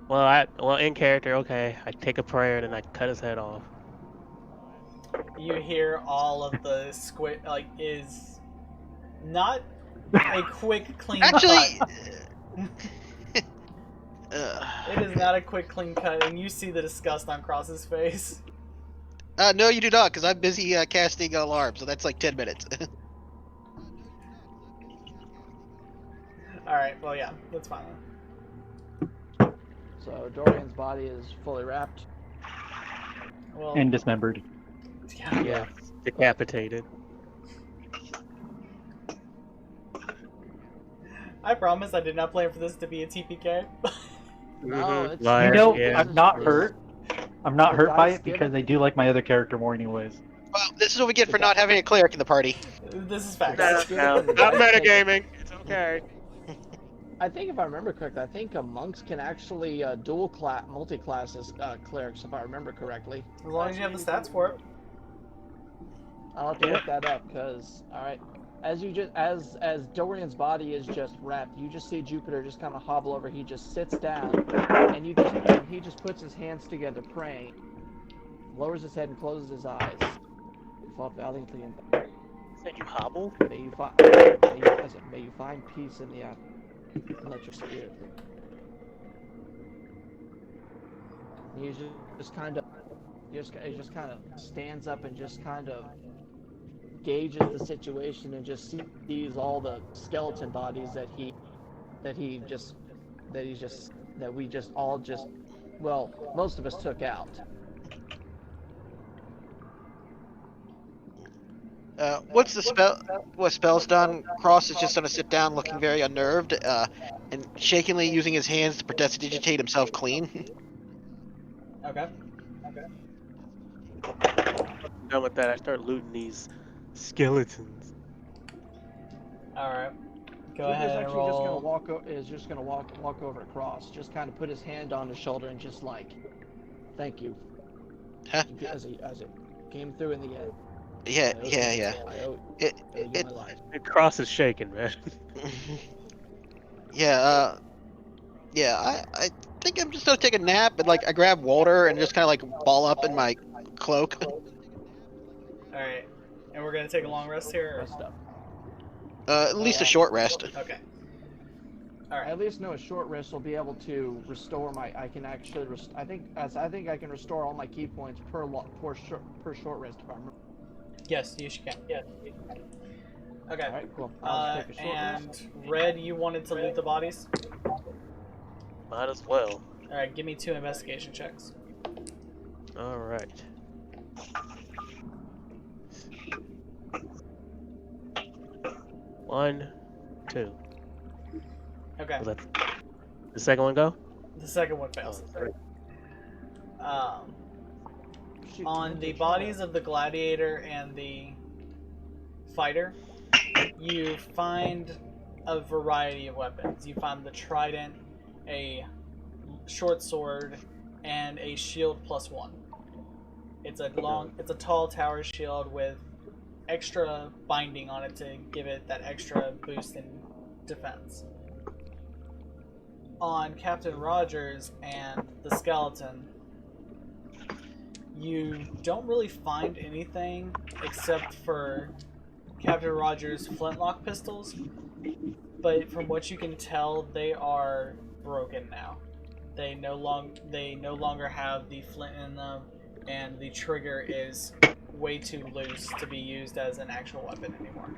Well, in character, okay. I take a prayer and then I cut his head off. You hear all of the squid is not a quick clean Actually, cut. It is not a quick clean cut, and you see the disgust on Cross's face. no, you do not, because I'm busy casting alarm, so that's like 10 minutes. All right, well, yeah, that's fine. So Dorian's body is fully wrapped. Well, And dismembered. yeah. Yeah, decapitated. I promise I did not plan for this to be a TPK. No, Mhm. it's- Liar, You know, yeah. I'm not hurt. I'm not hurt by Dice it given. because I do like my other character more anyways. Well, this is what we get for not having a cleric in the party. This is facts. No, not metagaming. It's okay. I think if I remember correctly, I think monks can actually multi-class as clerics, if I remember correctly. As long as you have the stats for it. I'll have to look that up, because alright. As Dorian's body is just wrapped, you just see Jupiter just kind of hobble over. He just sits down, and he just puts his hands together, praying, lowers his head and closes his eyes. You fought valiantly and Said you hobble? may you find peace in the afterlife. And let your spirit live. And he just kind of stands up and just kind of gauges the situation and just sees all the skeleton bodies that most of us took out. What's the spell? What spell's done? Cross is just gonna sit down, looking very unnerved, and shakingly using his hands to prestidigitate himself clean. Okay. Done with that, I start looting these skeletons. Alright. Go Jupiter's ahead and actually roll. just gonna walk over to Cross, just kind of put his hand on his shoulder and just like, thank you. Huh? As it came through in the end. Yeah. I owe you It, my life. The cross is shaking, man. yeah, I think I'm just gonna take a nap, and like I grab water and just kind of like ball up in my cloak. Alright. And we're gonna take a long rest here? Rest up. At least a short rest. Or... Okay. I Alright. at least know a short rest will be able to restore my. I can actually. I think I can restore all my key points per short rest if I remember. Yes, you can. Yes. Okay. Alright, cool. I'll just take a short And rest. Red, you wanted to loot the bodies? Might as well. Alright, give me 2 investigation checks. Alright. One, two. Okay. Was that the second one go? The second one fails. three. Shoot, On take the a short bodies rest. of the gladiator and the fighter, you find a variety of weapons. You find the Triton, a short sword, and a shield +1. It's a tall tower shield with extra binding on it to give it that extra boost in defense. On Captain Rogers and the skeleton, you don't really find anything except for Captain Rogers' flintlock pistols, but from what you can tell, they are broken now. They no longer have the flint in them, and the trigger is way too loose to be used as an actual weapon anymore.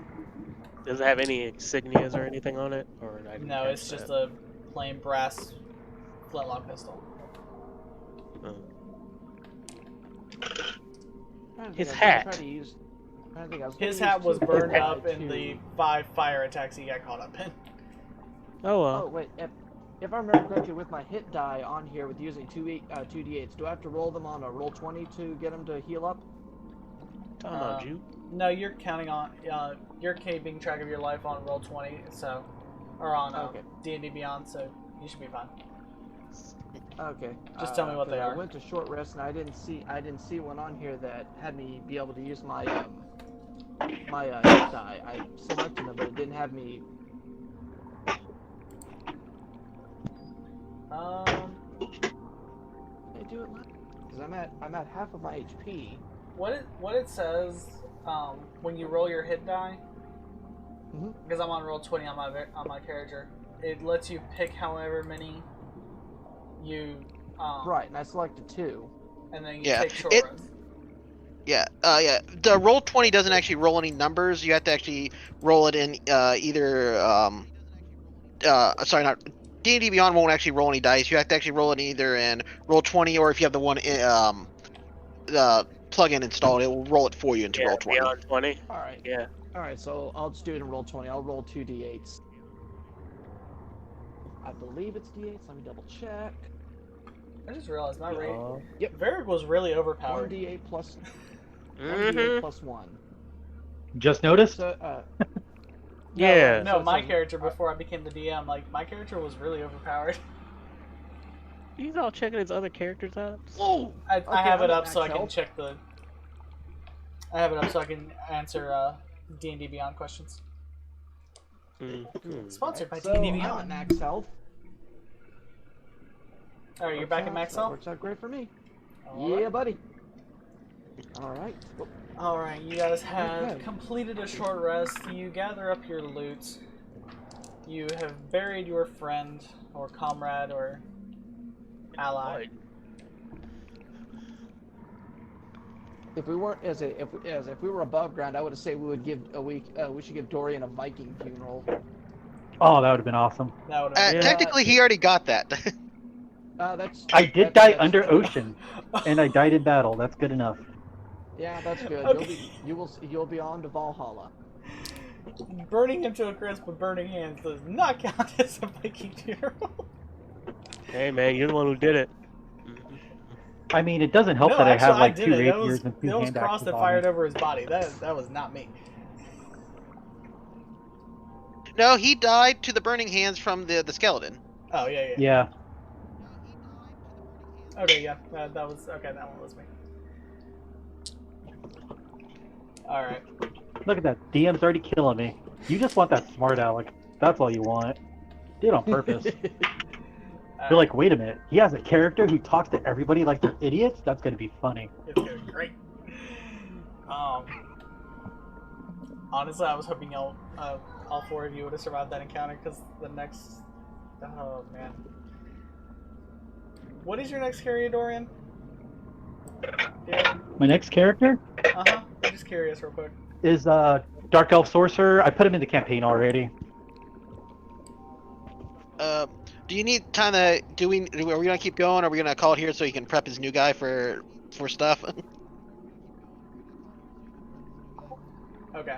Does it have any insignias or anything on it? Or I didn't No, catch it's just that? a plain brass flintlock pistol. Oh. I don't His think I was gonna hat. try to use- I don't think I was gonna His use hat was 2 burned die up in to- the 5 fire attacks he got caught up in. Oh well. Oh wait, if I remember correctly, with my hit die on here with using 2d8s, do I have to roll them on a roll 20 to get them to heal up? Talking about you. No, you're counting on you're keeping track of your life on roll 20, so or on Okay. D&D Beyond, so you should be fine. Okay. Just tell me what 'cause they I are. went to short rest and I didn't see one on here that had me be able to use my hit die. I selected them, but it didn't have me. Did I do it? Because I'm at half of my HP. What it says when you roll your hit die, Mhm. because I'm on roll 20 on my character, it lets you pick however many you Right, and I selected 2. and then you Yeah, take short it- rest. Yeah, yeah. The roll 20 doesn't actually roll any numbers. You have to actually roll it in either sorry, not D&D Beyond won't actually roll any dice. You have to actually roll it either in roll 20, or if you have the one plugin installed, it will roll it for you into Yeah, roll 20. beyond 20. All right. Yeah. All right, so I'll just do it in roll 20. I'll roll 2d8s. I believe it's d8s. Let me double check. I just realized my rate. Yep. Varric was really overpowered. 1d8 plus Mm-hmm. 1d8 plus 1. Just noticed? So Yeah. No, So- my so- character before I became the DM, like my character was really overpowered. He's all checking his other characters out. Whoa! I Okay, have it I'm at up so I max can health. check the. I have it up so I can answer D&D Beyond questions. Mm-hmm. Sponsored by So D&D I'm at Beyond. max health. All right, you're back at max That health. works out great for me. All Yeah, right. buddy. All right. Oh, All right, you guys have Okay. completed a short rest. You gather up your loot. You have buried your friend or comrade or ally. if we weren't if we were above ground, I would have said we should give Dorian a Viking funeral. Oh, that would have been awesome. That would have Yeah. Technically, he already got that. I did die that's- under ocean, and I died in battle. That's good enough. Yeah, that's good. Okay. You'll be on to Valhalla. Burning him to a crisp with burning hands does not count as a Viking funeral. Hey man, you're the one who did it. I mean, it doesn't help No, that actually, I have like did 2 it. That rapiers and 2 was hand cross axes that on fired me. over his body. That was not me. No, he died to the burning hands from the skeleton. Oh yeah. Yeah. Okay, yeah. That was okay. That one was me. All right. Look at that. DM's already killing me. You just want that smart aleck. That's all you want. Did it on purpose. You're like, wait a minute. He has a character who talks to everybody like they're idiots? That's going to be funny. It's going great. Honestly, I was hoping all 4 of you would have survived that encounter because the next. Oh man. What is your next carrier, Dorian? Yeah. My next character I'm just curious, real quick. is Dark Elf Sorcerer, I put him in the campaign already. Do you need time to? Are we gonna keep going? Or are we gonna call it here so he can prep his new guy for stuff? Okay.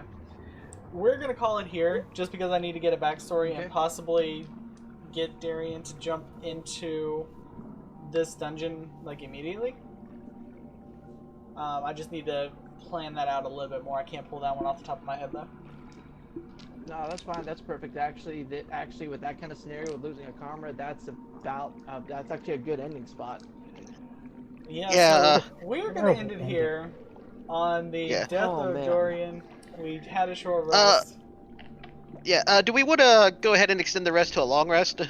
We're gonna call it here, just because I need to get a backstory and possibly get Darian to jump into this dungeon like immediately. I just need to plan that out a little bit more. I can't pull that one off the top of my head though. No, that's fine. That's perfect. Actually, with that kind of scenario, with losing a comrade, that's actually a good ending spot. Yeah. So we're gonna end it here on the death of man. Dorian. We had a short rest. Do we want to go ahead and extend the rest to a long rest?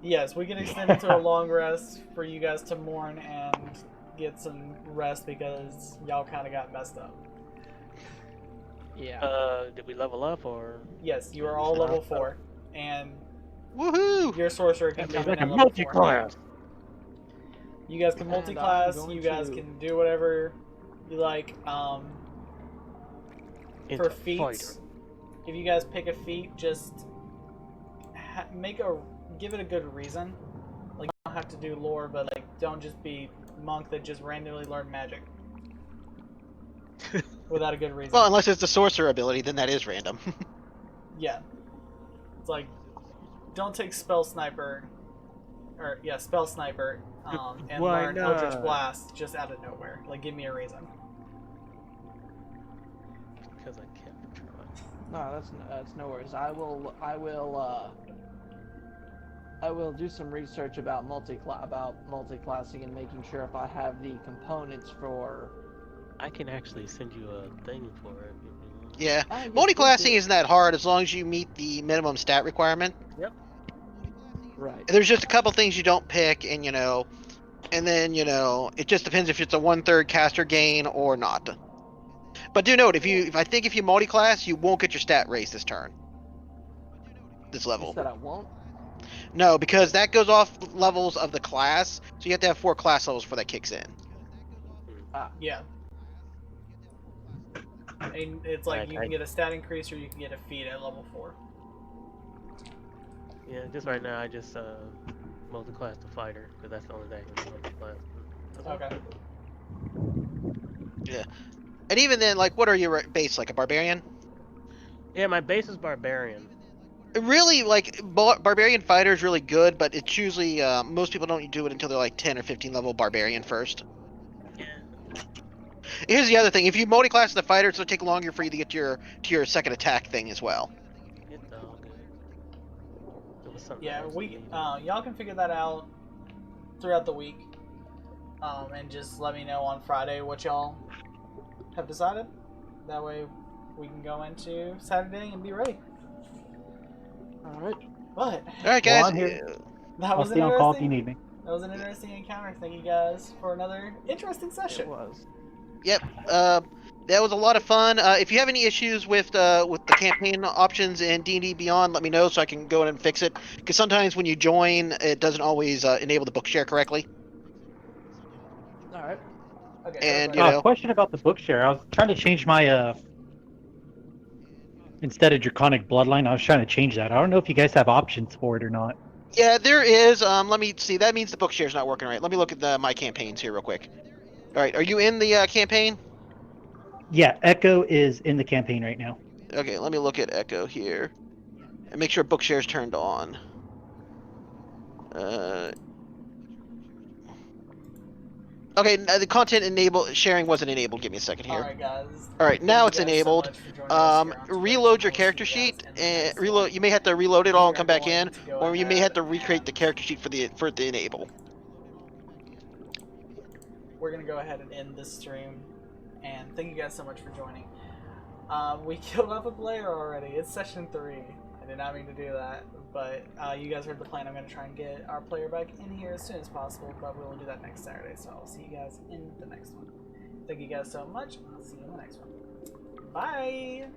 Yes, we can extend it to a long rest for you guys to mourn and get some rest because y'all kind of got messed up. Yeah. Did we level up or? Yes, you are all level 4, and Woohoo! your sorcerer can come in Like a at level 4. multi-class. You guys can And I'm multi-class. going You guys to- can do whatever you like. Into For feats, fighter. if you guys pick a feat, just give it a good reason. Like, you don't have to do lore, but like, don't just be monk that just randomly learned magic without a good reason. Well, unless it's the sorcerer ability, then that is random. Yeah, it's like, don't take spell sniper, and Why learn Eldritch not? Blast just out of nowhere. Like, give me a reason. Because I kept trying. No, that's no worries. I will do some research about multi-classing and making sure if I have the components for. I can actually send you a thing for it. If you want. Yeah. Yes, Multi-classing please do. isn't that hard as long as you meet the minimum stat requirement. Right. There's just a couple things you don't pick, and then it just depends if it's a 1/3 caster gain or not. But do note, if you multi-class, you won't get your stat raised this turn. This You level. said I won't. No, because that goes off levels of the class, so you have to have 4 class levels before that kicks in. Yeah. And it's like you can get a stat increase or you can get a feat at level 4. Yeah, just right now I just multi-class the fighter because that's the only thing I can multi-class. Okay. Yeah. And even then, like, what are your base, like a barbarian? Yeah, my base is barbarian. Really, like, barbarian fighter is really good, but it's usually most people don't do it until they're like 10 or 15 level barbarian first. Yeah. Here's the other thing: if you multi-class the fighter, it's gonna take longer for you to get to your second attack thing as well. It's all good. It was something Yeah, else we to me. y'all can figure that out throughout the week, and just let me know on Friday what y'all have decided. That way, we can go into Saturday and be ready. All right. But All right, guys. Well, I'm here. that I'll was stay on call if you interesting. need me. That was an interesting encounter. Thank you guys for another interesting It session. was. Yep. That was a lot of fun. If you have any issues with the campaign options in D&D Beyond, let me know so I can go in and fix it. Because sometimes when you join, it doesn't always enable the book share correctly. All right. Okay. And, everybody. Question about the book share. I was trying to change my instead of Draconic Bloodline, I was trying to change that. I don't know if you guys have options for it or not. Yeah, there is. Let me see. That means the book share's not working right. Let me look at my campaigns here real quick. All right, are you in the campaign? Yeah, Echo is in the campaign right now. Okay, let me look at Echo here and make sure book share's turned on. Okay, the content sharing wasn't enabled. Give me a second here. Alright, guys. All right, now Thank it's you guys so enabled. much for joining us here on Twitch. Reload your We'll see character you guys sheet in the and next reload. one. You may have to reload it We all are and come back going in, to go or you may have to ahead recreate the and- character sheet for the enable. We're gonna go ahead and end this stream, and thank you guys so much for joining. We killed off a player already. It's session 3. I did not mean to do that, but you guys heard the plan. I'm gonna try and get our player back in here as soon as possible, but we will do that next Saturday. So I'll see you guys in the next one. Thank you guys so much. I'll see you in the next one. Bye.